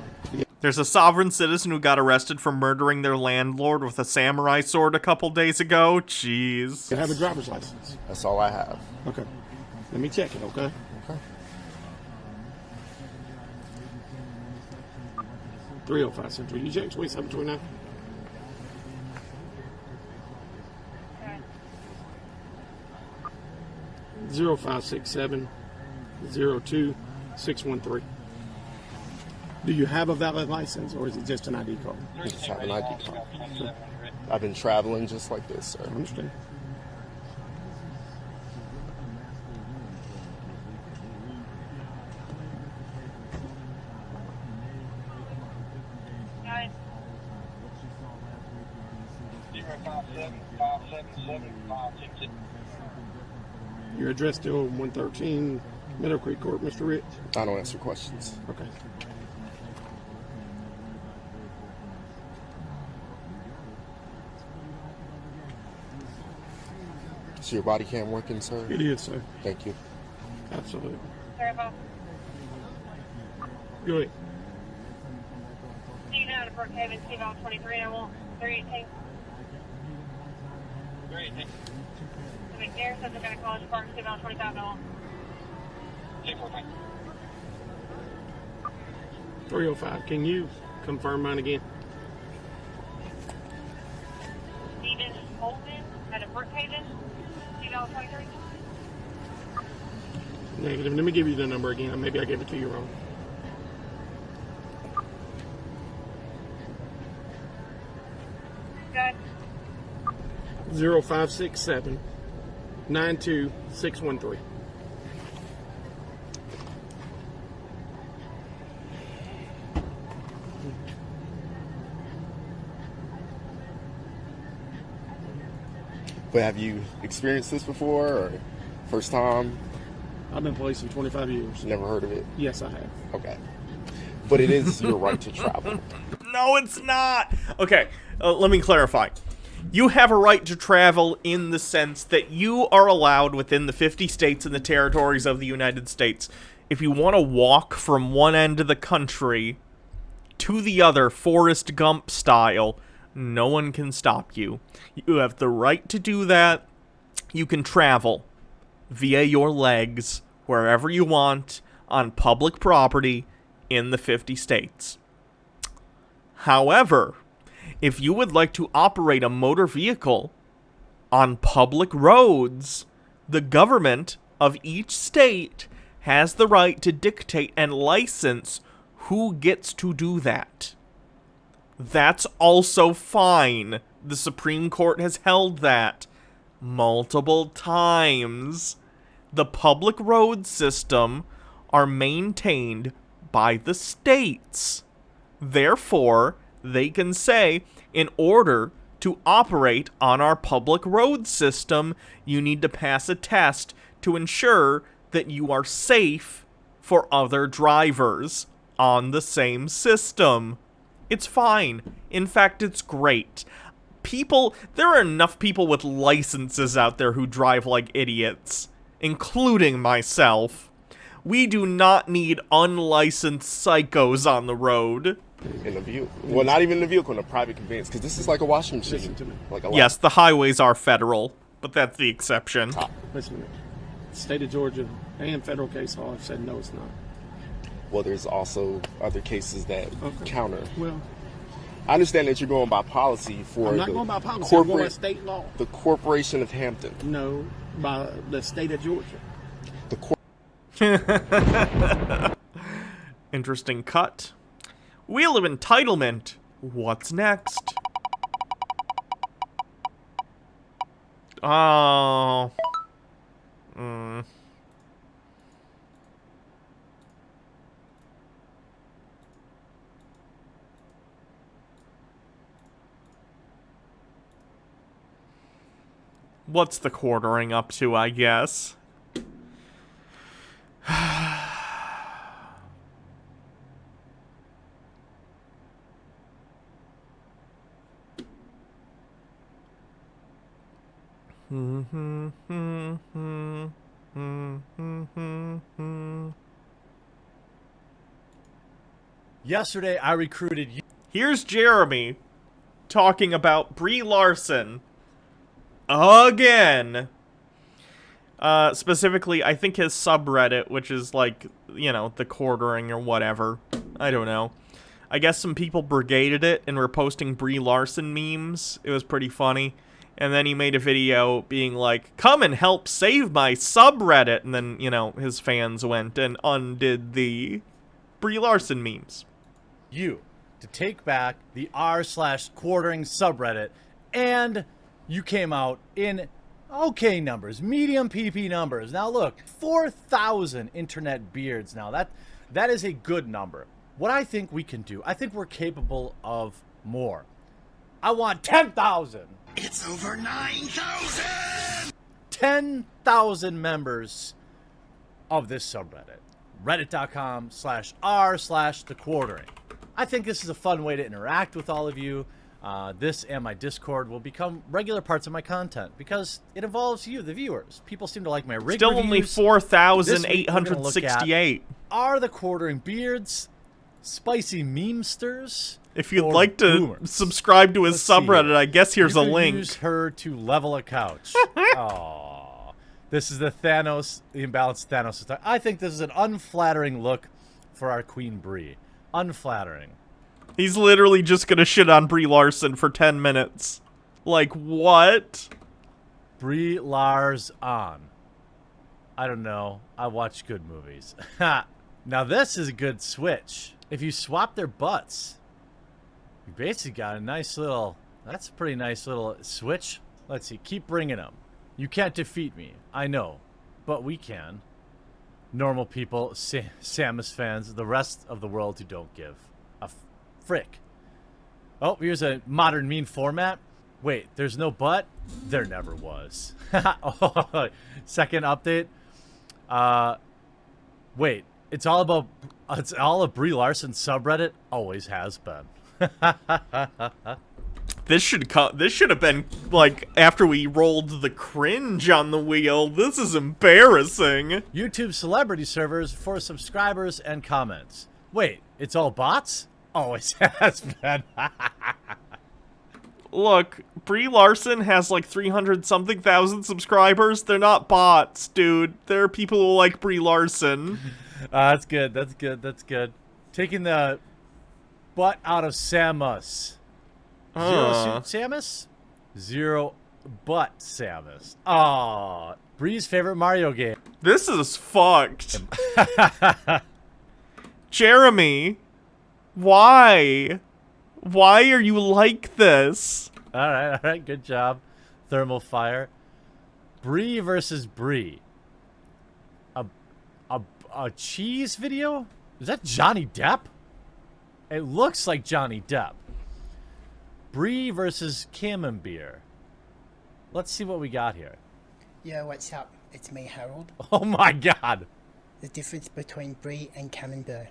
There's a sovereign citizen who got arrested for murdering their landlord with a samurai sword a couple days ago. Jeez. You have a driver's license. That's all I have. Okay. Let me check it, okay? Okay. 305 Central. You check 2729. Zero 0567 02613. Do you have a valid license, or is it just an ID card? I just have an ID card. Sure. I've been traveling just like this, sir. I understand. Your address still 113 Meadow Creek Court, Mr. Rich? I don't answer questions. Okay. Is your body cam working, sir? It is, sir. Thank you. Absolutely. Sorry, Bob. Go ahead. See you now to Brookhaven, T-Val 23, and I will 318. 318. The McNair says I'm going to College Park, T-Val 25 now. 305. Can you confirm mine again? Stephen Holden out of Brookhaven, T-Val 23. Negative. Let me give you the number again. Maybe I gave it to you wrong. Good. 0567 92613. But have you experienced this before, or first time? I've been policing 25 years. Never heard of it? Yes, I have. Okay. But it is your right to travel. No, it's not. Okay, let me clarify. You have a right to travel in the sense that you are allowed within the 50 states and the territories of the United States. If you want to walk from one end of the country to the other, Forrest Gump style, no one can stop you. You have the right to do that. You can travel via your legs wherever you want on public property in the 50 states. However, if you would like to operate a motor vehicle on public roads, the government of each state has the right to dictate and license who gets to do that. That's also fine. The Supreme Court has held that multiple times. The public road system are maintained by the states. Therefore, they can say, in order to operate on our public road system, you need to pass a test to ensure that you are safe for other drivers on the same system. It's fine. In fact, it's great. There are enough people with licenses out there who drive like idiots, including myself. We do not need unlicensed psychos on the road. In the vehicle. Well, not even in the vehicle, in a private conveyance, because this is like a washing machine. Listen to me. Like a Yes, the highways are federal, but that's the exception. Listen to me. The state of Georgia and federal case law have said no, it's not. Well, there's also other cases that counter. Well, I understand that you're going by policy for I'm not going by policy. I'm going by state law. The Corporation of Hampton. No, by the state of Georgia. Interesting cut. Wheel of Entitlement. What's next? Oh. What's the quartering up to, I guess? Yesterday, I recruited you. Here's Jeremy talking about Brie Larson again. Specifically, I think his subreddit, which is like, the quartering or whatever. I don't know. I guess some people brigaded it and were posting Brie Larson memes. It was pretty funny. And then he made a video being like, come and help save my subreddit. And then, his fans went and undid the Brie Larson memes. You to take back the r/quartering subreddit And you came out in okay numbers, medium PP numbers. Now look, 4,000 internet beards now. That is a good number. What I think we can do, I think we're capable of more. I want 10,000. It's over 9,000! 10,000 members of this subreddit. Reddit.com/r/thequartering. I think this is a fun way to interact with all of you. This and my Discord will become regular parts of my content because it involves you, the viewers. People seem to like my rig Still reviews. only 4,868. Are the quartering beards spicy memesters? If you'd like to subscribe to his subreddit, I guess here's a link. Use her to level a couch. Aww. This is the imbalanced Thanos attack. I think this is an unflattering look for our Queen Bree. Unflattering. He's literally just gonna shit on Brie Larson for 10 minutes. Like, what? Brie Lars on. I don't know. I watch good movies. Now this is a good switch. If you swap their butts, you basically got a nice little... That's a pretty nice little switch. Let's see. Keep bringing them. You can't defeat me. I know. But we can. Normal people, Samus fans, the rest of the world who don't give a frick. Oh, here's a modern meme format. Wait, there's no butt? There never was. Second update. Wait, it's all a Brie Larson subreddit? Always has been. This should have been like after we rolled the cringe on the wheel. This is embarrassing. YouTube celebrity servers for subscribers and comments. Wait, it's all bots? Always has been. Look, Brie Larson has like 300-something thousand subscribers. They're not bots, dude. There are people who like Brie Larson. That's good. That's good. That's good. Taking the butt out of Samus. Zero suit Samus? Zero butt Samus. Aw. Bree's favorite Mario game. This is fucked. Jeremy, why? Why are you like this? Alright, good job. Thermal fire. Bree versus Bree. A cheese video? Is that Johnny Depp? It looks like Johnny Depp. Bree versus Camembert. Let's see what we got here. Yo, what's up? It's me, Harold. Oh my god. The difference between Brie and Camembert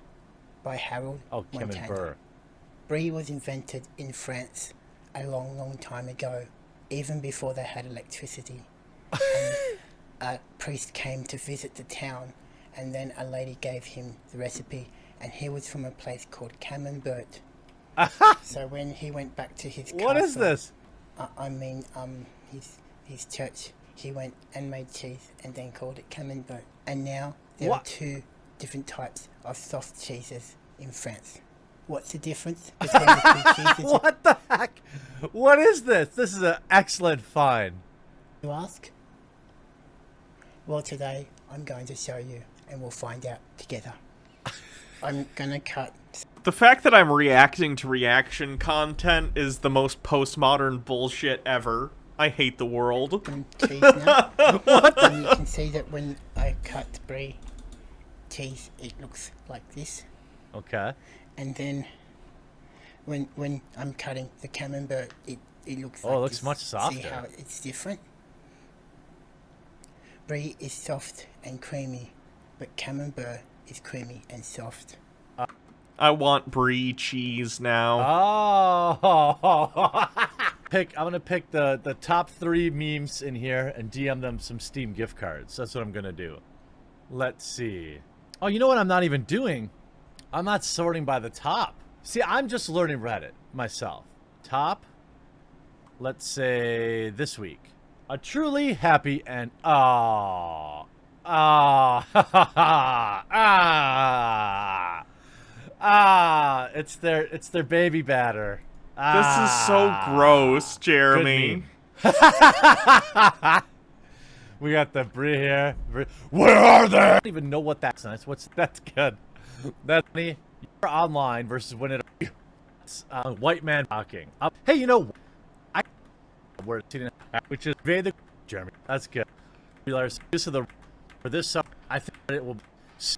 by Harold Montana. Camembert. Brie was invented in France a long, long time ago, even before they had electricity. And a priest came to visit the town, and then a lady gave him the recipe, and he was from a place called Camembert. So when he went back to his castle, what is this? His church, he went and made cheese and then called it Camembert. And now there are two different types of soft cheeses in France. What's the difference between the two cheeses? What the heck? What is this? This is an excellent find. You ask? Well, today I'm going to show you, and we'll find out together. I'm gonna cut. The fact that I'm reacting to reaction content is the most postmodern bullshit ever. I hate the world. Cheese now. What? And you can see that when I cut Brie cheese, it looks like this. Okay. And then when I'm cutting the Camembert, it looks like it looks this. much softer. See how it's different? Brie is soft and creamy, but Camembert is creamy and soft. I want Brie cheese now. Oh. I'm gonna pick the top 3 memes in here and DM them some Steam gift cards. That's what I'm gonna do. Let's see. Oh, you know what I'm not even doing? I'm not sorting by the top. See, I'm just learning Reddit myself. Top. Let's say this week. A truly happy and it's their baby batter. This is so gross, Jeremy. We got the Brie here. Where are they? I don't even know what that's. That's good. That's me. You're online versus when it's white man talking. Hey, you know, word, which is very the Jeremy. That's good. This is the for this summer. I think it will,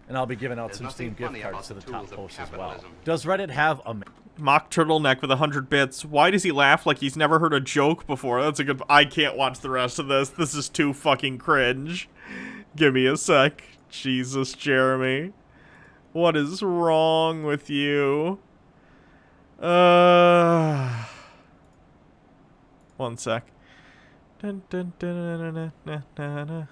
and I'll be giving out some Steam gift cards to the top posts as well. Does Reddit have a Mock Turtleneck with 100 bits? Why does he laugh like he's never heard a joke before? That's a good. I can't watch the rest of this. This is too fucking cringe. Give me a sec. Jesus, Jeremy. What is wrong with you? One sec. Dun, dun, dun, dun, dun, dun, dun, dun.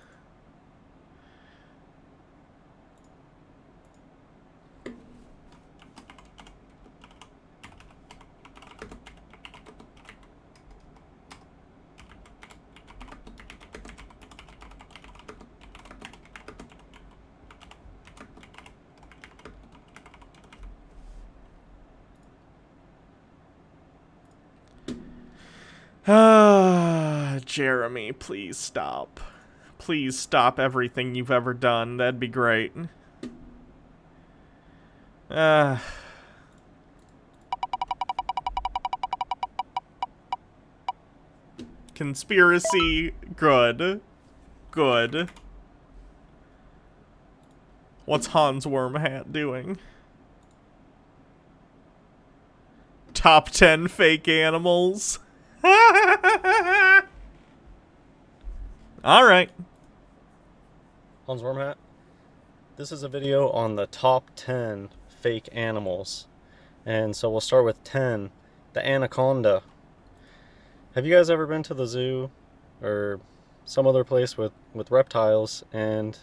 Jeremy, please stop. Please stop everything you've ever done. That'd be great. Conspiracy, good. Good. What's Hans Wormhat doing? Top 10 fake animals. Alright. Hans Wormhat. This is a video on the top 10 fake animals. And so we'll start with 10. The anaconda. Have you guys ever been to the zoo or some other place with reptiles and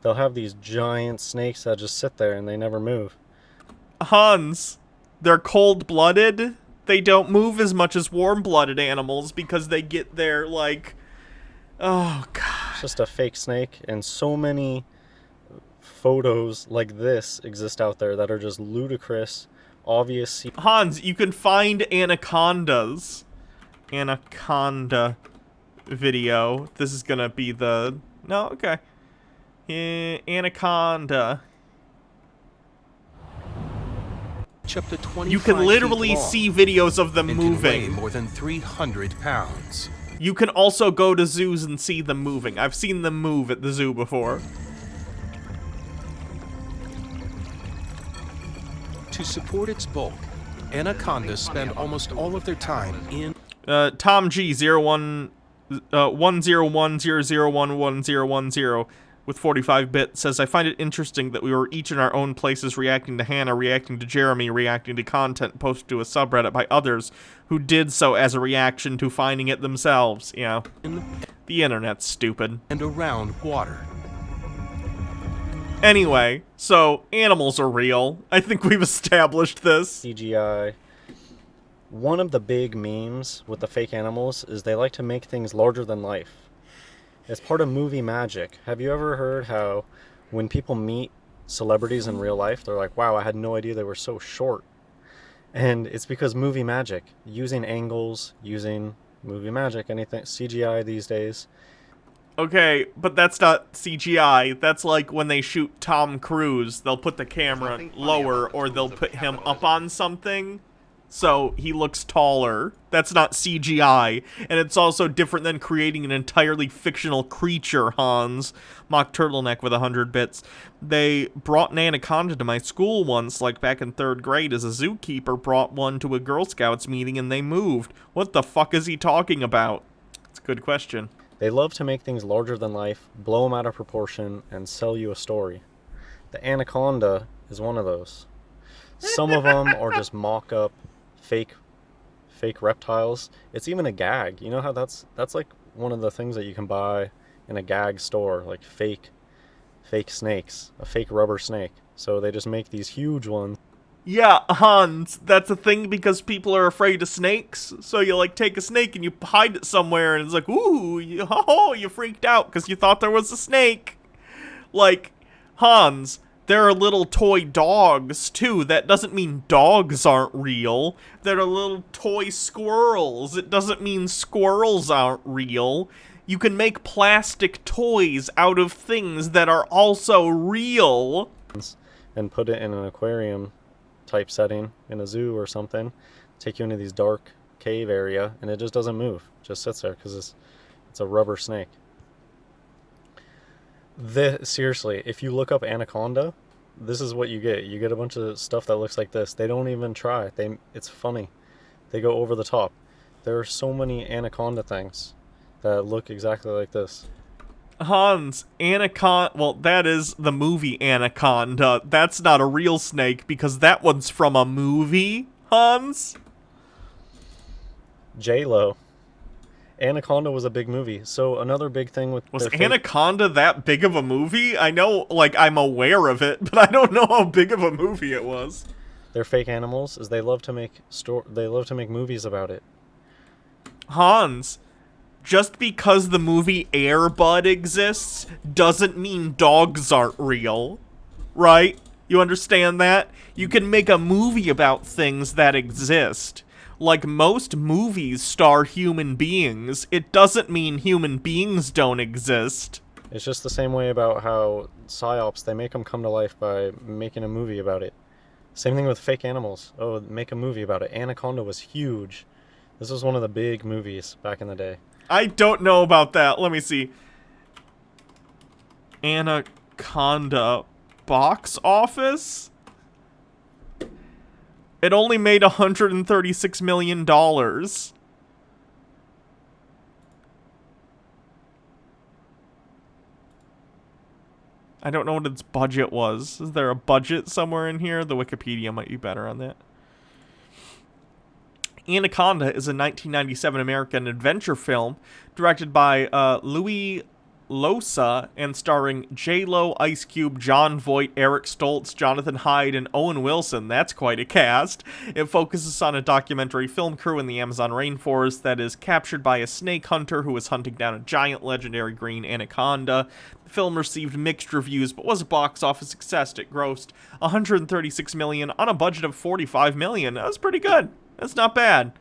they'll have these giant snakes that just sit there and they never move? Hans, they're cold-blooded. They don't move as much as warm-blooded animals because they get their, like... Oh, God. It's just a fake snake, and so many photos like this exist out there that are just ludicrous, obvious... Hans, you can find anacondas. Anaconda video. This is gonna be the... No, okay. Anaconda. Up to 25 you can literally feet long see videos of them and moving. Can weigh more than 300 pounds. You can also go to zoos and see them moving. I've seen them move at the zoo before. To support its bulk, anacondas spend almost all of their time in... Tom G 10100111010 with 45-bit says, I find it interesting that we were each in our own places reacting to Hannah, reacting to Jeremy, reacting to content posted to a subreddit by others who did so as a reaction to finding it themselves. You know, the internet's stupid. And around water. Anyway, so animals are real. I think we've established this. CGI. One of the big memes with the fake animals is they like to make things larger than life. It's part of movie magic. Have you ever heard how when people meet celebrities in real life, they're like, wow, I had no idea they were so short. And it's because movie magic, using angles, using movie magic, anything, CGI these days. Okay, but that's not CGI. That's like when they shoot Tom Cruise, they'll put the camera lower or they'll put him up on something so he looks taller. That's not CGI. And it's also different than creating an entirely fictional creature, Hans. Mock Turtleneck with 100 bits. They brought an anaconda to my school once, like back in 3rd grade, as a zookeeper brought one to a Girl Scouts meeting and they moved. What the fuck is he talking about? It's a good question. They love to make things larger than life, blow them out of proportion, and sell you a story. The anaconda is one of those. Some of them are just mock-up fake reptiles. It's even a gag. You know how that's like one of the things that you can buy in a gag store, like fake snakes, a fake rubber snake. So they just make these huge ones. Yeah, Hans, that's a thing because people are afraid of snakes. So you, like, take a snake and you hide it somewhere and it's like, ooh, you freaked out because you thought there was a snake. Like, Hans, there are little toy dogs, too. That doesn't mean dogs aren't real. There are little toy squirrels. It doesn't mean squirrels aren't real. You can make plastic toys out of things that are also real. And put it in an aquarium type setting in a zoo or something. Take you into these dark cave area, and it just doesn't move. It just sits there because it's a rubber snake. Seriously, if you look up anaconda, this is what you get. You get a bunch of stuff that looks like this. They don't even try. It's funny. They go over the top. There are so many anaconda things that look exactly like this. Hans, anaconda. Well, that is the movie Anaconda. That's not a real snake because that one's from a movie, Hans. J-Lo. Anaconda was a big movie. So another big thing with was Anaconda that big of a movie? I know, like, I'm aware of it, but I don't know how big of a movie it was. They're fake animals, is they love to make movies about it. Hans, just because the movie Air Bud exists doesn't mean dogs aren't real, right? You understand that? You can make a movie about things that exist. Like, most movies star human beings. It doesn't mean human beings don't exist. It's just the same way about how psyops, they make them come to life by making a movie about it. Same thing with fake animals. Oh, make a movie about it. Anaconda was huge. This was one of the big movies back in the day. I don't know about that. Let me see. Anaconda box office? It only made $136 million. I don't know what its budget was. Is there a budget somewhere in here? The Wikipedia might be better on that. Anaconda is a 1997 American adventure film directed by Louis Losa and starring J-Lo, Ice Cube, John Voight, Eric Stoltz, Jonathan Hyde, and Owen Wilson. That's quite a cast. It focuses on a documentary film crew in the Amazon rainforest that is captured by a snake hunter who is hunting down a giant legendary green anaconda. The film received mixed reviews but was a box office success. It grossed $136 million on a budget of $45 million. That was pretty good. That's not bad.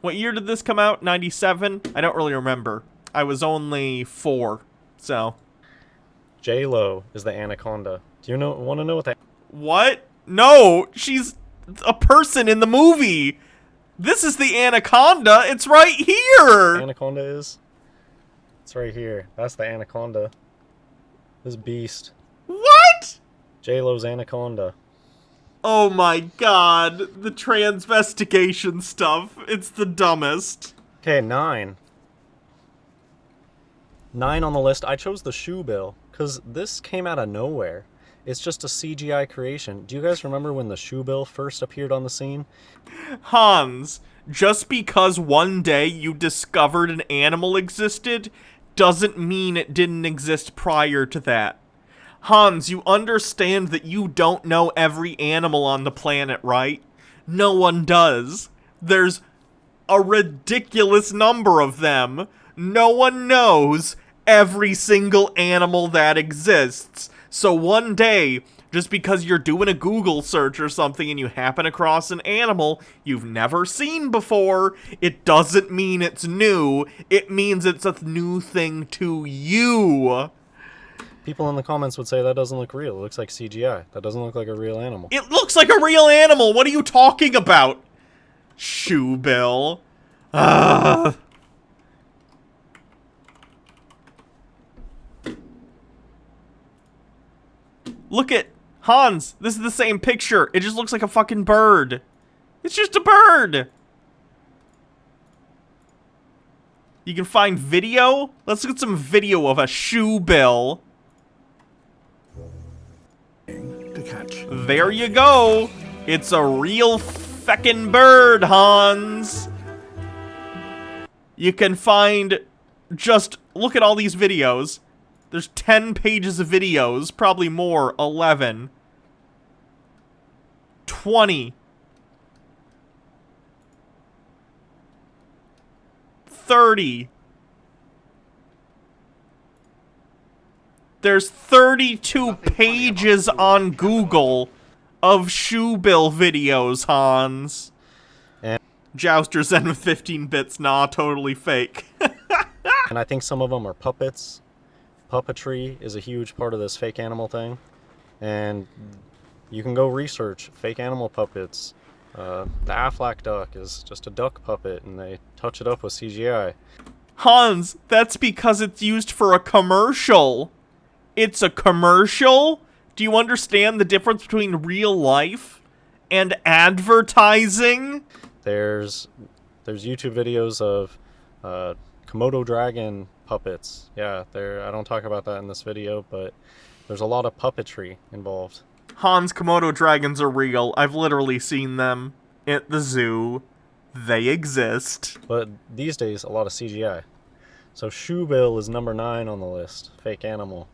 What year did this come out? 97? I don't really remember. I was only 4, so. J-Lo is the anaconda. Do you want to know what that? What? No, she's a person in the movie. This is the anaconda. It's right here. Anaconda is? It's right here. That's the anaconda. This beast. What? J-Lo's anaconda. Oh my god, the transvestigation stuff. It's the dumbest. Okay, 9. 9 on the list. I chose the shoe bill because this came out of nowhere. It's just a CGI creation. Do you guys remember when the shoe bill first appeared on the scene? Hans, just because one day you discovered an animal existed doesn't mean it didn't exist prior to that. Hans, you understand that you don't know every animal on the planet, right? No one does. There's a ridiculous number of them. No one knows every single animal that exists. So one day, just because you're doing a Google search or something and you happen across an animal you've never seen before, it doesn't mean it's new. It means it's a new thing to you. People in the comments would say that doesn't look real. It looks like CGI. That doesn't look like a real animal. It looks like a real animal. What are you talking about? Shoe bill. Look at Hans. This is the same picture. It just looks like a fucking bird. It's just a bird. You can find video. Let's look at some video of a shoe bill. There you go. It's a real feckin' bird, Hans. You can find, just look at all these videos. There's 10 pages of videos, probably more, 11. 20. 30. There's 32 pages on Google of shoe bill videos, Hans. And Jouster Zen with 15 bits. Nah, totally fake. and I think some of them are puppets. Puppetry is a huge part of this fake animal thing. And you can go research fake animal puppets. The Aflac duck is just a duck puppet, and they touch it up with CGI. Hans, that's because it's used for a commercial. It's a commercial? Do you understand the difference between real life and advertising? There's YouTube videos of Komodo dragon puppets. Yeah, I don't talk about that in this video, but there's a lot of puppetry involved. Hans, Komodo dragons are real. I've literally seen them at the zoo. They exist. But these days, a lot of CGI. So Shoebill is number 9 on the list. Fake animal.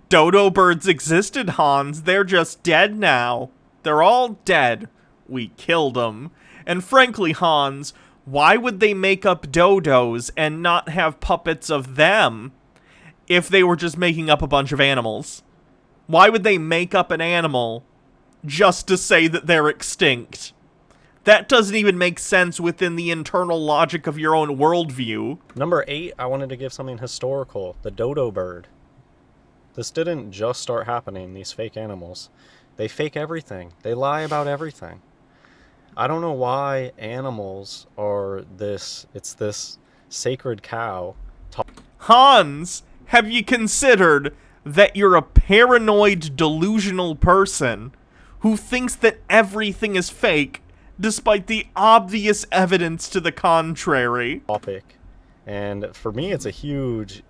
Dodo birds existed, Hans. They're just dead now. They're all dead. We killed them. And frankly, Hans, why would they make up dodos and not have puppets of them if they were just making up a bunch of animals? Why would they make up an animal just to say that they're extinct? That doesn't even make sense within the internal logic of your own worldview. Number 8, I wanted to give something historical. The dodo bird. This didn't just start happening, these fake animals. They fake everything. They lie about everything. I don't know why animals are this sacred cow. Hans, have you considered that you're a paranoid, delusional person who thinks that everything is fake despite the obvious evidence to the contrary? Topic. And for me, it's a huge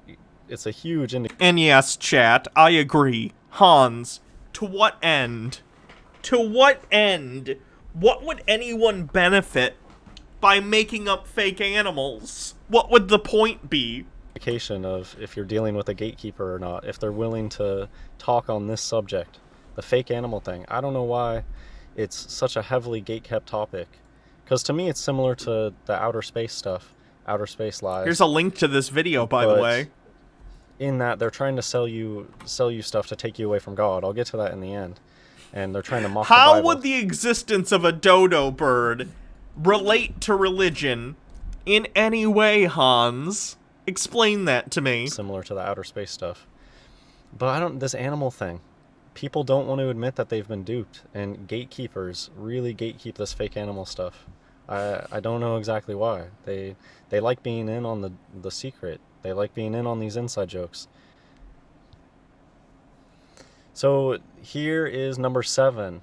And yes, chat, I agree. Hans, to what end? To what end? What would anyone benefit by making up fake animals? What would the point be? Of if you're dealing with a gatekeeper or not, if they're willing to talk on this subject, the fake animal thing. I don't know why it's such a heavily gatekept topic, because to me it's similar to the outer space stuff, outer space lies. Here's a link to this video, by the way. In that they're trying to sell you stuff to take you away from God. I'll get to that in the end. And they're trying to mock the How Bible. would the existence of a dodo bird relate to religion in any way, Hans? Explain that to me. Similar to the outer space stuff. But this animal thing. People don't want to admit that they've been duped, and gatekeepers really gatekeep this fake animal stuff. I don't know exactly why. They like being in on the secret. They like being in on these inside jokes. So here is number 7.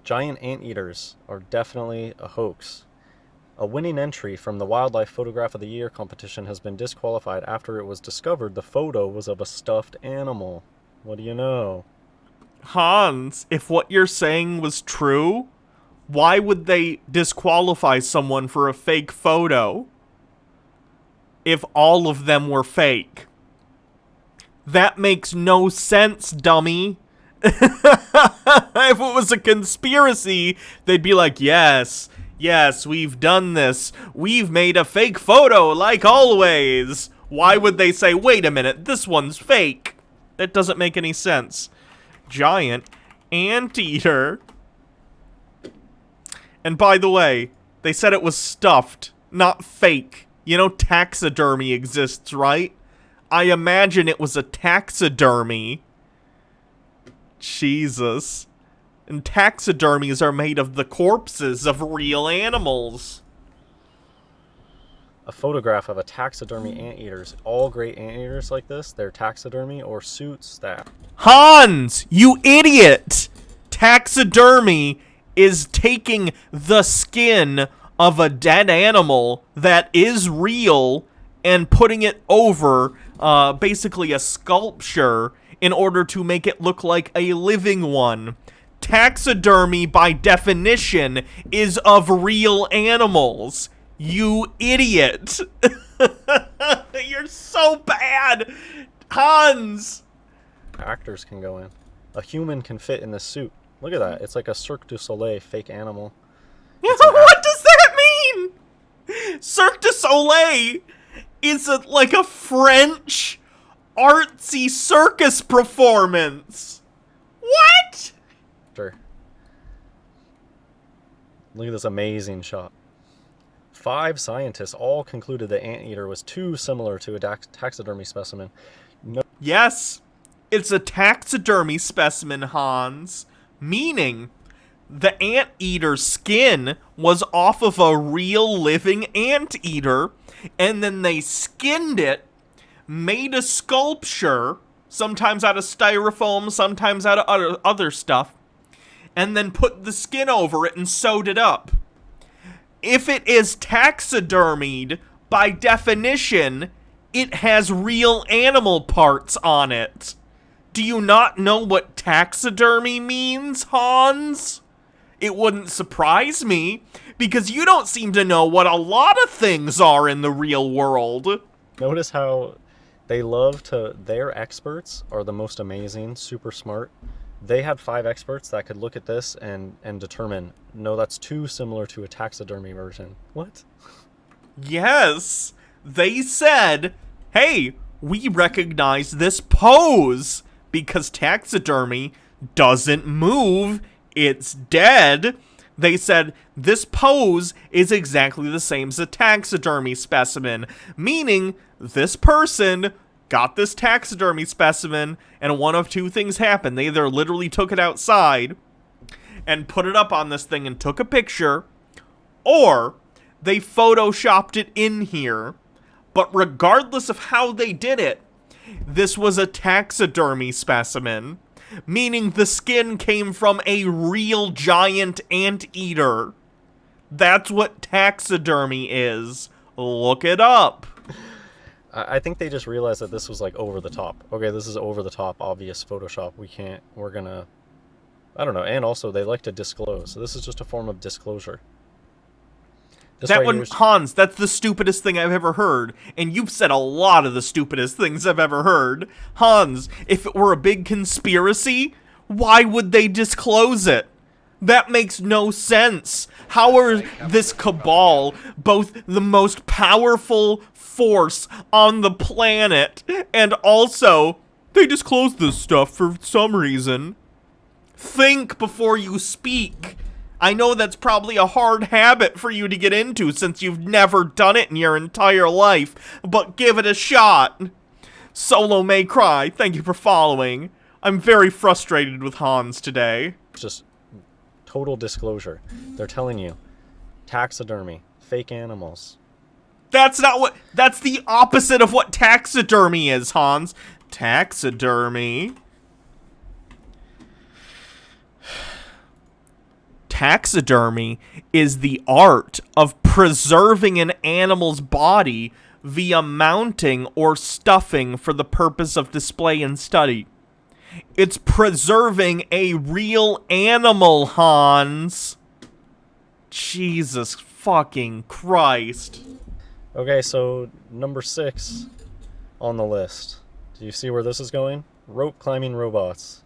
Giant anteaters are definitely a hoax. A winning entry from the Wildlife Photograph of the Year competition has been disqualified after it was discovered the photo was of a stuffed animal. What do you know? Hans, if what you're saying was true, why would they disqualify someone for a fake photo if all of them were fake? That makes no sense, dummy. If it was a conspiracy, they'd be like, yes, we've done this. We've made a fake photo, like always. Why would they say, wait a minute, this one's fake? That doesn't make any sense. Giant anteater. And by the way, they said it was stuffed, not fake. You know taxidermy exists, right? I imagine it was a taxidermy. Jesus. And taxidermies are made of the corpses of real animals. A photograph of a taxidermy anteaters. All great anteaters like this, they're taxidermy or suits that... Hans, you idiot! Taxidermy is taking the skin of a dead animal that is real and putting it over basically a sculpture in order to make it look like a living one. Taxidermy, by definition, is of real animals. You idiot. You're so bad. Hans. Actors can go in. A human can fit in this suit. Look at that. It's like a Cirque du Soleil fake animal. What does that mean? Cirque du Soleil is like a French artsy circus performance. What? Look at this amazing shot. 5 scientists all concluded the anteater was too similar to a taxidermy specimen. No. Yes, it's a taxidermy specimen, Hans, meaning The anteater skin was off of a real living anteater, and then they skinned it, made a sculpture, sometimes out of styrofoam, sometimes out of other stuff, and then put the skin over it and sewed it up. If it is taxidermied, by definition, it has real animal parts on it. Do you not know what taxidermy means, Hans? It wouldn't surprise me, because you don't seem to know what a lot of things are in the real world. Notice how they love to... Their experts are the most amazing, super smart. They had 5 experts that could look at this and determine, no, that's too similar to a taxidermy version. What? Yes. They said, hey, we recognize this pose because taxidermy doesn't move. It's dead. They said this pose is exactly the same as a taxidermy specimen, meaning this person got this taxidermy specimen and one of 2 things happened. They either literally took it outside and put it up on this thing and took a picture, or they photoshopped it in here. But regardless of how they did it, this was a taxidermy specimen, meaning the skin came from a real giant anteater. That's what taxidermy is. Look it up. I think they just realized that this was like over the top. Okay, this is over the top, obvious Photoshop. We're gonna, I don't know. And also, they like to disclose. So this is just a form of disclosure. Hans, that's the stupidest thing I've ever heard. And you've said a lot of the stupidest things I've ever heard. Hans, if it were a big conspiracy, why would they disclose it? That makes no sense. How are this cabal both the most powerful force on the planet, and also they disclose this stuff for some reason? Think before you speak. I know that's probably a hard habit for you to get into since you've never done it in your entire life, but give it a shot. Solo May Cry, thank you for following. I'm very frustrated with Hans today. Just total disclosure. They're telling you, taxidermy, fake animals. That's not what, that's the opposite of what taxidermy is, Hans. Taxidermy. Taxidermy is the art of preserving an animal's body via mounting or stuffing for the purpose of display and study. It's preserving a real animal, Hans. Jesus fucking Christ. Okay, so number 6 on the list. Do you see where this is going? Rope climbing robots.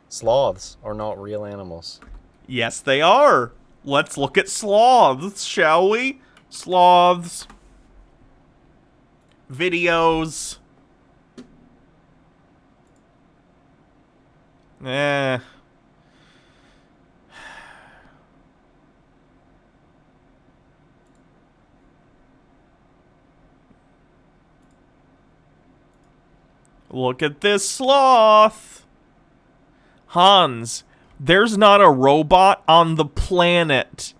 Sloths are not real animals. Yes, they are. Let's look at sloths, shall we? Sloths. Videos. Look at this sloth. Hans, there's not a robot on the planet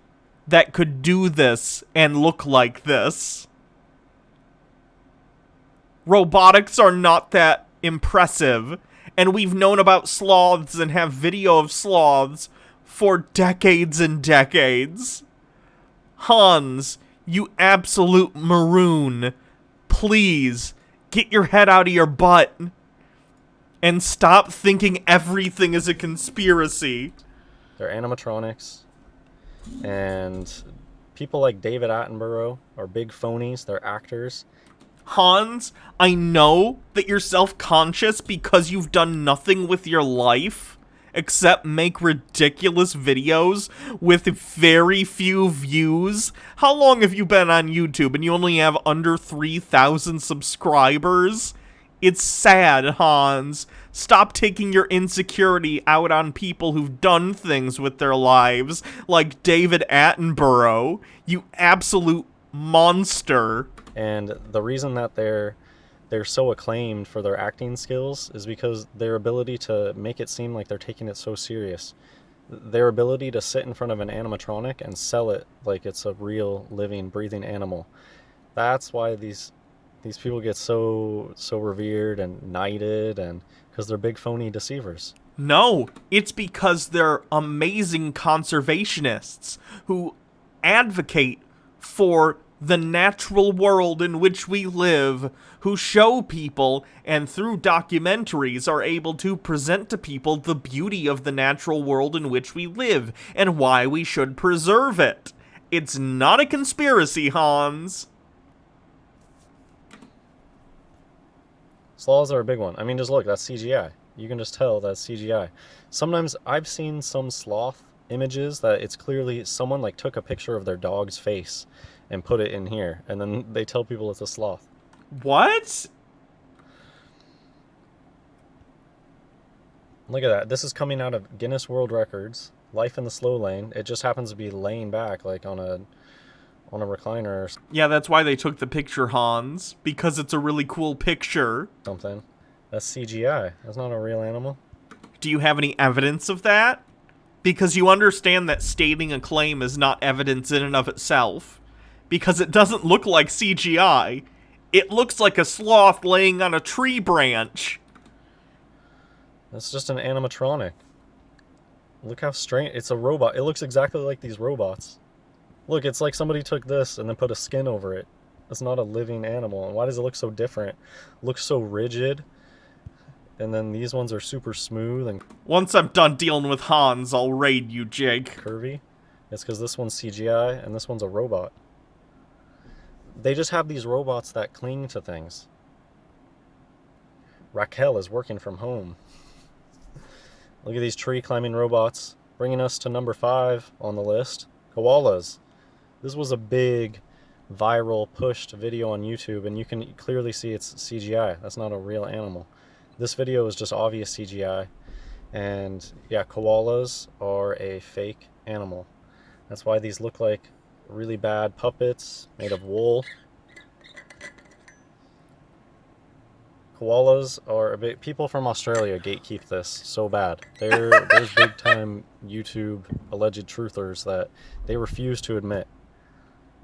that could do this and look like this. Robotics are not that impressive, and we've known about sloths and have video of sloths for decades and decades. Hans, you absolute maroon, please get your head out of your butt and stop thinking everything is a conspiracy. They're animatronics, and people like David Attenborough are big phonies. They're actors. Hans, I know that you're self-conscious because you've done nothing with your life except make ridiculous videos with very few views. How long have you been on YouTube and you only have under 3,000 subscribers? It's sad, Hans. Stop taking your insecurity out on people who've done things with their lives, like David Attenborough, you absolute monster. And the reason that they're so acclaimed for their acting skills is because their ability to make it seem like they're taking it so serious. their ability to sit in front of an animatronic and sell it like it's a real living, breathing animal. That's why these people get so revered and knighted, and because they're big phony deceivers. No, it's because they're amazing conservationists who advocate for the natural world in which we live, who show people and through documentaries are able to present to people the beauty of the natural world in which we live and why we should preserve it. It's not a conspiracy, Hans. Sloths are a big one. I mean, just look, that's CGI. You can just tell that's CGI. Sometimes I've seen some sloth images that it's clearly someone like took a picture of their dog's face and put it in here, and then they tell people it's a sloth. What? Look at that. This is coming out of Guinness World Records. Life in the Slow Lane. It just happens to be laying back like on a recliner or Yeah, that's why they took the picture, Hans, because it's a really cool picture. something. That's CGI. That's not a real animal. Do you have any evidence of that? Because you understand that stating a claim is not evidence in and of itself. Because it doesn't look like CGI. It looks like a sloth laying on a tree branch. That's just an animatronic. Look how strange. It's a robot. It looks exactly like these robots. Look, it's like somebody took this and then put a skin over it. It's not a living animal. And why does it look so different? It looks so rigid. And then these ones are super smooth and once I'm done dealing with Hans, I'll raid you, Jake. Curvy. It's because this one's CGI and this one's a robot. They just have these robots that cling to things. Raquel is working from home. Look at these tree climbing robots. Bringing us to number 5 on the list. Koalas. This was a big viral pushed video on YouTube, and you can clearly see it's CGI. That's not a real animal. This video is just obvious CGI. And yeah, koalas are a fake animal. That's why these look like really bad puppets made of wool. Koalas are a bit. People from Australia gatekeep this so bad. There's big time YouTube alleged truthers that they refuse to admit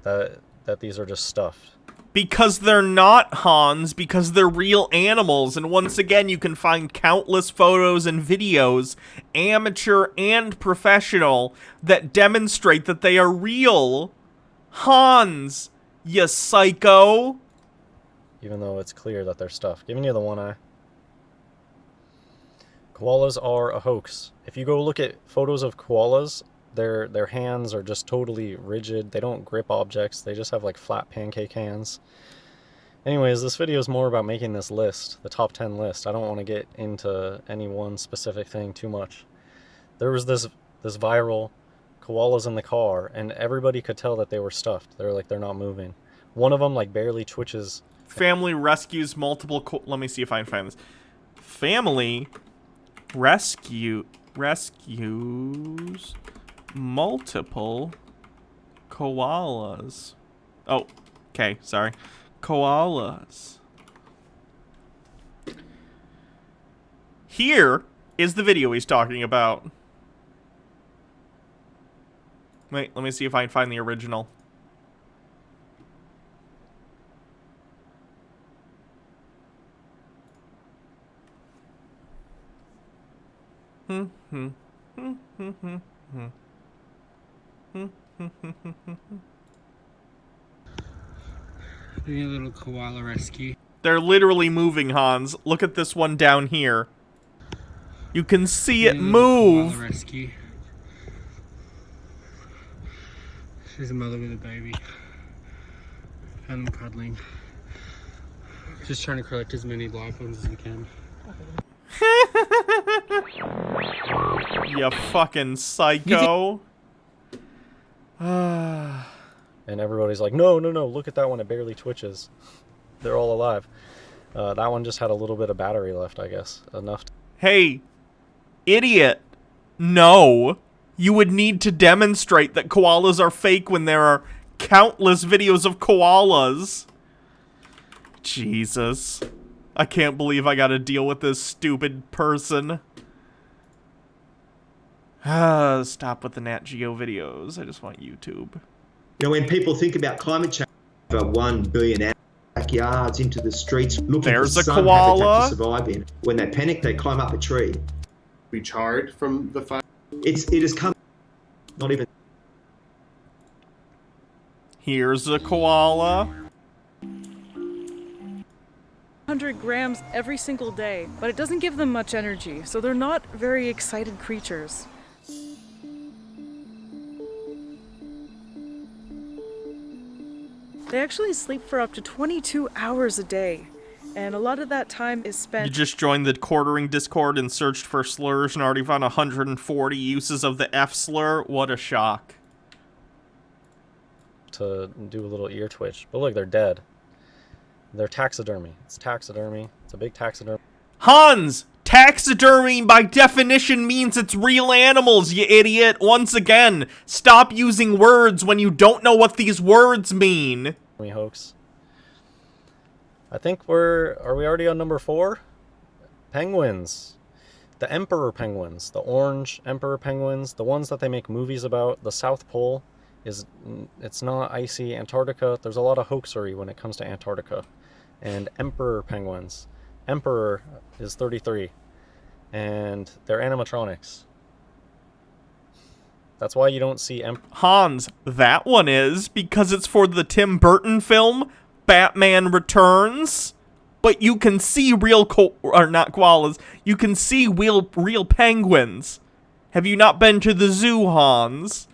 that these are just stuffed. Because they're not, Hans, because they're real animals, and once again you can find countless photos and videos, amateur and professional, that demonstrate that they are real. Hans, you psycho. Even though it's clear that they're stuffed. Giving you the one eye. Koalas are a hoax. If you go look at photos of koalas, their hands are just totally rigid. They don't grip objects. They just have like flat pancake hands. Anyways, this video is more about making this list, the top 10 list. I don't want to get into any one specific thing too much. There was this viral koalas in the car, and everybody could tell that they were stuffed. They're like, they're not moving. One of them like barely twitches. Family rescues multiple let me see if I can find this. Family rescues multiple koalas. Oh, okay, sorry. Koalas. Here is the video he's talking about. Wait, let me see if I can find the original. Doing a little koala rescue. They're literally moving, Hans. Look at this one down here. You can see it move. Koala rescue. She's a mother with a baby. And them cuddling. Just trying to collect as many live ones as we can. You fucking psycho. And everybody's like, no, look at that one, it barely twitches. They're all alive. That one just had a little bit of battery left, I guess. Enough. Hey, idiot. No. You would need to demonstrate that koalas are fake when there are countless videos of koalas. Jesus. I can't believe I gotta deal with this stupid person. Stop with the Nat Geo videos. I just want YouTube. You know, when people think about climate change, over 1 billion backyards into the streets looking There's for a some koala. habitat to survive in. When they panic, they climb up a tree. We charred from the fire. It has come. Not even. Here's a koala. 100 grams every single day, but it doesn't give them much energy, so they're not very excited creatures. They actually sleep for up to 22 hours a day, and a lot of that time is spent... You just joined the quartering Discord and searched for slurs and already found 140 uses of the F slur. What a shock. To do a little ear twitch. But look, they're dead. They're taxidermy. It's taxidermy. It's a big taxidermy. Hans! Taxidermy by definition means it's real animals, you idiot. Once again, stop using words when you don't know what these words mean. Hoax. I think are we already on number 4? Penguins. The emperor penguins. The orange emperor penguins. The ones that they make movies about. The South Pole it's not icy Antarctica. There's a lot of hoaxery when it comes to Antarctica. And emperor penguins. Emperor is 33. And they're animatronics. That's why you don't see Hans, that one is because it's for the Tim Burton film Batman Returns. But you can see real not koalas. You can see real penguins. Have you not been to the zoo, Hans?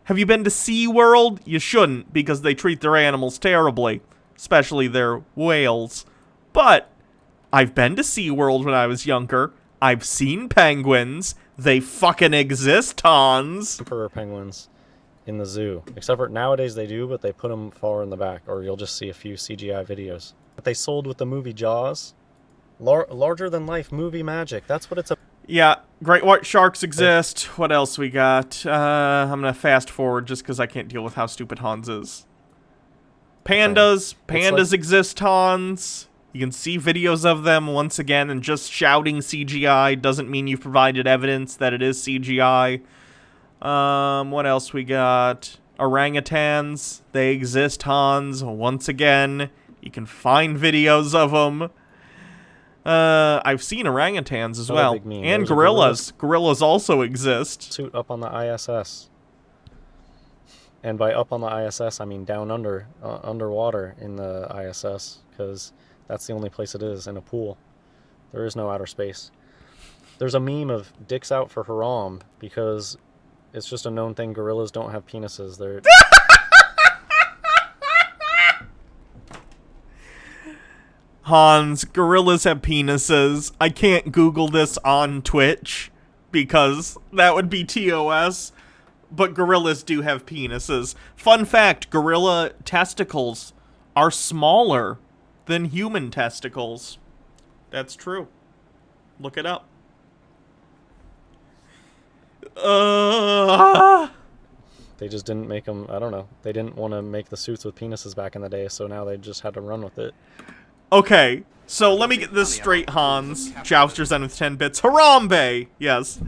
Have you been to SeaWorld? You shouldn't, because they treat their animals terribly. Especially their whales. But I've been to SeaWorld when I was younger. I've seen penguins. They fucking exist, Hans. Emperor penguins in the zoo. Except for nowadays they do, but they put them far in the back, or you'll just see a few CGI videos. But they sold with the movie Jaws. Larger than life movie magic. That's what it's a. Yeah, great white sharks exist. What else we got? I'm gonna fast forward just because I can't deal with how stupid Hans is. Pandas. Pandas exist, Hans. You can see videos of them once again, and just shouting CGI doesn't mean you've provided evidence that it is CGI. What else we got? Orangutans. They exist, Hans. Once again, you can find videos of them. I've seen orangutans as well. And gorillas. Gorillas also exist. Suit up on the ISS. And by up on the ISS, I mean down underwater in the ISS, because that's the only place it is, in a pool. There is no outer space. There's a meme of dicks out for Haram, because it's just a known thing, gorillas don't have penises. They're... Hans, gorillas have penises. I can't Google this on Twitch, because that would be TOS. But gorillas do have penises. Fun fact, gorilla testicles are smaller than human testicles. That's true. Look it up. They just didn't make them, I don't know. They didn't want to make the suits with penises back in the day, so now they just had to run with it. Okay, so let me get this straight, Hans. Jousters end with 10 bits. Harambe! Yes.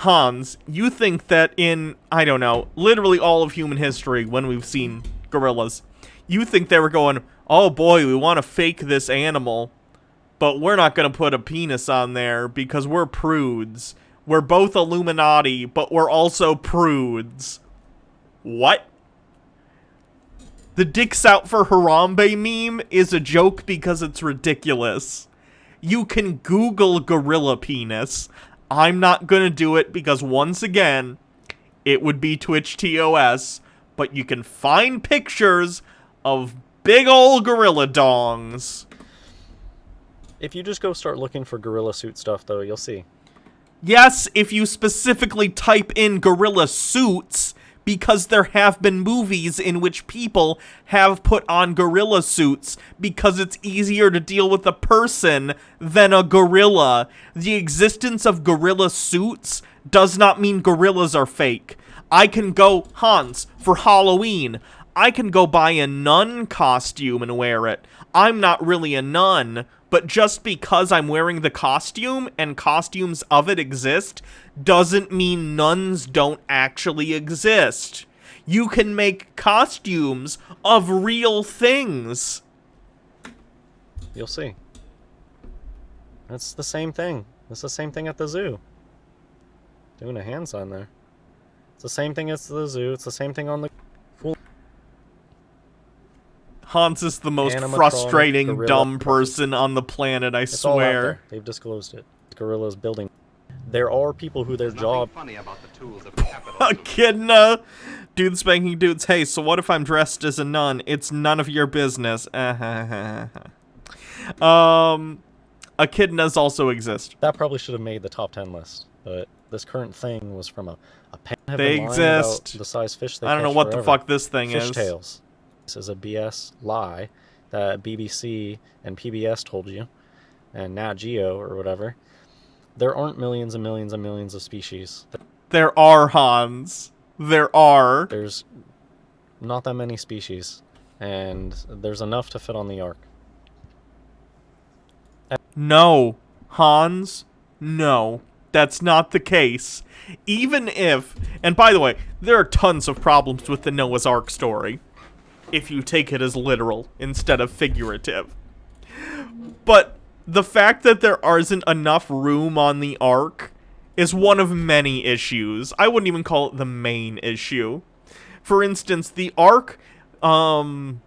Hans, you think that in, I don't know, literally all of human history, when we've seen gorillas, you think they were going, oh boy, we want to fake this animal, but we're not going to put a penis on there because we're prudes. We're both Illuminati, but we're also prudes. What? The dicks out for Harambe meme is a joke because it's ridiculous. You can Google gorilla penis. I'm not gonna do it because, once again, it would be Twitch TOS, but you can find pictures of big ol' gorilla dongs. If you just go start looking for gorilla suit stuff, though, you'll see. Yes, if you specifically type in gorilla suits, because there have been movies in which people have put on gorilla suits because it's easier to deal with a person than a gorilla. The existence of gorilla suits does not mean gorillas are fake. I can go, Hans, for Halloween, I can go buy a nun costume and wear it. I'm not really a nun, But just because I'm wearing the costume and costumes of it exist doesn't mean nuns don't actually exist. You can make costumes of real things. You'll see. It's the same thing. It's the same thing at the zoo. Doing a hand sign there. It's the same thing as the zoo. It's the same thing on the... Hans is the most Animatronic frustrating, gorilla dumb puppets. person on the planet, I It's all out swear. there. They've disclosed it. Gorillas building. There are people who their job... Echidna! Dude spanking dudes. Hey, so what if I'm dressed as a nun? It's none of your business. Echidnas also exist. That probably should have made the top 10 list, but this current thing was from a pen. They exist. The size fish they I don't know catch what forever. the fuck this thing Fish is. tails. This is a BS lie that BBC and PBS told you, and Nat Geo or whatever. There aren't millions and millions and millions of species. There are, Hans. There are. There's not that many species, and there's enough to fit on the ark. No, Hans, no. That's not the case. Even if, and by the way, there are tons of problems with the Noah's Ark story, if you take it as literal instead of figurative. But the fact that there isn't enough room on the Ark is one of many issues. I wouldn't even call it the main issue. For instance, the Ark, the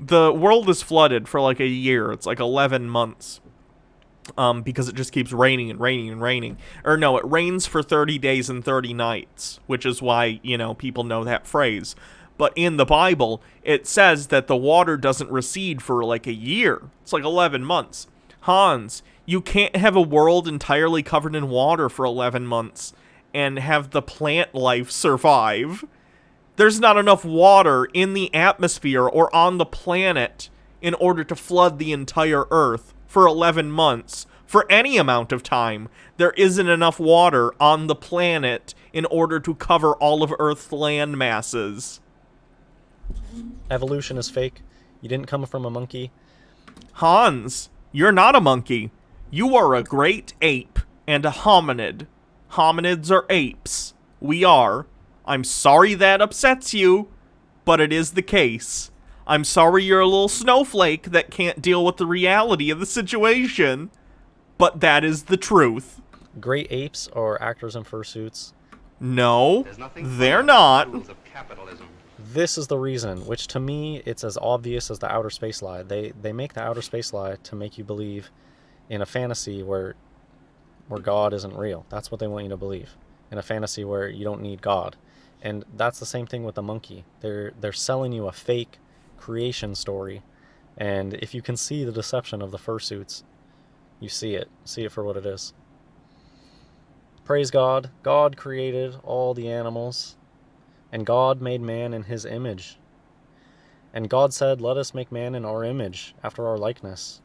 world is flooded for like a year. It's like 11 months. Because it just keeps raining and raining and raining. Or no, it rains for 30 days and 30 nights, which is why, you know, people know that phrase. But in the Bible, it says that the water doesn't recede for like a year. It's like 11 months. Hans, you can't have a world entirely covered in water for 11 months and have the plant life survive. There's not enough water in the atmosphere or on the planet in order to flood the entire Earth. For 11 months, for any amount of time, there isn't enough water on the planet in order to cover all of Earth's land masses. Evolution is fake. You didn't come from a monkey. Hans, you're not a monkey. You are a great ape and a hominid. Hominids are apes. We are. I'm sorry that upsets you, but it is the case. I'm sorry you're a little snowflake that can't deal with the reality of the situation, but that is the truth. Great apes are actors in fursuits. No, they're not. This is the reason, which to me, it's as obvious as the outer space lie. They make the outer space lie to make you believe in a fantasy where God isn't real. That's what they want you to believe. In a fantasy where you don't need God. And that's the same thing with the monkey. They're selling you a fake creation story, and if you can see the deception of the fursuits, you see it for what it is. Praise God. God created all the animals, and God made man in his image, and God said, let us make man in our image, after our likeness.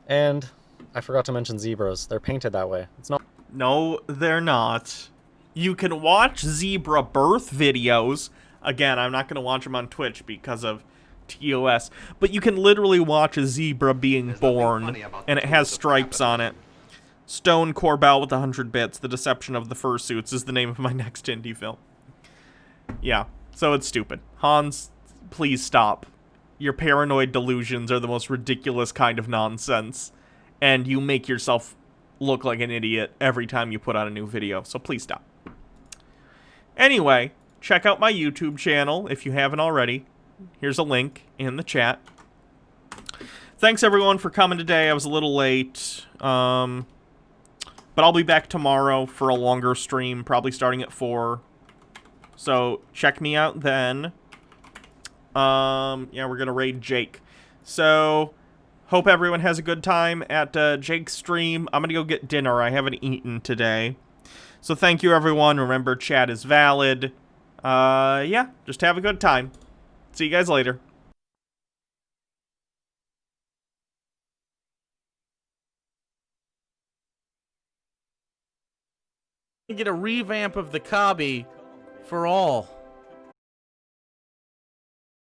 And I forgot to mention zebras. They're painted that way. It's not. No, they're not. You can watch zebra birth videos. Again, I'm not going to watch them on Twitch because of TOS. But you can literally watch a zebra being born, and it has stripes on it. Stone Corbell with 100 bits. The Deception of the Fursuits is the name of my next indie film. Yeah, so it's stupid. Hans, please stop. Your paranoid delusions are the most ridiculous kind of nonsense. And you make yourself look like an idiot every time you put out a new video, so please stop. Anyway, check out my YouTube channel if you haven't already. Here's a link in the chat. Thanks everyone for coming today. I was a little late, but I'll be back tomorrow for a longer stream, probably starting at 4. So check me out then. Yeah, we're gonna raid Jake. So hope everyone has a good time at Jake's stream. I'm gonna go get dinner. I haven't eaten today. So thank you, everyone. Remember, chat is valid. Yeah, just have a good time. See you guys later. Get a revamp of the Cobby for all.